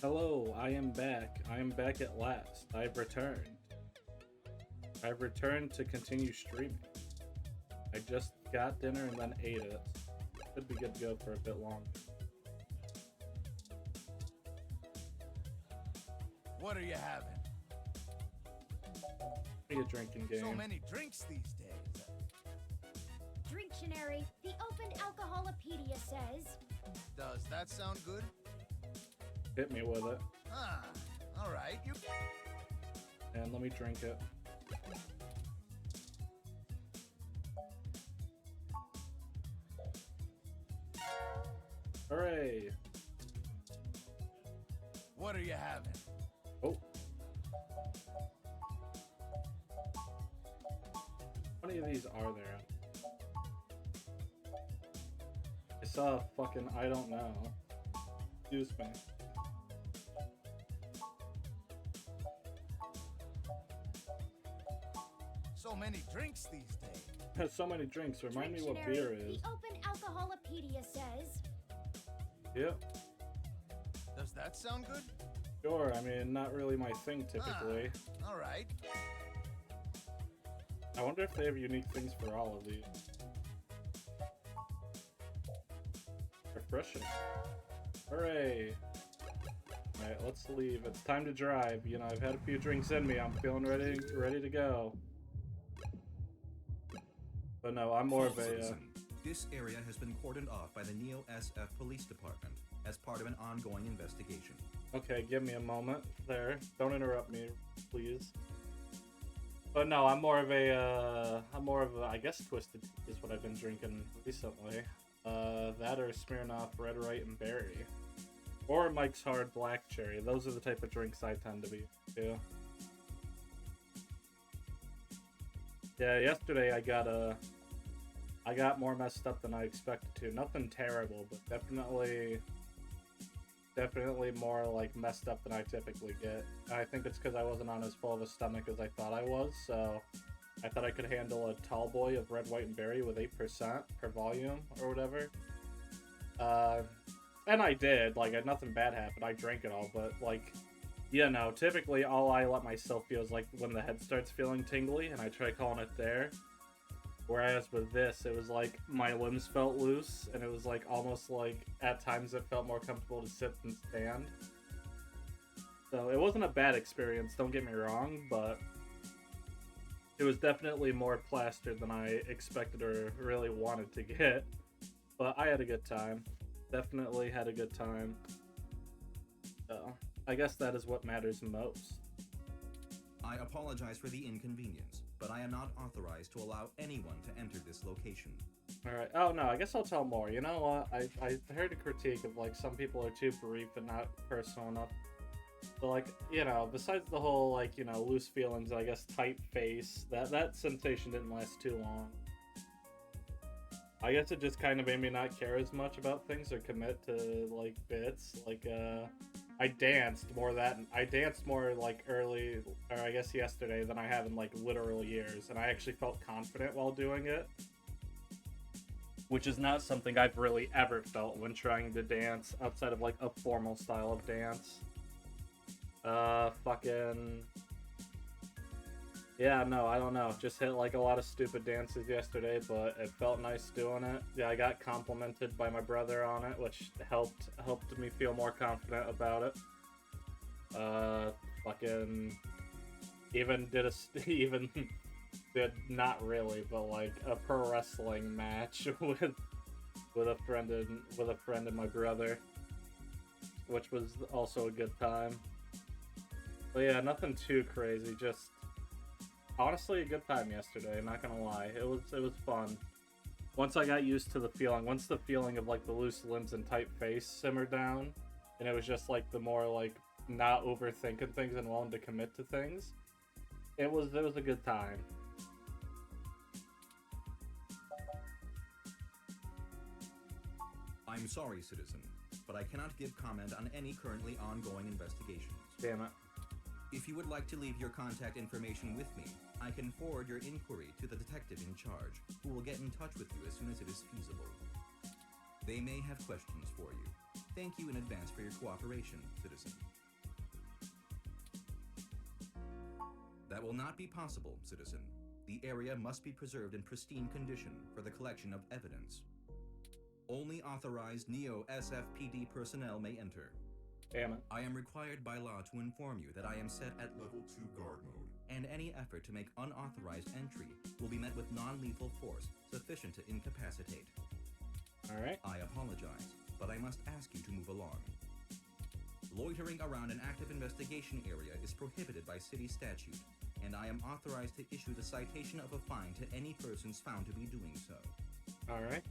Hello, I am back. I am back at last. I've returned. I've returned to continue streaming. I just got dinner and then ate it. Could be good to go for a bit longer. What are you having? Be a drinking game. So many drinks these days. Dictionary, the Open Alcoholopedia says. Does that sound good? Hit me with it. Ah, all right. You. And let me drink it. Hooray! What are you having? Oh. How many of these are there? I saw a fucking I don't know. Excuse me. So many drinks these days. So many drinks. Remind me what Dictionary, beer is. The Open Alcoholopedia says. Yep. Does that sound good? Sure. I mean, not really my thing typically. All right. I wonder if they have unique things for all of these. Refreshing. Hooray! Alright, let's leave. It's time to drive. You know, I've had a few drinks in me. I'm feeling ready to go. But no, I'm more of a... This area has been cordoned off by the Neo SF Police Department as part of an ongoing investigation. Okay, give me a moment there. Don't interrupt me, please. But no, I'm more of a, I guess Twisted Tea is what I've been drinking recently. That or Smirnoff Red, Right, and Berry. Or Mike's Hard Black Cherry. Those are the type of drinks I tend to be into. Yeah, yesterday I got more messed up than I expected to. Nothing terrible, but definitely more like messed up than I typically get. I think it's because I wasn't on as full of a stomach as I thought I was, so I thought I could handle a tall boy of Red, White, and Berry with 8% per volume or whatever. And I did. Like, nothing bad happened. I drank it all, but like, you know, typically all I let myself feel is like when the head starts feeling tingly, and I try calling it there. Whereas with this, it was like my limbs felt loose, and it was like almost like at times it felt more comfortable to sit than stand. So it wasn't a bad experience, don't get me wrong, but it was definitely more plastered than I expected or really wanted to get. But I had a good time. Definitely had a good time. So I guess that is what matters most. I apologize for the inconvenience, but I am not authorized to allow anyone to enter this location. Alright, oh no, I guess I'll tell more. You know what, I heard a critique of like some people are too brief and not personal enough. So like, you know, besides the whole like, you know, loose feelings, I guess tight face, that sensation didn't last too long. I guess it just kind of made me not care as much about things or commit to like bits. Like I danced more like early, or I guess yesterday, than I have in like literal years, and I actually felt confident while doing it, which is not something I've really ever felt when trying to dance outside of like a formal style of dance. Yeah, no, I don't know. Just hit like a lot of stupid dances yesterday, but it felt nice doing it. Yeah, I got complimented by my brother on it, which helped me feel more confident about it. Even did not really, but like a pro wrestling match with a friend and my brother, which was also a good time. But yeah, nothing too crazy, just honestly a good time yesterday, not gonna lie. It was fun. Once I got used to the feeling, once the feeling of like the loose limbs and tight face simmered down, and it was just like the more like not overthinking things and willing to commit to things, it was a good time. I'm sorry, citizen, but I cannot give comment on any currently ongoing investigations. Damn it. If you would like to leave your contact information with me, I can forward your inquiry to the detective in charge, who will get in touch with you as soon as it is feasible. They may have questions for you. Thank you in advance for your cooperation, citizen. That will not be possible, citizen. The area must be preserved in pristine condition for the collection of evidence. Only authorized Neo SFPD personnel may enter. Damn it. I am required by law to inform you that I am set at Level 2 guard mode. and any effort to make unauthorized entry will be met with non-lethal force sufficient to incapacitate. Alright. I apologize, but I must ask you to move along. Loitering around an active investigation area is prohibited by city statute, and I am authorized to issue the citation of a fine to any persons found to be doing so. Alright.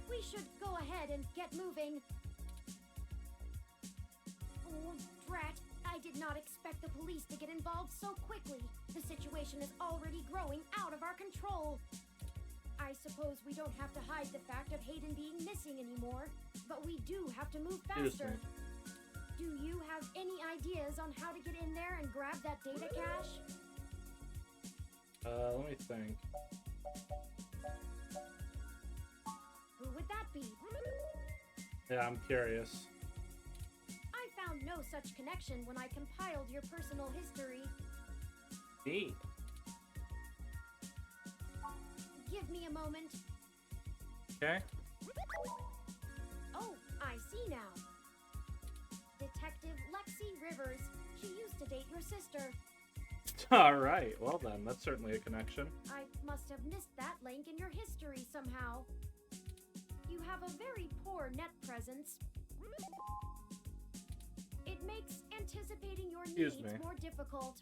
We should go ahead and get moving. Oh, drat. I did not expect the police to get involved so quickly. The situation is already growing out of our control. I suppose we don't have to hide the fact of Hayden being missing anymore, but we do have to move faster. Do you have any ideas on how to get in there and grab that data cache? Let me think. Who would that be? Yeah, I'm curious. I found no such connection when I compiled your personal history. Neat. Give me a moment. Okay. Oh, I see now. Detective Lexi Rivers. She used to date your sister. Alright, well then, that's certainly a connection. I must have missed that link in your history somehow. You have a very poor net presence. It makes anticipating your Excuse needs me. more difficult.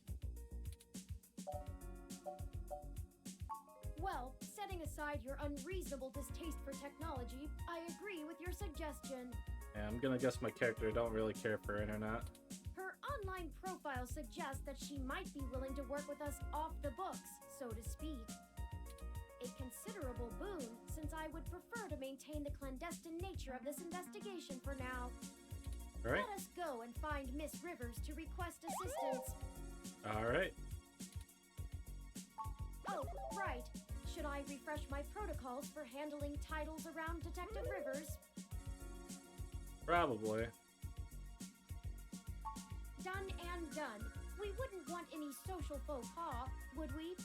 Well, setting aside your unreasonable distaste for technology, I agree with your suggestion. Yeah, I'm gonna guess my character don't really care for internet. Her online profile suggests that she might be willing to work with us off the books, so to speak. A considerable boon, since I would prefer to maintain the clandestine nature of this investigation for now. Alright. Let us go and find Miss Rivers to request assistance. Alright. Oh, right. Should I refresh my protocols for handling titles around Detective Rivers? Probably. Done and done. We wouldn't want any social faux pas, would we?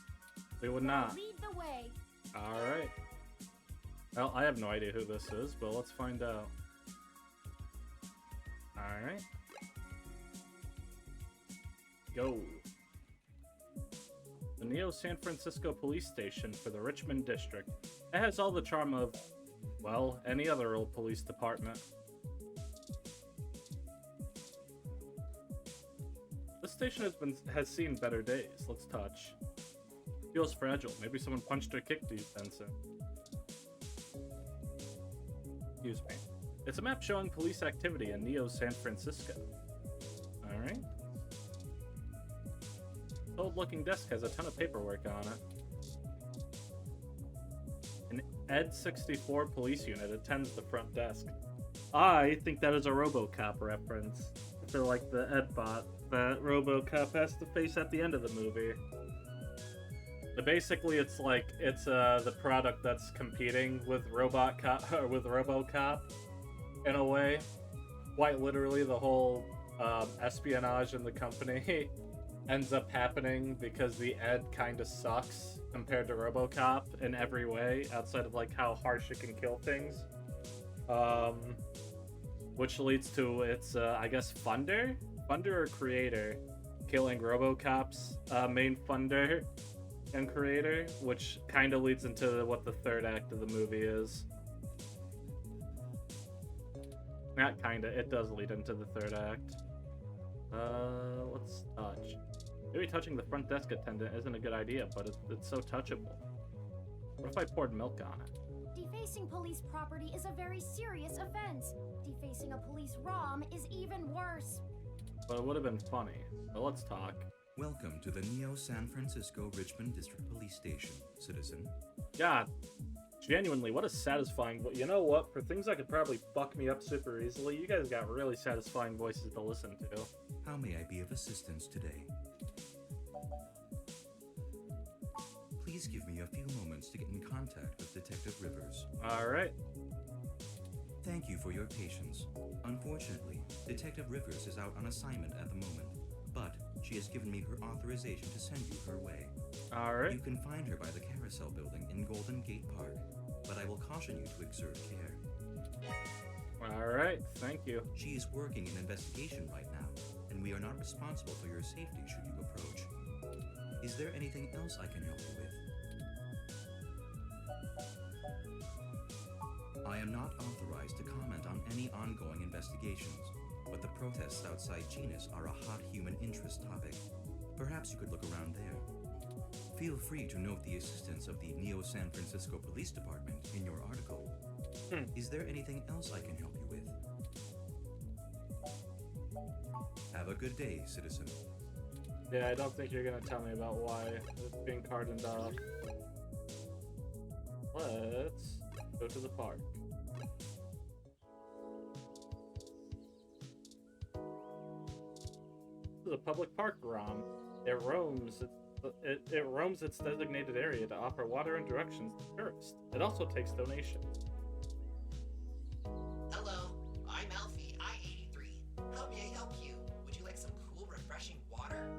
We would Now not. lead the way. Alright. Well, I have no idea who this is, but let's find out. Alright. Go. The Neo San Francisco Police Station for the Richmond District. It has all the charm of, well, any other old police department. This station has seen better days. Let's touch. Feels fragile. Maybe someone punched or kicked these vents in. Excuse me. It's a map showing police activity in Neo San Francisco. Alright. The old-looking desk has a ton of paperwork on it. An ED-64 police unit attends the front desk. I think that is a RoboCop reference. To like the EdBot that RoboCop has to face at the end of the movie. But basically, it's like the product that's competing with RoboCop in a way. Quite literally, the whole espionage in the company ends up happening because the Ed kind of sucks compared to RoboCop in every way, outside of like how harsh it can kill things. Which leads to its, I guess, funder or creator killing RoboCop's main funder and creator, which kind of leads into what the third act of the movie is. Not kinda, it does lead into the third act. Let's touch. Maybe touching the front desk attendant isn't a good idea, but it's so touchable. What if I poured milk on it? Defacing police property is a very serious offense. Defacing a police ROM is even worse. But it would have been funny. But let's talk. Welcome to the Neo San Francisco Richmond District Police Station, citizen. God, genuinely, what a satisfying... You know what? For things that could probably fuck me up super easily, you guys got really satisfying voices to listen to. How may I be of assistance today? Please give me a few moments to get in contact with Detective Rivers. Alright. Thank you for your patience. Unfortunately, Detective Rivers is out on assignment at the moment, but She has given me her authorization to send you her way. Alright. You can find her by the Carousel Building in Golden Gate Park, but I will caution you to exert care. Alright, thank you. She is working an investigation right now, and we are not responsible for your safety should you approach. Is there anything else I can help you with? I am not authorized to comment on any ongoing investigations, but the protests outside Genus are a hot human interest topic. Perhaps you could look around there. Feel free to note the assistance of the Neo San Francisco Police Department in your article. Is there anything else I can help you with? Have a good day, citizen. Yeah, I don't think you're gonna tell me about why it's being cordoned off. Let's go to the park. This is a public park, Rom. It roams its designated area to offer water and directions to tourists. It also takes donations. Hello, I'm Alfie, I-83. How may I help you? Would you like some cool, refreshing water?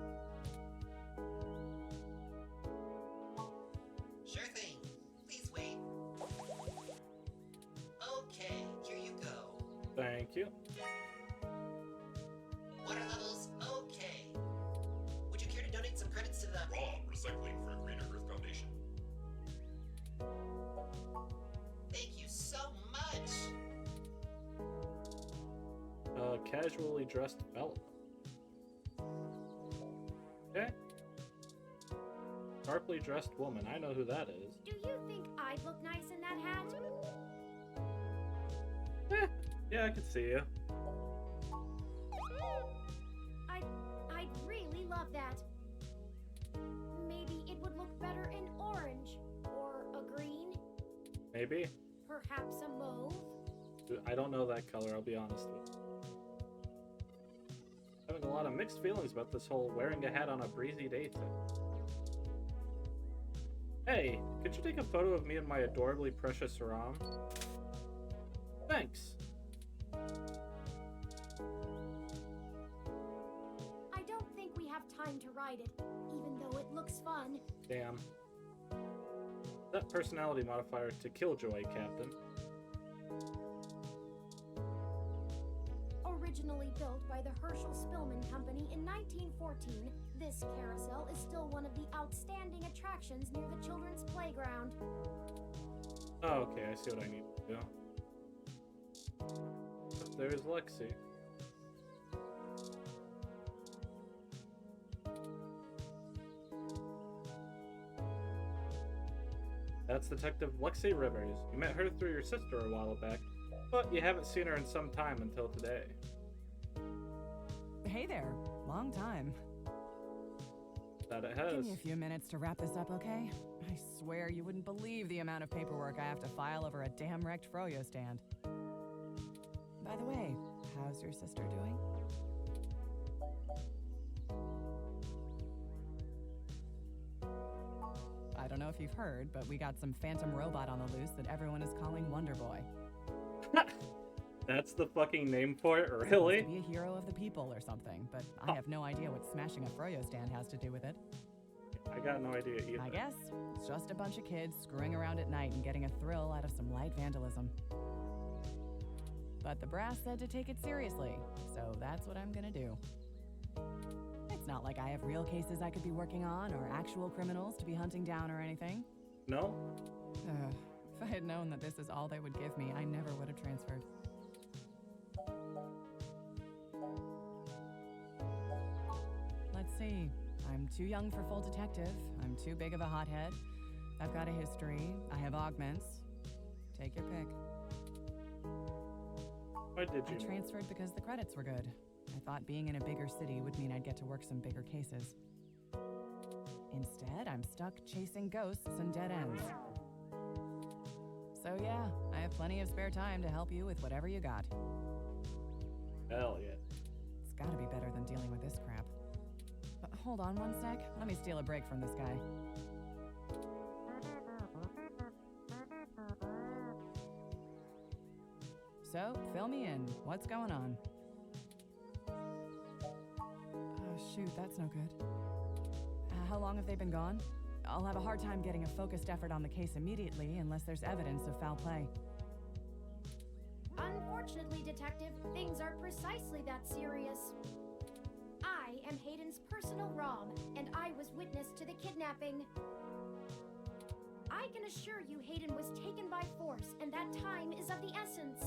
Sure thing. Please wait. Okay, here you go. Thank you. Water levels, okay. Would you care to donate some credits to the... Raw Recycling for a Greener Earth Foundation. Thank you so much. Casually dressed development. Okay. Sharply dressed woman. I know who that is. Do you think I'd look nice in that hat? Yeah, I could see you. I'd really love that. Maybe it would look better in orange or a green, Maybe. perhaps a mauve. I don't know that color, I'll be honest with you. Having a lot of mixed feelings about this whole wearing a hat on a breezy day thing. Hey, could you take a photo of me and my adorably precious Rom? Thanks. I don't think we have time to ride it, even though it looks fun. Damn. That personality modifier to Killjoy, Captain. Originally built by the Herschel Spillman Company in 1914, this carousel is still one of the outstanding attractions near the children's playground. Oh, okay, I see what I need to do. There's Lexi. That's Detective Lexi Rivers. You met her through your sister a while back, but you haven't seen her in some time until today. Hey there. Long time. That it Give has. me a few minutes to wrap this up, okay? I swear you wouldn't believe the amount of paperwork I have to file over a damn wrecked Froyo stand. By the way, how's your sister doing? I don't know if you've heard, but we got some phantom robot on the loose that everyone is calling Wonder Boy. That's the fucking name for it, Supposed really? to be a hero of the people or something, but I have no idea what smashing a Froyo stand has to do with it. I got no idea either. I guess it's just a bunch of kids screwing around at night and getting a thrill out of some light vandalism. But the brass said to take it seriously, so that's what I'm gonna do. It's not like I have real cases I could be working on or actual criminals to be hunting down or anything. No? If I had known that this is all they would give me, I never would have transferred. Let's see. I'm too young for full detective. I'm too big of a hothead. I've got a history. I have augments. Take your pick. Why did I you? transferred because the credits were good. I thought being in a bigger city would mean I'd get to work some bigger cases. Instead, I'm stuck chasing ghosts and dead ends. So yeah, I have plenty of spare time to help you with whatever you got. Hell yeah. It's gotta be better than dealing with this crap. Hold on one sec. Let me steal a break from this guy. So, fill me in. What's going on? Oh, shoot, that's no good. How long have they been gone? I'll have a hard time getting a focused effort on the case immediately unless there's evidence of foul play. Unfortunately, Detective, things are precisely that serious. I am Hayden's personal ROM, and I was witness to the kidnapping. I can assure you Hayden was taken by force, and that time is of the essence.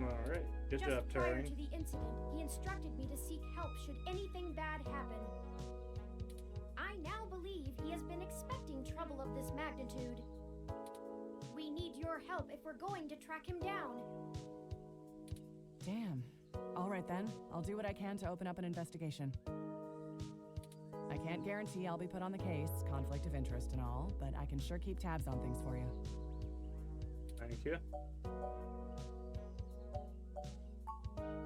Alright, good Just job, prior Turing. to the incident, he instructed me to seek help should anything bad happen. I now believe he has been expecting trouble of this magnitude. We need your help if we're going to track him down. Damn. All right then, I'll do what I can to open up an investigation. I can't guarantee I'll be put on the case, conflict of interest and all, but I can sure keep tabs on things for you. Thank you.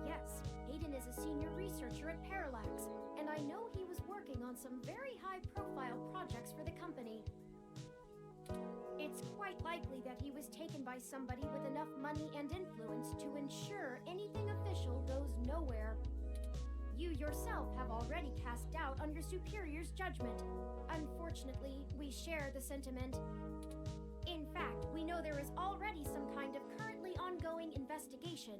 Yes, Hayden is a senior researcher at Parallax, and I know he was working on some very high-profile projects for the company. It's quite likely that he was taken by somebody with enough money and influence to ensure anything official goes nowhere. You yourself have already cast doubt on your superior's judgment. Unfortunately, we share the sentiment. In fact, we know there is already some kind of currently ongoing investigation.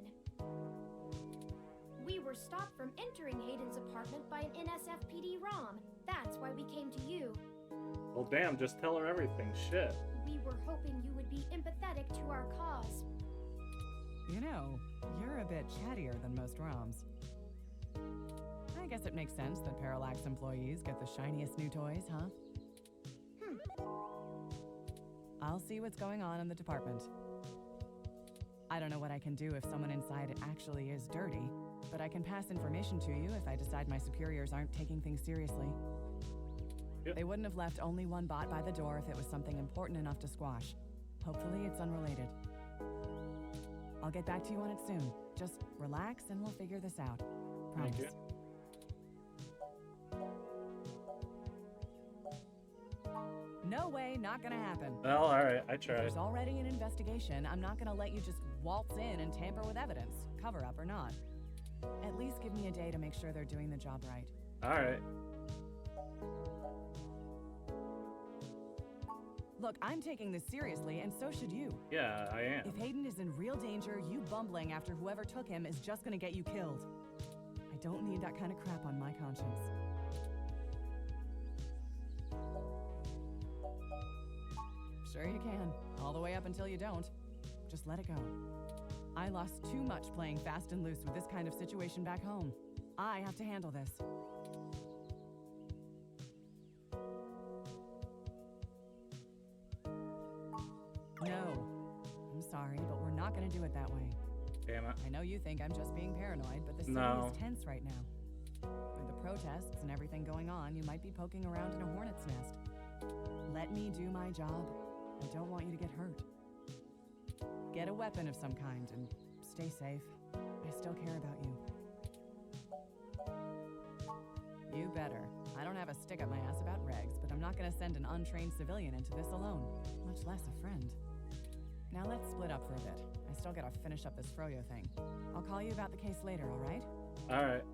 We were stopped from entering Hayden's apartment by an NSFPD ROM. That's why we came to you. Well, damn, just tell her everything. Shit. We were hoping you would be empathetic to our cause. You know, you're a bit chattier than most ROMs. I guess it makes sense that Parallax employees get the shiniest new toys, huh? I'll see what's going on in the department. I don't know what I can do if someone inside actually is dirty, but I can pass information to you if I decide my superiors aren't taking things seriously. Yep. They wouldn't have left only one bot by the door if it was something important enough to squash. Hopefully it's unrelated. I'll get back to you on it soon. Just relax and we'll figure this out. Promise. Thank you. No way, not gonna happen. Well, alright, I If tried. there's already an investigation, I'm not gonna let you just waltz in and tamper with evidence, cover up or not. At least give me a day to make sure they're doing the job right. Alright. Look, I'm taking this seriously, and so should you. Yeah, I am. If Hayden is in real danger, you bumbling after whoever took him is just gonna get you killed. I don't need that kind of crap on my conscience. Sure you can. All the way up until you don't. Just let it go. I lost too much playing fast and loose with this kind of situation back home. I have to handle this. No. I'm sorry, but we're not gonna do it that way. Damn it. I know you think I'm just being paranoid, but the city No. is tense right now. With the protests and everything going on, you might be poking around in a hornet's nest. Let me do my job. I don't want you to get hurt. Get a weapon of some kind and stay safe. I still care about you. You better. I don't have a stick up my ass about regs, but I'm not gonna send an untrained civilian into this alone, much less a friend. Now let's split up for a bit. I still gotta finish up this Froyo thing. I'll call you about the case later, alright? Alright.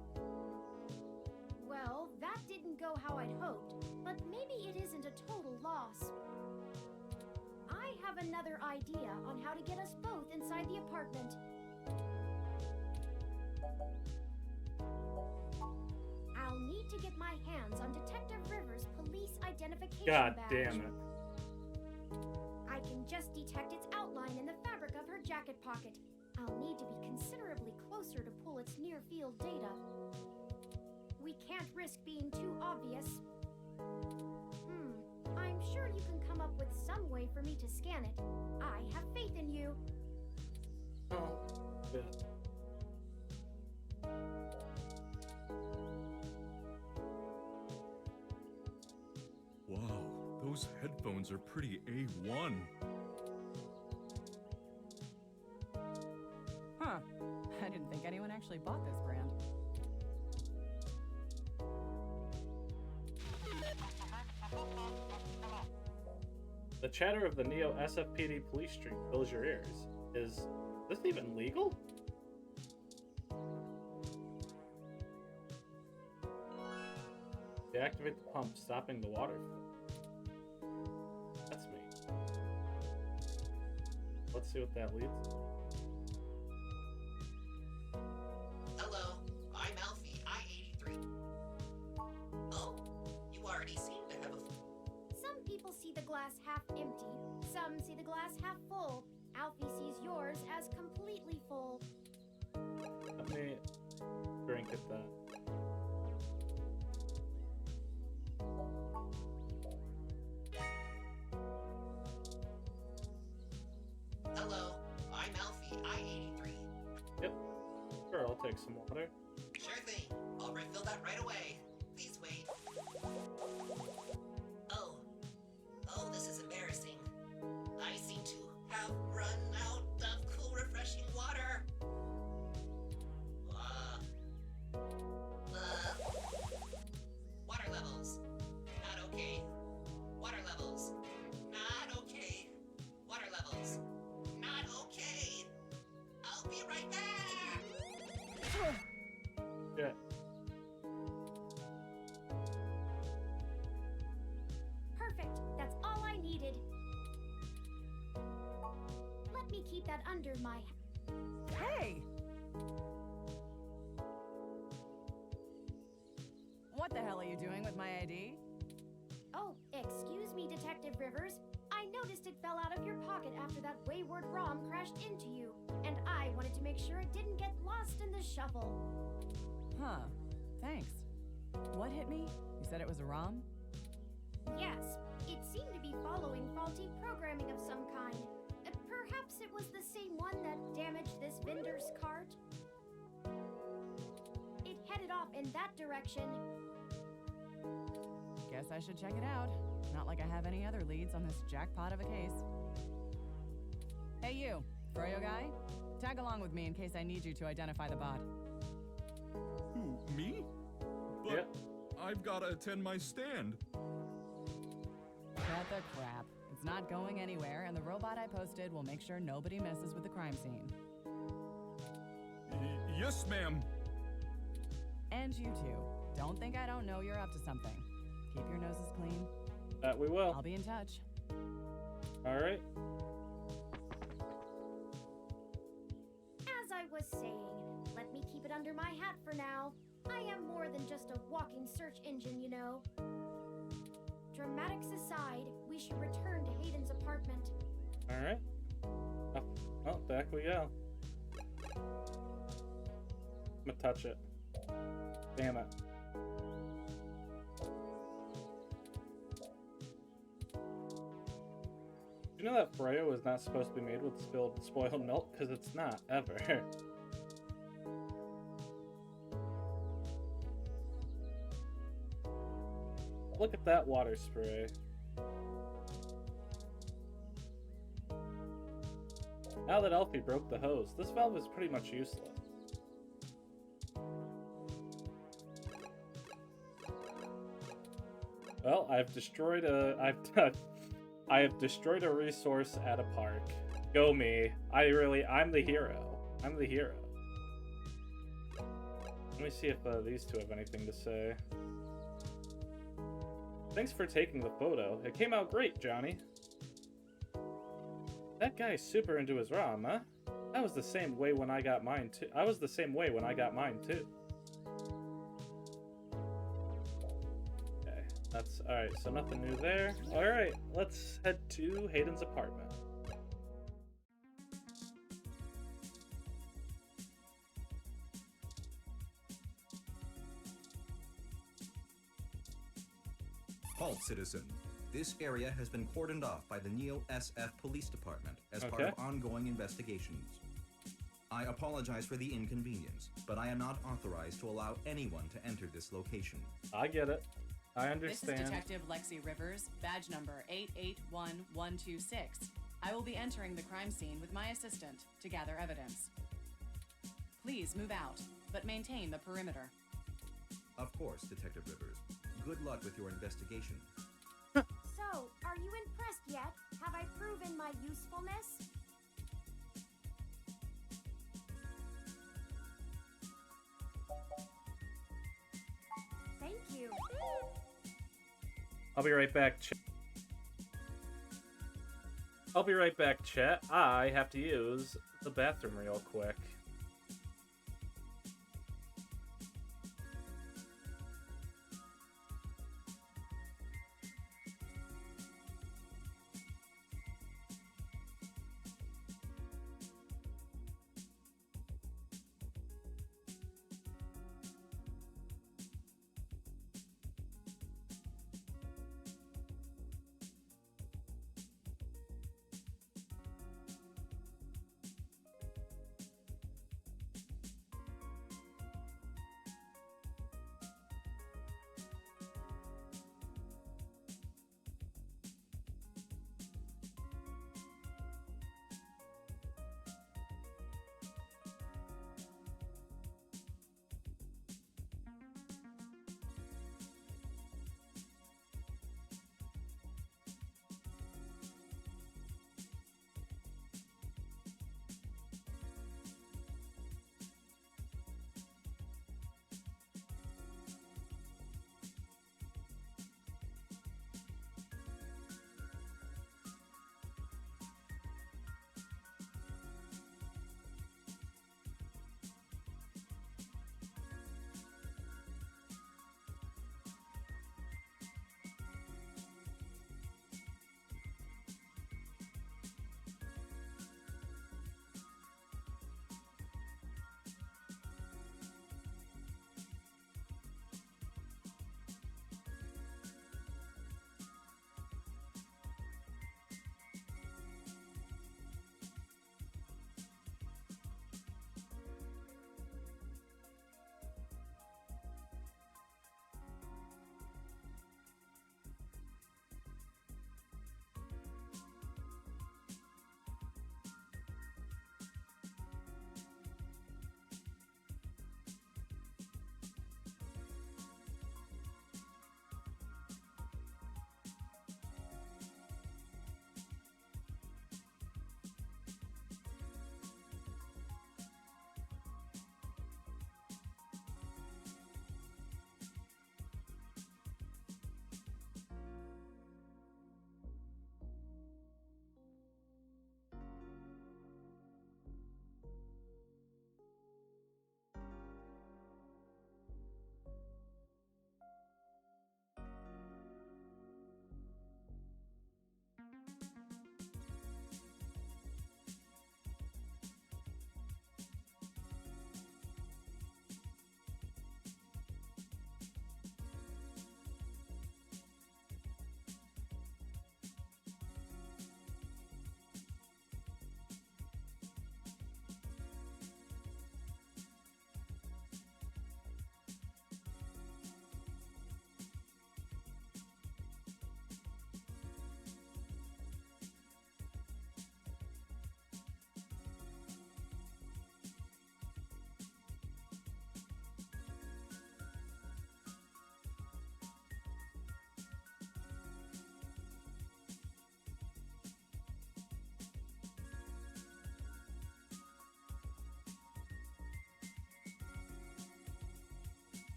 Well, that didn't go how I'd hoped, but maybe it isn't a total loss. I have another idea on how to get us both inside the apartment. I'll need to get my hands on Detective Rivers' police identification God badge. damn it. I can just detect its outline in the fabric of her jacket pocket. I'll need to be considerably closer to pull its near-field data. We can't risk being too obvious. I'm sure you can come up with some way for me to scan it. I have faith in you. Oh, shit. Wow, those headphones are pretty A1. Huh. I didn't think anyone actually bought this brand. The chatter of the Neo SFPD police stream fills your ears. Is this even legal? Deactivate the pump, stopping the water flow. That's me. Let's see what that leads to. Hello, I'm Alfie, I-83. Oh, you already seem to have a... Some people see the glass half empty, some see the glass half full. Alfie sees yours as completely full. Let me drink at that. Hello, I'm Alfie, I-83. Yep. Sure, I'll take some water. Sure thing. I'll refill that right away. Please wait. Oh. Oh, this is embarrassing. I seem to have run out of cool, refreshing water. Water levels. Not okay. Water levels. Not okay. Water levels. Not okay. I'll be right back. Yeah. Perfect. That's all I needed. Let me keep that under my... Hey! What the hell are you doing with my ID? Oh, excuse me, Detective Rivers. I noticed it fell out of your pocket after that wayward ROM crashed into you, and I wanted to make sure it didn't get lost in the shuffle. Huh. Thanks. What hit me? You said it was a ROM? Yes, it seemed to be following faulty programming of some kind. Perhaps it was the same one that damaged this vendor's cart? It headed off in that direction. Guess I should check it out. Not like I have any other leads on this jackpot of a case. Hey you, Froyo guy? Tag along with me in case I need you to identify the bot. Who, me? But Yep. I've gotta attend my stand. Cut the crap. It's not going anywhere, and the robot I posted will make sure nobody messes with the crime scene. Yes, ma'am. And you too. Don't think I don't know you're up to something. Keep your noses clean. That we will. I'll be in touch. Alright. As I was saying, let me keep it under my hat for now. I am more than just a walking search engine, you know. Dramatics aside, we should return to Hayden's apartment. Alright. Oh, back we go. I'm gonna touch it. Damn it. You know that Freyo is not supposed to be made with spoiled milk? Because it's not, ever. Look at that water spray. Now that Elfie broke the hose, this valve is pretty much useless. Well, I have destroyed a resource at a park. Go me. I'm the hero. I'm the hero. Let me see if these two have anything to say. Thanks for taking the photo. It came out great, Johnny. That guy's super into his ROM, huh? I was the same way when I got mine too. Okay, that's alright, so nothing new there. Alright, let's head to Hayden's apartment. Halt, citizen. This area has been cordoned off by the Neo SF Police Department as part of ongoing investigations. I apologize for the inconvenience, but I am not authorized to allow anyone to enter this location. I get it. I understand. This is Detective Lexi Rivers, badge number 881126. I will be entering the crime scene with my assistant to gather evidence. Please move out, but maintain the perimeter. Of course, Detective Rivers. Good luck with your investigation. So, are you impressed yet? Have I proven my usefulness? Thank you. I'll be right back, chat. I'll be right back, chat. I have to use the bathroom real quick.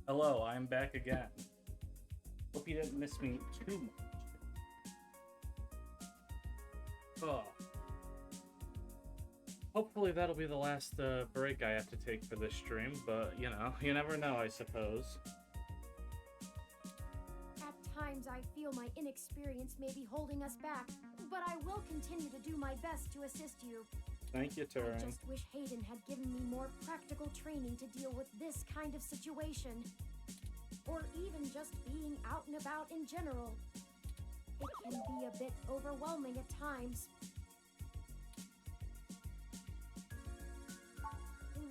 Hello, I'm back again. Hope you didn't miss me too much. Oh. Hopefully that'll be the last break I have to take for this stream, but you know, you never know, I suppose. At times I feel my inexperience may be holding us back, but I will continue to do my best to assist you. Thank you, I Turing. just wish Hayden had given me more practical training to deal with this kind of situation. Or even just being out and about in general. It can be a bit overwhelming at times.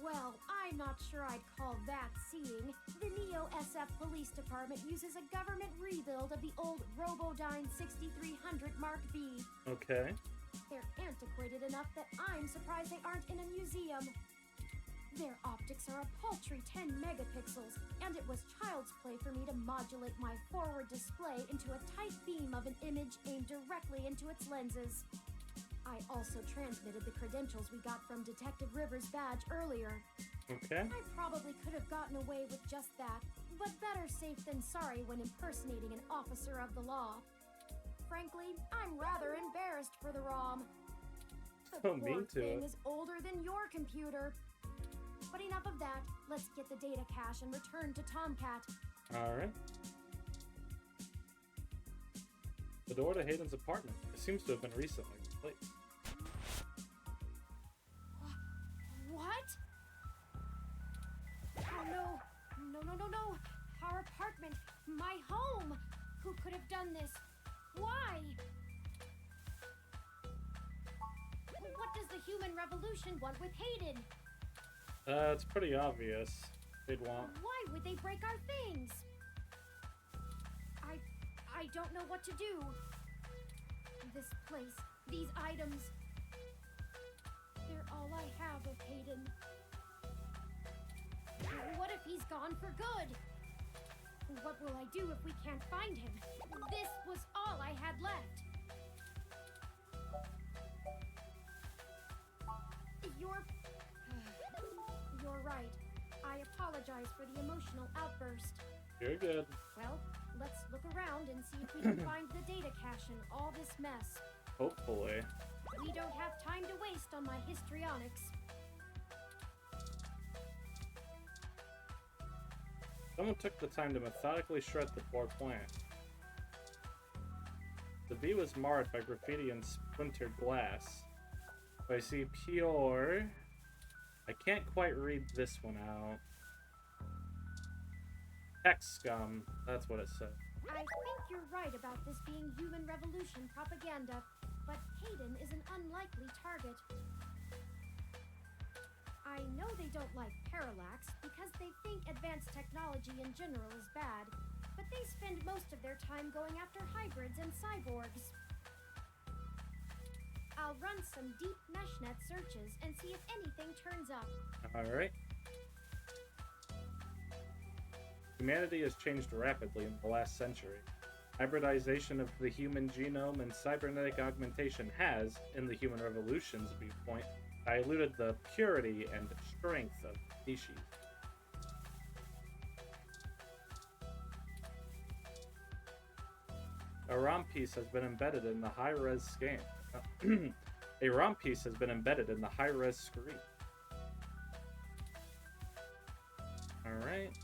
Well, I I'm not sure I'd call that seeing. The Neo SF Police Department uses a government rebuild of the old Robodyne 6300 Mark B. Okay. They're antiquated enough that I'm surprised they aren't in a museum. Their optics are a paltry 10 megapixels, and it was child's play for me to modulate my forward display into a tight beam of an image aimed directly into its lenses. I also transmitted the credentials we got from Detective Rivers' badge earlier. Okay. I probably could have gotten away with just that, but better safe than sorry when impersonating an officer of the law. Frankly, I'm rather embarrassed for the ROM. The So poor mean to thing it. is older than your computer. But enough of that. Let's get the data cache and return to Tomcat. Alright. The door to Hayden's apartment. It seems to have been recently replaced. What? Oh no. No. Our apartment. My home. Who could have done this? Why? What does the human revolution want with Hayden? It's pretty obvious. They'd want. Why would they break our things? I don't know what to do. This place, these items, they're all I have of Hayden. What if he's gone for good? What will I do if we can't find him? This was all I had left. You're right. I apologize for the emotional outburst. You're good. Well, let's look around and see if we can find the data cache in all this mess. Hopefully. We don't have time to waste on my histrionics. Someone took the time to methodically shred the poor plant. The V was marred by graffiti and splintered glass. If I see pure... I can't quite read this one out. Hex scum, that's what it said. I think you're right about this being human revolution propaganda, but Hayden is an unlikely target. I know they don't like Parallax because they think advanced technology in general is bad, but they spend most of their time going after hybrids and cyborgs. I'll run some deep meshnet searches and see if anything turns up. Alright. Humanity has changed rapidly in the last century. Hybridization of the human genome and cybernetic augmentation has, in the human revolution's viewpoint, diluted the purity and strength of the species. A ROM piece has been embedded in the high-res scan. A ROM piece has been embedded in the high-res screen. Alright.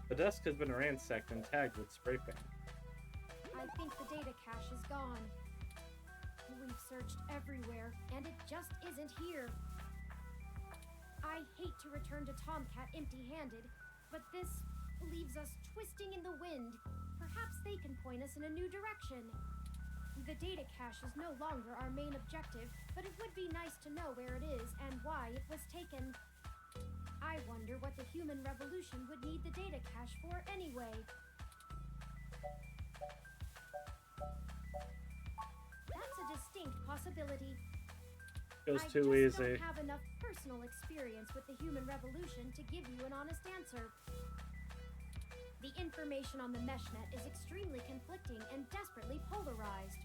The desk has been ransacked and tagged with spray paint. I think the data cache is gone. We've searched everywhere, and it just isn't here. I hate to return to Tomcat empty-handed, but this leaves us twisting in the wind. Perhaps they can point us in a new direction. The data cache is no longer our main objective, but it would be nice to know where it is and why it was taken. I wonder what the human revolution would need the data cache for anyway. That's a distinct possibility. Goes too I easy. don't have enough personal experience with the human revolution to give you an honest answer. The information on the meshnet is extremely conflicting and desperately polarized.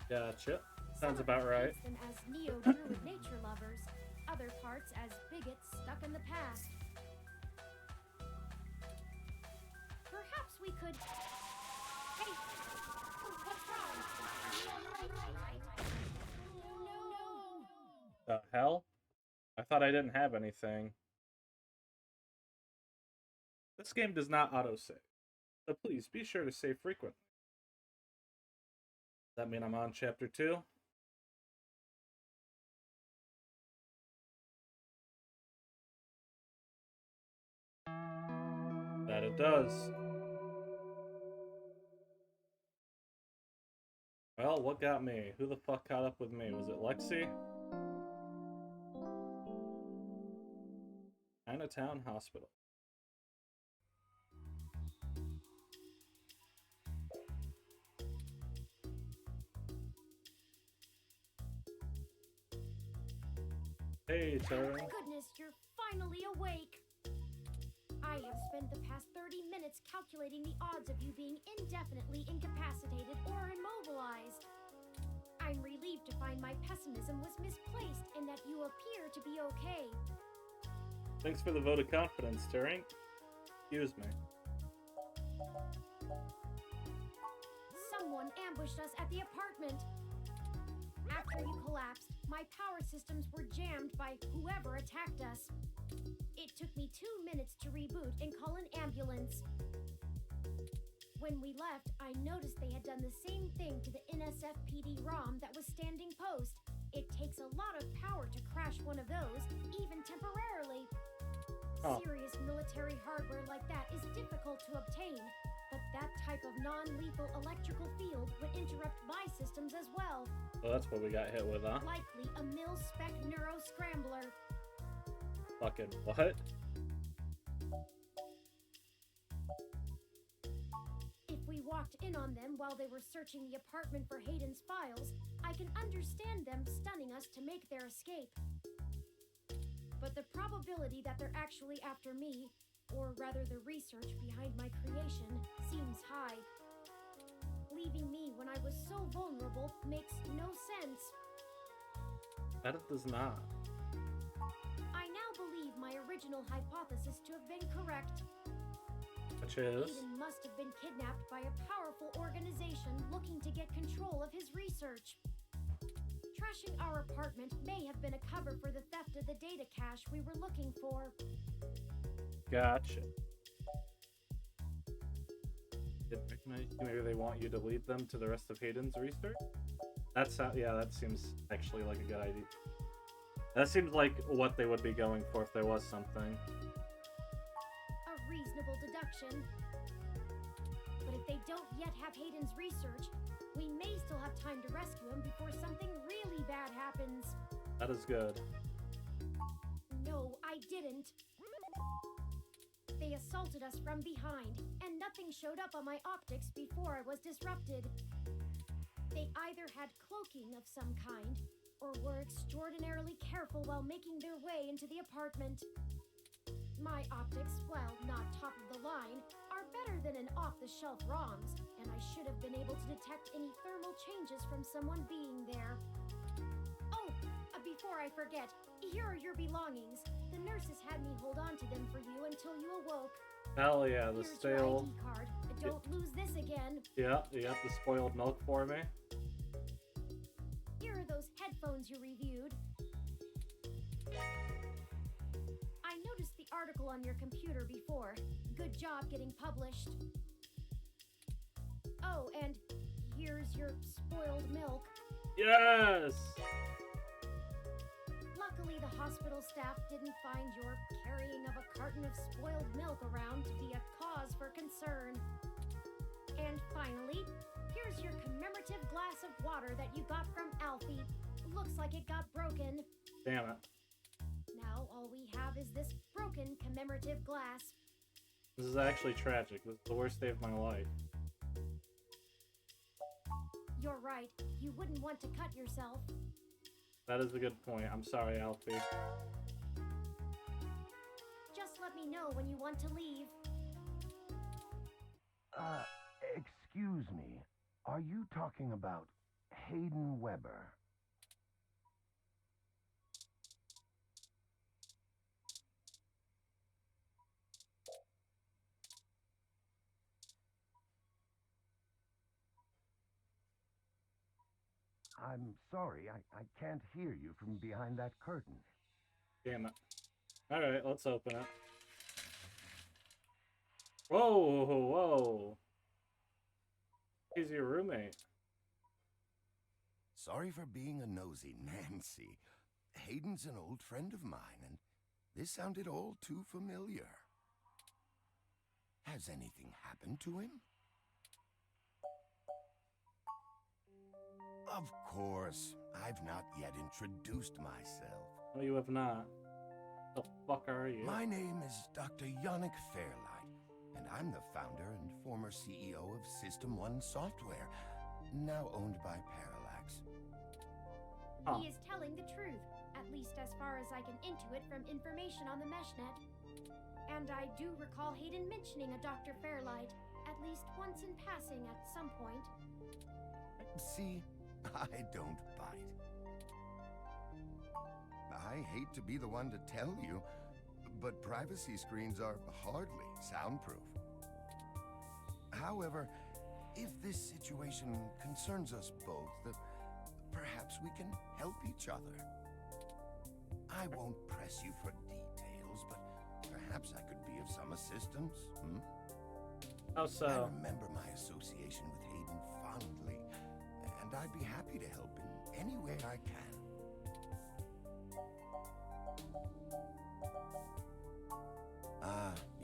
Gotcha. Some Sounds of about it right. paints them as neo-druid nature lovers, other parts as bigots stuck in the past. Perhaps we could... Hey! What's wrong? No! The hell? I thought I didn't have anything. This game does not autosave, so please be sure to save frequently. Does that mean I'm on chapter 2? That it does. Well, what got me? Who the fuck caught up with me? Was it Lexi? Chinatown Hospital. Hey, Tara. Thank goodness you're finally awake. I have spent the past 30 minutes calculating the odds of you being indefinitely incapacitated or immobilized. I'm relieved to find my pessimism was misplaced and that you appear to be okay. Thanks for the vote of confidence, Turing. Excuse me. Someone ambushed us at the apartment. After you collapsed, my power systems were jammed by whoever attacked us. It took me 2 minutes to reboot and call an ambulance. When we left, I noticed they had done the same thing to the NSFPD ROM that was standing post. It takes a lot of power to crash one of those, even temporarily. Oh. Serious military hardware like that is difficult to obtain, but that type of non-lethal electrical field would interrupt my systems as well. Well, that's what we got hit with, huh? Likely a mil-spec neuro-scrambler. Fucking what? If we walked in on them while they were searching the apartment for Hayden's files, I can understand them stunning us to make their escape. But the probability that they're actually after me, or rather the research behind my creation, seems high. Leaving me when I was so vulnerable makes no sense. That it does not. I now believe my original hypothesis to have been correct. Which is? Hayden must have been kidnapped by a powerful organization looking to get control of his research. Trashing our apartment may have been a cover for the theft of the data cache we were looking for. Gotcha. Didn't recognize you. Maybe they want you to lead them to the rest of Hayden's research? Yeah, that seems actually like a good idea. That seems like what they would be going for if there was something. A reasonable deduction. But if they don't yet have Hayden's research, we may still have time to rescue him before something really bad happens. That is good. No, I didn't. They assaulted us from behind, and nothing showed up on my optics before I was disrupted. They either had cloaking of some kind, or were extraordinarily careful while making their way into the apartment. My optics, while not top of the line, are better than an off-the-shelf ROM's, and I should have been able to detect any thermal changes from someone being there. Oh, before I forget, here are your belongings. The nurses had me hold on to them for you until you awoke. Hell yeah, the Here's stale... your ID card. Don't lose this again. Yeah, the spoiled milk for me. Here are those headphones you reviewed. I noticed the article on your computer before. Good job getting published. Oh, and here's your spoiled milk. Yes! Luckily, the hospital staff didn't find your carrying of a carton of spoiled milk around to be a cause for concern. And finally, here's your commemorative glass of water that you got from Alfie. Looks like it got broken. Damn it. Now all we have is this broken commemorative glass. This is actually tragic. This is the worst day of my life. You're right. You wouldn't want to cut yourself. That is a good point. I'm sorry, Alfie. Just let me know when you want to leave. Excuse me. Are you talking about Hayden Weber? I'm sorry, I can't hear you from behind that curtain. Damn it. Alright, let's open it. Whoa, whoa. He's your roommate. Sorry for being a nosy, Nancy. Hayden's an old friend of mine, and this sounded all too familiar. Has anything happened to him? Of course, I've not yet introduced myself. No, you have not. The fuck are you? My name is Dr. Yannick Fairlight, and I'm the founder and former CEO of System 1 Software, now owned by Parallax. He is telling the truth, at least as far as I can intuit from information on the meshnet. And I do recall Hayden mentioning a Dr. Fairlight, at least once in passing at some point. See, I don't bite. I hate to be the one to tell you, but privacy screens are hardly soundproof. However, if this situation concerns us both, perhaps we can help each other. I won't press you for details, but perhaps I could be of some assistance, How so? I remember my association with Hayden fondly, and I'd be happy to help in any way I can.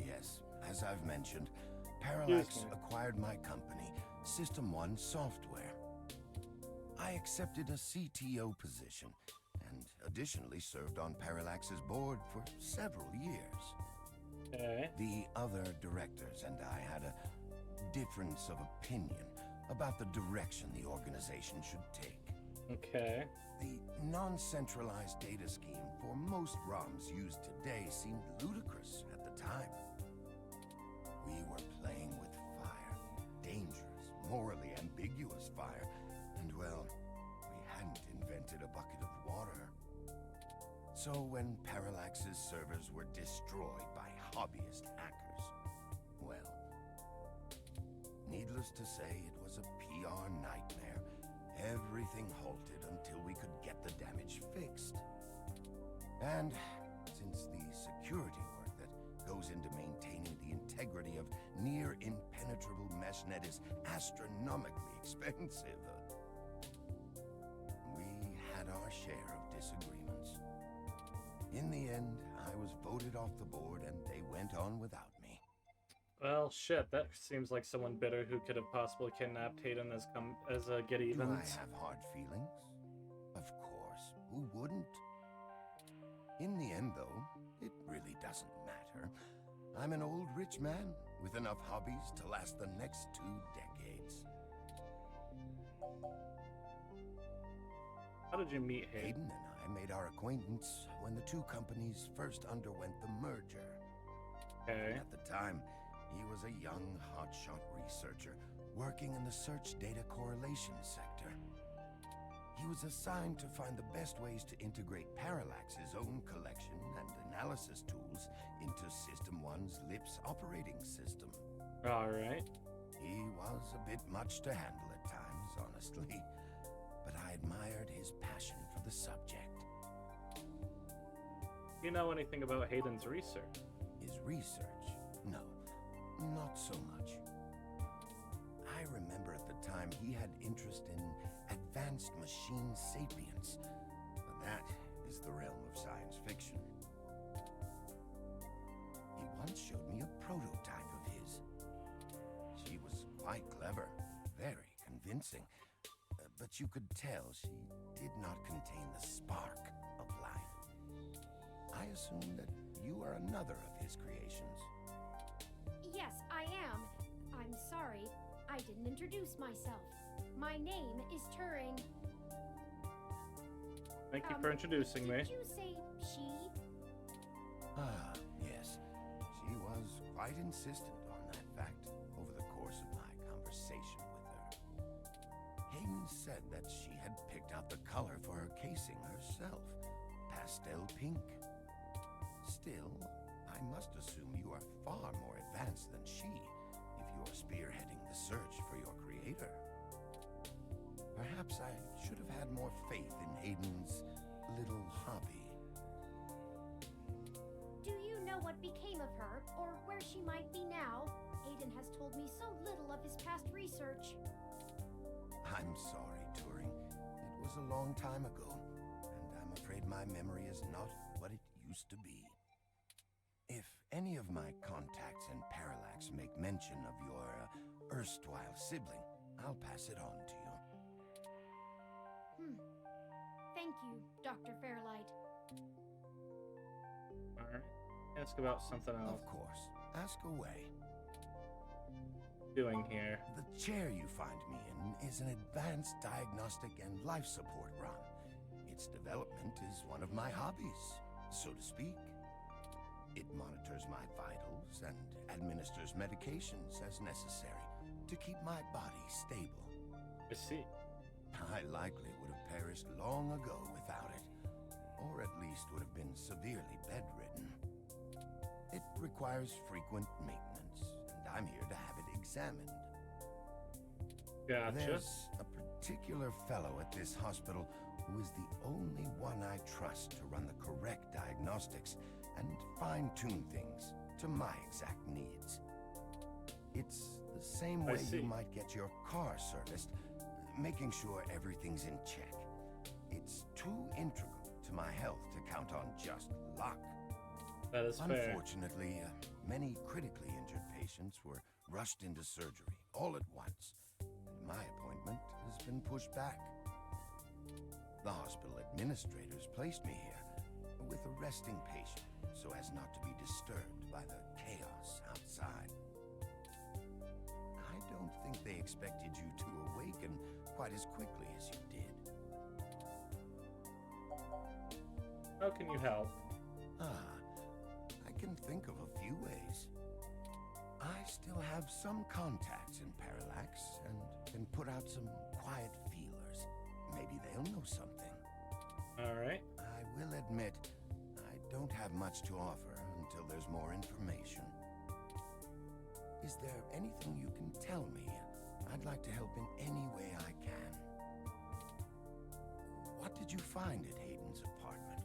Yes, as I've mentioned, Parallax acquired my company, System 1 Software. I accepted a CTO position, and additionally served on Parallax's board for several years. Okay. The other directors and I had a difference of opinion about the direction the organization should take. Okay. The non-centralized data scheme for most ROMs used today seemed ludicrous at the time. We were playing with fire, dangerous, morally ambiguous fire, and well, we hadn't invented a bucket of water. So when Parallax's servers were destroyed by hobbyist hackers, well, needless to say, it was a PR nightmare. Everything halted until we could get the damage fixed. And since the security work that goes into maintaining the integrity of near-impenetrable meshnet is astronomically expensive, we had our share of disagreements. In the end, I was voted off the board and they went on without me. Well, shit, that seems like someone bitter who could have possibly kidnapped Hayden as get even. Do I have hard feelings? Of course, who wouldn't? In the end, though, it really doesn't matter. I'm an old rich man with enough hobbies to last the next 2 decades. How did you meet Hayden? Hayden and I made our acquaintance when the two companies first underwent the merger. Okay. At the time, he was a young, hotshot researcher working in the search data correlation sector. He was assigned to find the best ways to integrate Parallax's own collection and analysis tools into System 1's LIPS operating system. Alright. He was a bit much to handle at times, honestly, but I admired his passion for the subject. Do you know anything about Hayden's research? His research? No, not so much. I remember at the time he had interest in advanced machine sapience, but that is the realm of science fiction. He once showed me a prototype of his. She was quite clever, very convincing, but you could tell she did not contain the spark of life. I assume that you are another of his creations. Yes, I am. I'm sorry, I didn't introduce myself. My name is Turing. Thank you for introducing me. Did you say she? Ah, yes. She was quite insistent on that fact over the course of my conversation with her. Hayden said that she had picked out the color for her casing herself, pastel pink. Still, I must assume you are far more advanced than she if you are spearheading the search for your creator. Perhaps I should have had more faith in Hayden's little hobby. Do you know what became of her, or where she might be now? Hayden has told me so little of his past research. I'm sorry, Turing. It was a long time ago, and I'm afraid my memory is not what it used to be. If any of my contacts in Parallax make mention of your erstwhile sibling, I'll pass it on to you. Thank you, Dr. Fairlight. Ask about something else. Of course. Ask away. Doing here. The chair you find me in is an advanced diagnostic and life support run. Its development is one of my hobbies, so to speak. It monitors my vitals and administers medications as necessary to keep my body stable. I see. I likely would have perished long ago without it, or at least would have been severely bedridden. It requires frequent maintenance, and I'm here to have it examined. Gotcha. There's a particular fellow at this hospital who is the only one I trust to run the correct diagnostics and fine-tune things to my exact needs. It's the same way you might get your car serviced, making sure everything's in check. It's too integral to my health to count on just luck. That is fair. Unfortunately, many critically injured patients were rushed into surgery all at once, and my appointment has been pushed back. The hospital administrators placed me here with a resting patient so as not to be disturbed by the chaos outside. I don't think they expected you to awaken quite as quickly as you did. How can you help? I can think of a few ways. I still have some contacts in Parallax and can put out some quiet feelers. Maybe they'll know something. Alright. I will admit, I don't have much to offer until there's more information. Is there anything you can tell me? I'd like to help in any way I can. What did you find at Hayden's apartment?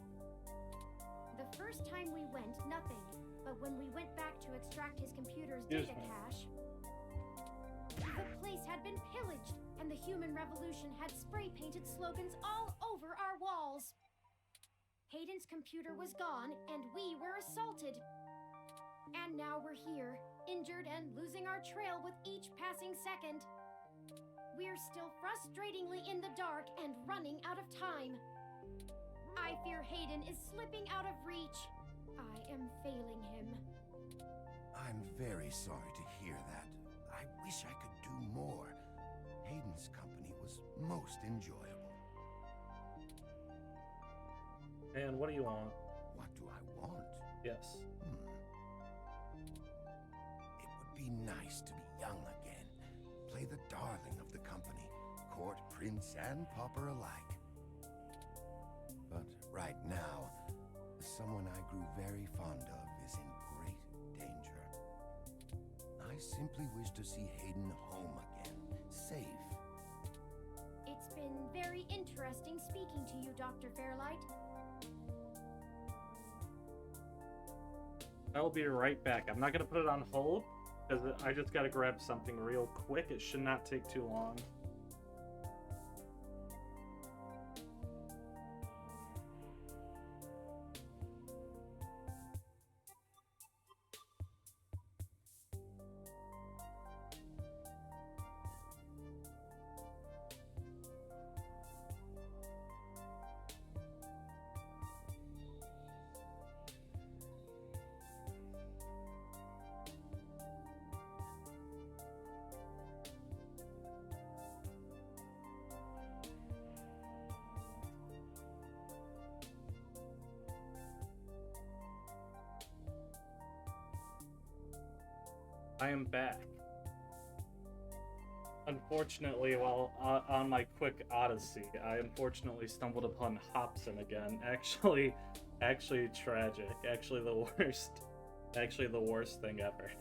The first time we went, nothing. But when we went back to extract his computer's Yes, data ma'am. cache, the place had been pillaged, and the human revolution had spray-painted slogans all over our walls. Hayden's computer was gone, and we were assaulted. And now we're here, injured and losing our trail with each passing second. We're still frustratingly in the dark and running out of time. I fear Hayden is slipping out of reach. I am failing him. I'm very sorry to hear that. I wish I could do more. Hayden's company was most enjoyable. And what do you want? What do I want? Yes. It would be nice to be young again. Play the darling of the company, court prince and pauper alike. But right now, someone I grew very fond of is in great danger. I simply wish to see Hayden home again, safe. It's been very interesting speaking to you, Dr. Fairlight. I will be right back. I'm not going to put it on hold, because I just got to grab something real quick. It should not take too long. I am back. Unfortunately, while on my quick odyssey, I unfortunately stumbled upon Hobson again. Actually tragic. Actually the worst. Actually the worst thing ever.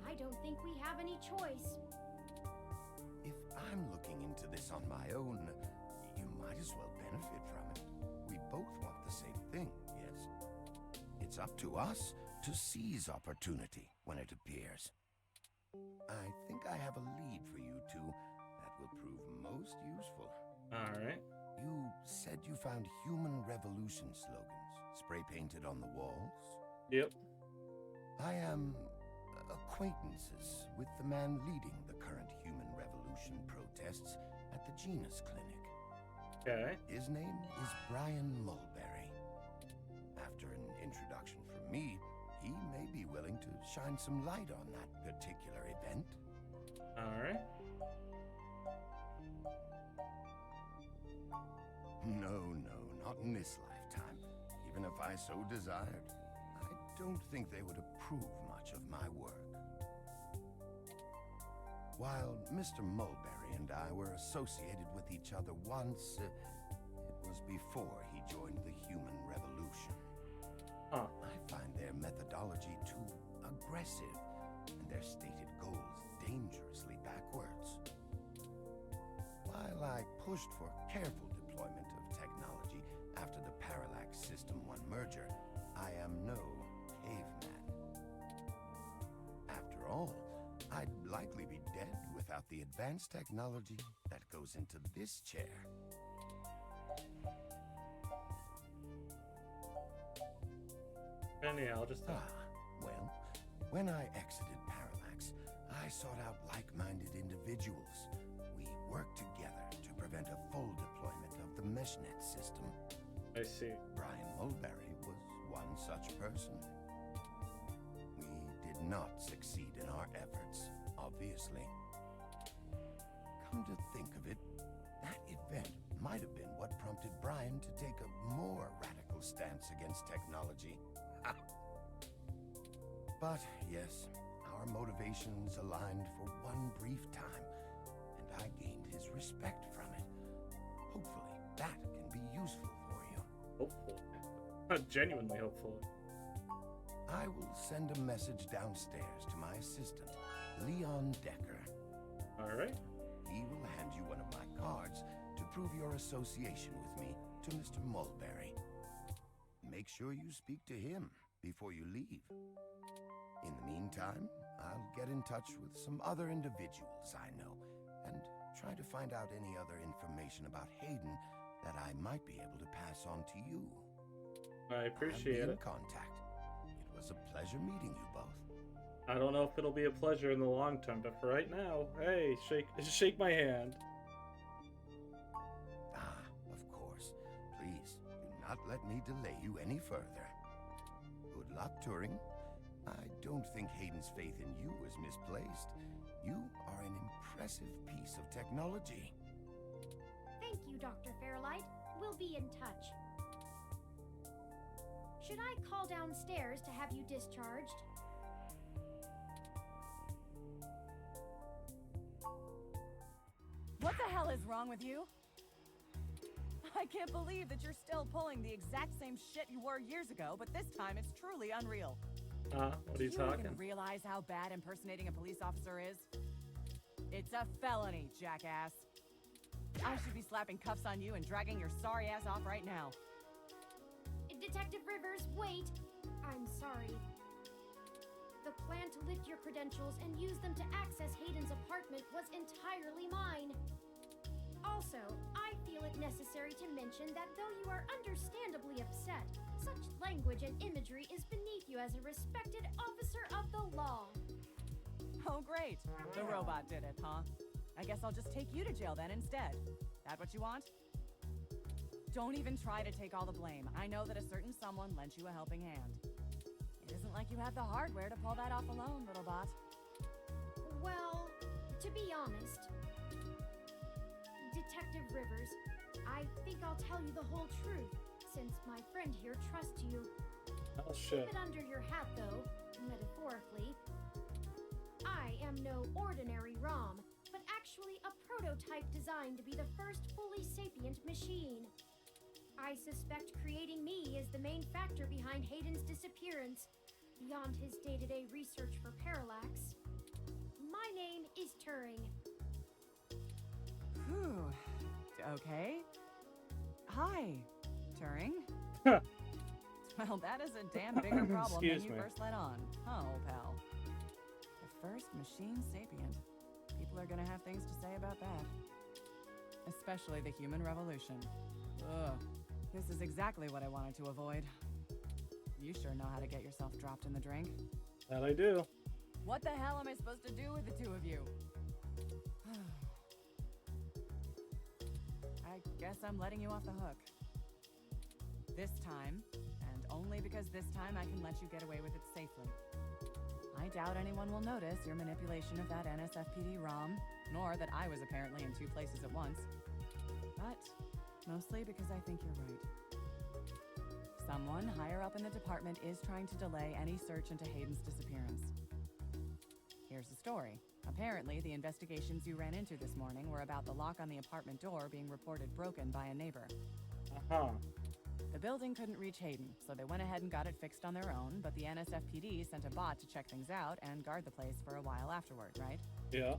I don't think we have any choice. If I'm looking into this on my own, you might as well benefit from it. We both want the same thing, yes? It's up to us to seize opportunity when it appears. I think I have a lead for you two that will prove most useful. Alright. You said you found human revolution slogans spray-painted on the walls? Yep. I am acquaintances with the man leading the current human revolution protests at the Genus Clinic. Okay. His name is Brian Mulberry. After an introduction from me, he may be willing to shine some light on that particular event. Alright. No, not in this lifetime. Even if I so desired, I don't think they would approve much of my work. While Mr. Mulberry and I were associated with each other once, it was before he joined the Human Revolution. Huh. I find their methodology too aggressive and their stated goals dangerously backwards. While I pushed for careful deployment of technology after the Parallax System 1 merger, I am no caveman. After all, I'd likely be dead without the advanced technology that goes into this chair. Anyhow, just Well, when I exited Parallax, I sought out like-minded individuals. We worked together to prevent a full deployment of the MeshNet system. I see. Brian Mulberry was one such person. We did not succeed in our efforts, obviously. Come to think of it, that event might have been what prompted Brian to take a more radical stance against technology. But yes, our motivations aligned for one brief time, and I gained his respect from it. Hopefully, that can be useful for you. Hopefully. Genuinely hopefully. I will send a message downstairs to my assistant, Leon Decker. Alright. He will hand you one of my cards to prove your association with me to Mr. Mulberry. Make sure you speak to him before you leave. In the meantime, I'll get in touch with some other individuals I know and try to find out any other information about Hayden that I might be able to pass on to you. I appreciate I'll be it. in contact. It was a pleasure meeting you both. I don't know if it'll be a pleasure in the long term, but for right now, hey, shake my hand. Of course. Please, do not let me delay you any further. Good luck, Turing. I don't think Hayden's faith in you is misplaced. You are an impressive piece of technology. Thank you, Dr. Fairlight. We'll be in touch. Should I call downstairs to have you discharged? What the hell is wrong with you? I can't believe that you're still pulling the exact same shit you were years ago, but this time it's truly unreal. What are you Do talking? you even realize how bad impersonating a police officer is? It's a felony, jackass. I should be slapping cuffs on you and dragging your sorry ass off right now. Detective Rivers, wait! I'm sorry. The plan to lift your credentials and use them to access Hayden's apartment was entirely mine. Also, I feel it necessary to mention that though you are understandably upset, such language and imagery is beneath you as a respected officer of the law. Oh, great. The robot did it, huh? I guess I'll just take you to jail then instead. That what you want? Don't even try to take all the blame. I know that a certain someone lent you a helping hand. It isn't like you have the hardware to pull that off alone, little bot. Well, to be honest, Detective Rivers, I think I'll tell you the whole truth, since my friend here trusts you. Oh, shit. Keep it under your hat, though, metaphorically. I am no ordinary ROM, but actually a prototype designed to be the first fully sapient machine. I suspect creating me is the main factor behind Hayden's disappearance, beyond his day-to-day research for Parallax. My name is Turing. Whew. Okay. Hi, Turing. Well, that is a damn bigger problem than Excuse you me. first let on, huh, old pal? The first machine sapient. People are gonna have things to say about that. Especially the human revolution. Ugh. This is exactly what I wanted to avoid. You sure know how to get yourself dropped in the drink. That I do. What the hell am I supposed to do with the two of you? I I guess I'm letting you off the hook. This time, and only because this time I can let you get away with it safely. I doubt anyone will notice your manipulation of that NSFPD ROM, nor that I was apparently in 2 places at once. But mostly because I think you're right. Someone higher up in the department is trying to delay any search into Hayden's disappearance. Here's the story. Apparently, the investigations you ran into this morning were about the lock on the apartment door being reported broken by a neighbor. Uh-huh. The building couldn't reach Hayden, so they went ahead and got it fixed on their own, but the NSFPD sent a bot to check things out and guard the place for a while afterward, right? Yeah.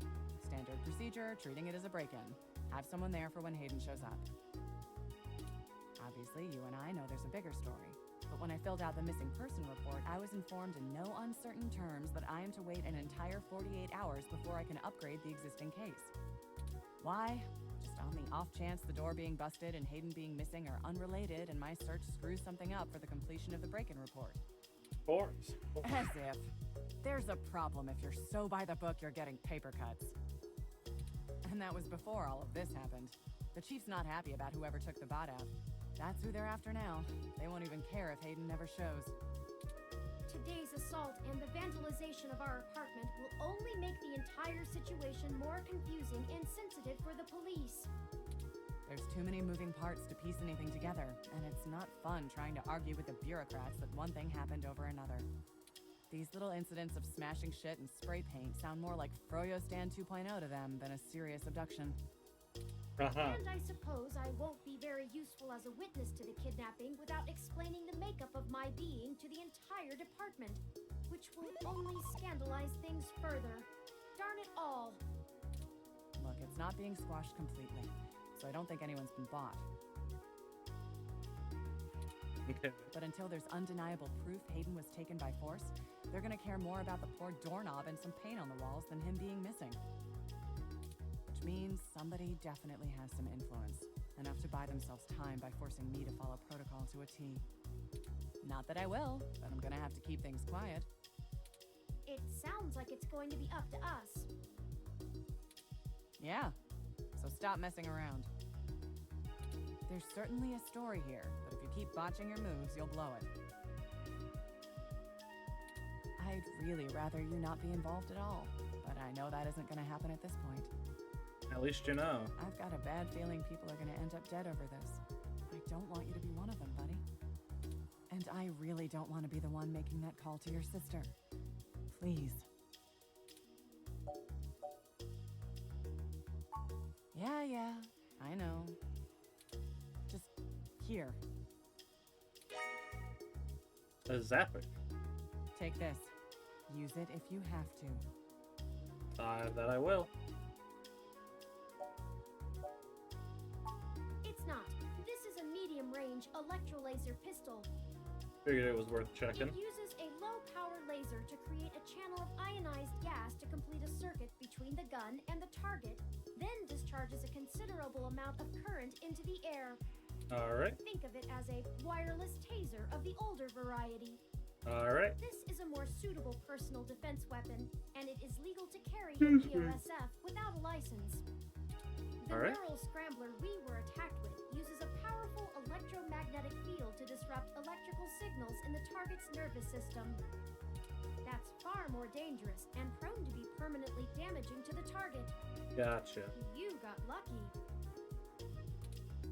Standard procedure, treating it as a break-in. Have someone there for when Hayden shows up. Obviously, you and I know there's a bigger story. But when I filled out the missing person report, I was informed in no uncertain terms that I am to wait an entire 48 hours before I can upgrade the existing case. Why? Just on the off chance the door being busted and Hayden being missing are unrelated and my search screws something up for the completion of the break-in report. Of course. As if. There's a problem if you're so by the book you're getting paper cuts. And that was before all of this happened. The chief's not happy about whoever took the bot out. That's who they're after now. They won't even care if Hayden never shows. Today's assault and the vandalization of our apartment will only make the entire situation more confusing and sensitive for the police. There's too many moving parts to piece anything together, and it's not fun trying to argue with the bureaucrats that one thing happened over another. These little incidents of smashing shit and spray paint sound more like Froyo Stand 2.0 to them than a serious abduction. And I suppose I won't be very useful as a witness to the kidnapping without explaining the makeup of my being to the entire department, which will only scandalize things further. Darn it all. Look, it's not being squashed completely, so I don't think anyone's been bought. Okay. But until there's undeniable proof Hayden was taken by force, they're gonna care more about the poor doorknob and some paint on the walls than him being missing. Means somebody definitely has some influence, enough to buy themselves time by forcing me to follow protocol to a T. Not that I will, but I'm gonna have to keep things quiet. It sounds like it's going to be up to us. Yeah, so stop messing around. There's certainly a story here, but if you keep botching your moves, you'll blow it. I'd really rather you not be involved at all, but I know that isn't gonna happen at this point. At least you know. I've got a bad feeling people are gonna end up dead over this. I don't want you to be one of them, buddy. And I really don't want to be the one making that call to your sister. Please. Yeah, I know. Just here. A zapper. Take this. Use it if you have to. That I will. It's not. This is a medium-range electrolaser pistol. Figured it was worth checking. It uses a low-power laser to create a channel of ionized gas to complete a circuit between the gun and the target, then discharges a considerable amount of current into the air. Alright. Think of it as a wireless taser of the older variety. Alright. This is a more suitable personal defense weapon, and it is legal to carry in EOSF without a license. The neural scrambler we were attacked with uses a powerful electromagnetic field to disrupt electrical signals in the target's nervous system. That's far more dangerous and prone to be permanently damaging to the target. Gotcha. You got lucky.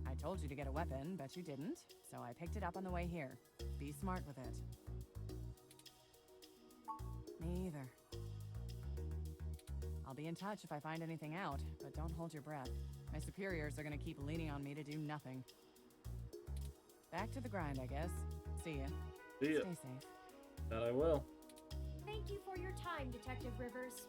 I told you to get a weapon, but you didn't, so I picked it up on the way here. Be smart with it. Me either. I'll be in touch if I find anything out, but don't hold your breath. My superiors are gonna keep leaning on me to do nothing. Back to the grind, I guess. See ya. See ya. Stay safe. That I will. Thank you for your time, Detective Rivers.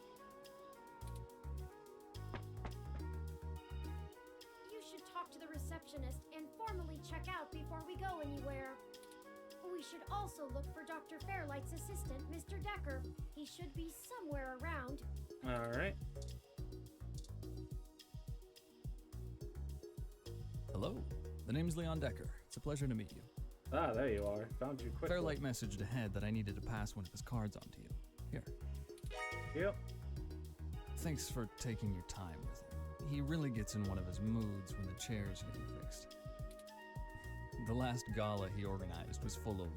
You should talk to the receptionist and formally check out before we go anywhere. We should also look for Dr. Fairlight's assistant, Mr. Decker. He should be somewhere around. Alright. Hello, the name's Leon Decker. It's a pleasure to meet you. Ah, there you are. Found you quickly. Fairlight messaged ahead that I needed to pass one of his cards on to you. Here. Yep. Thanks for taking your time with it. he really gets in one of his moods when the chair's getting fixed. The last gala he organized was full of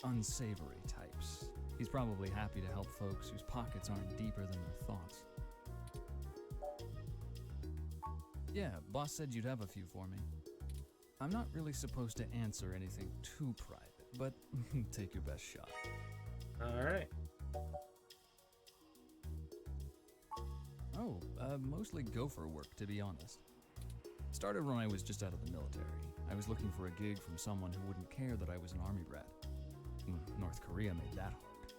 unsavory types. He's probably happy to help folks whose pockets aren't deeper than their thoughts. Yeah, boss said you'd have a few for me. I'm not really supposed to answer anything too private, but take your best shot. Alright. Oh, mostly gopher work, to be honest. Started when I was just out of the military. I was looking for a gig from someone who wouldn't care that I was an army brat. North Korea made that hard.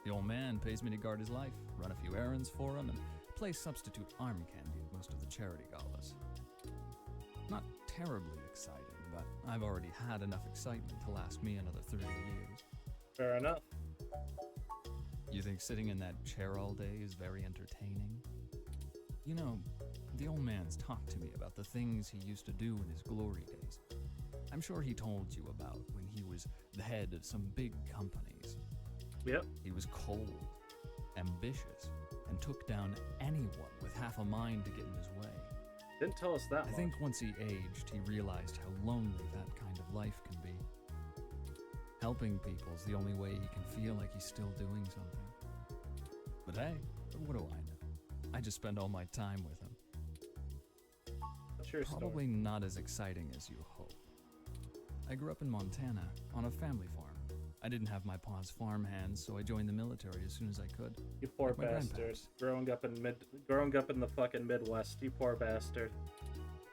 The old man pays me to guard his life, run a few errands for him, and play substitute arm candy at most of the charity galas. Not terribly exciting, but I've already had enough excitement to last me another 30 years. Fair enough. You think sitting in that chair all day is very entertaining? You know, the old man's talked to me about the things he used to do in his glory days. I'm sure he told you about when he was the head of some big companies. Yep. He was cold, ambitious, and took down anyone with half a mind to get in his way. Didn't tell us that I much. think once he aged, he realized how lonely that kind of life can be. Helping people's the only way he can feel like he's still doing something. But hey, what do I know? I just spend all my time with him. What's your Probably not as exciting as you hope. I grew up in Montana, on a family farm. I didn't have my pa's farm hands, so I joined the military as soon as I could. You poor like my bastard. grandparents. Growing up in the fucking Midwest, you poor bastard.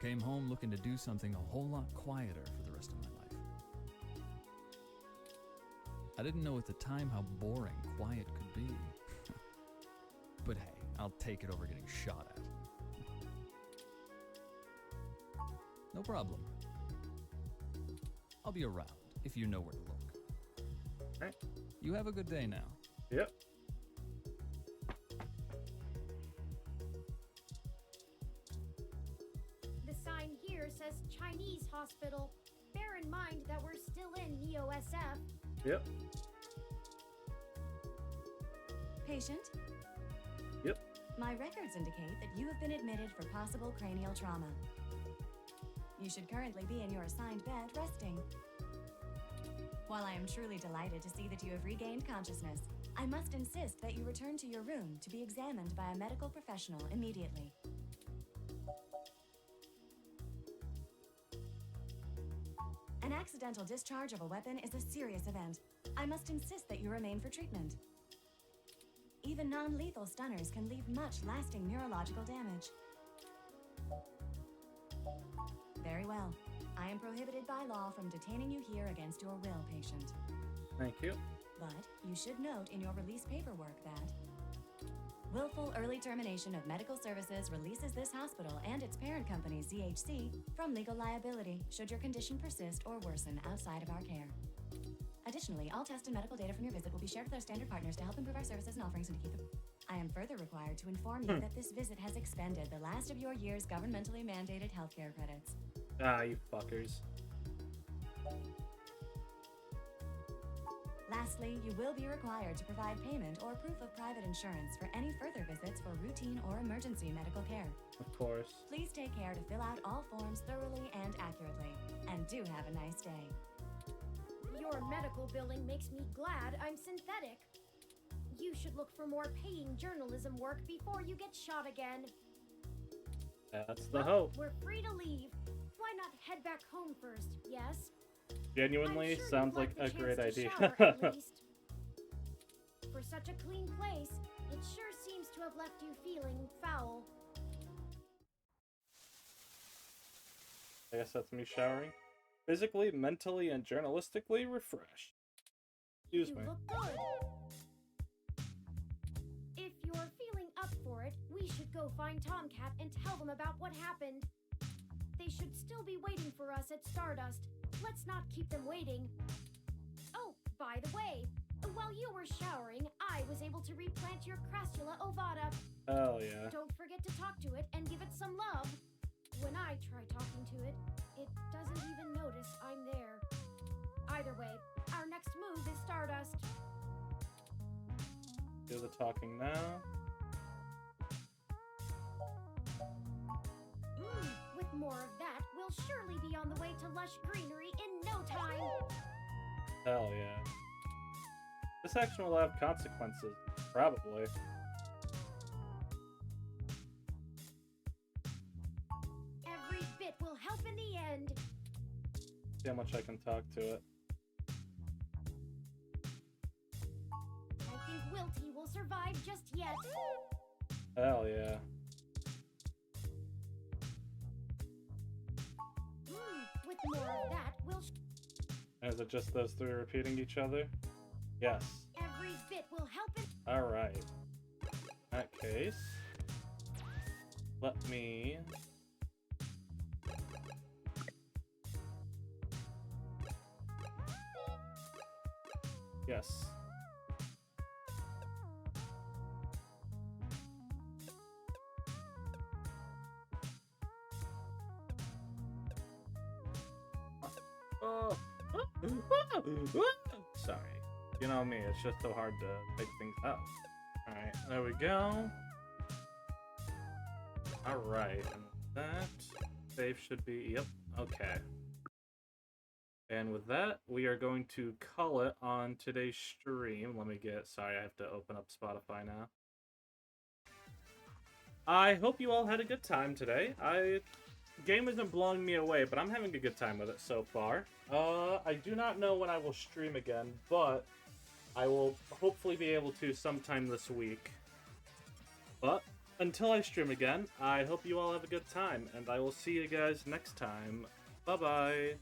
Came home looking to do something a whole lot quieter for the rest of my life. I didn't know at the time how boring quiet could be. But hey, I'll take it over getting shot at. No problem. I'll be around if you know where to look. Alright. You have a good day now. Yep. The sign here says Chinese hospital. Bear in mind that we're still in Neo-SF. Yep. Patient? Yep. My records indicate that you have been admitted for possible cranial trauma. You should currently be in your assigned bed resting. While I am truly delighted to see that you have regained consciousness, I must insist that you return to your room to be examined by a medical professional immediately. An accidental discharge of a weapon is a serious event. I must insist that you remain for treatment. Even non-lethal stunners can leave much lasting neurological damage. Very well. I am prohibited by law from detaining you here against your will, patient. Thank you. But you should note in your release paperwork that willful early termination of medical services releases this hospital and its parent company, ZHC, from legal liability should your condition persist or worsen outside of our care. Additionally, all test and medical data from your visit will be shared with our standard partners to help improve our services and offerings and to keep them. I am further required to inform you that this visit has expended the last of your year's governmentally mandated healthcare credits. Ah, you fuckers. Lastly, you will be required to provide payment or proof of private insurance for any further visits for routine or emergency medical care. Of course. Please take care to fill out all forms thoroughly and accurately. And do have a nice day. Your medical billing makes me glad I'm synthetic. You should look for more paying journalism work before you get shot again. That's the hope. We're free to leave. Why not head back home first, yes? Genuinely, I'm sure sounds you'd like a the great chance to idea. shower at least. For such a clean place, it sure seems to have left you feeling foul. I guess that's me showering. Physically, mentally, and journalistically refreshed. Excuse You me. look good. If you're feeling up for it, we should go find Tomcat and tell them about what happened. They should still be waiting for us at Stardust. Let's not keep them waiting. Oh, by the way, while you were showering, I was able to replant your Crassula ovata. Hell yeah. Don't forget to talk to it and give it some love. When I try talking to it, it doesn't even notice I'm there. Either way, our next move is Stardust. Do the talking now. more of that, we'll surely be on the way to lush greenery in no time. Hell yeah. This action will have consequences. Probably. Every bit will help in the end. See how much I can talk to it. I think Wilty will survive just yet. Hell yeah. With more of that, we'll... Is it just those three repeating each other? Yes. Every bit will help it. Alright. In that case, let me... Yes. Sorry. You know me, it's just so hard to pick things up. Alright, there we go. Alright, and that save should be, yep, okay. And with that, we are going to call it on today's stream. Let me get, sorry, I have to open up Spotify now. I hope you all had a good time today. Game isn't blowing me away, but I'm having a good time with it so far. I do not know when I will stream again, but I will hopefully be able to sometime this week. But until I stream again, I hope you all have a good time, and I will see you guys next time. Bye-bye.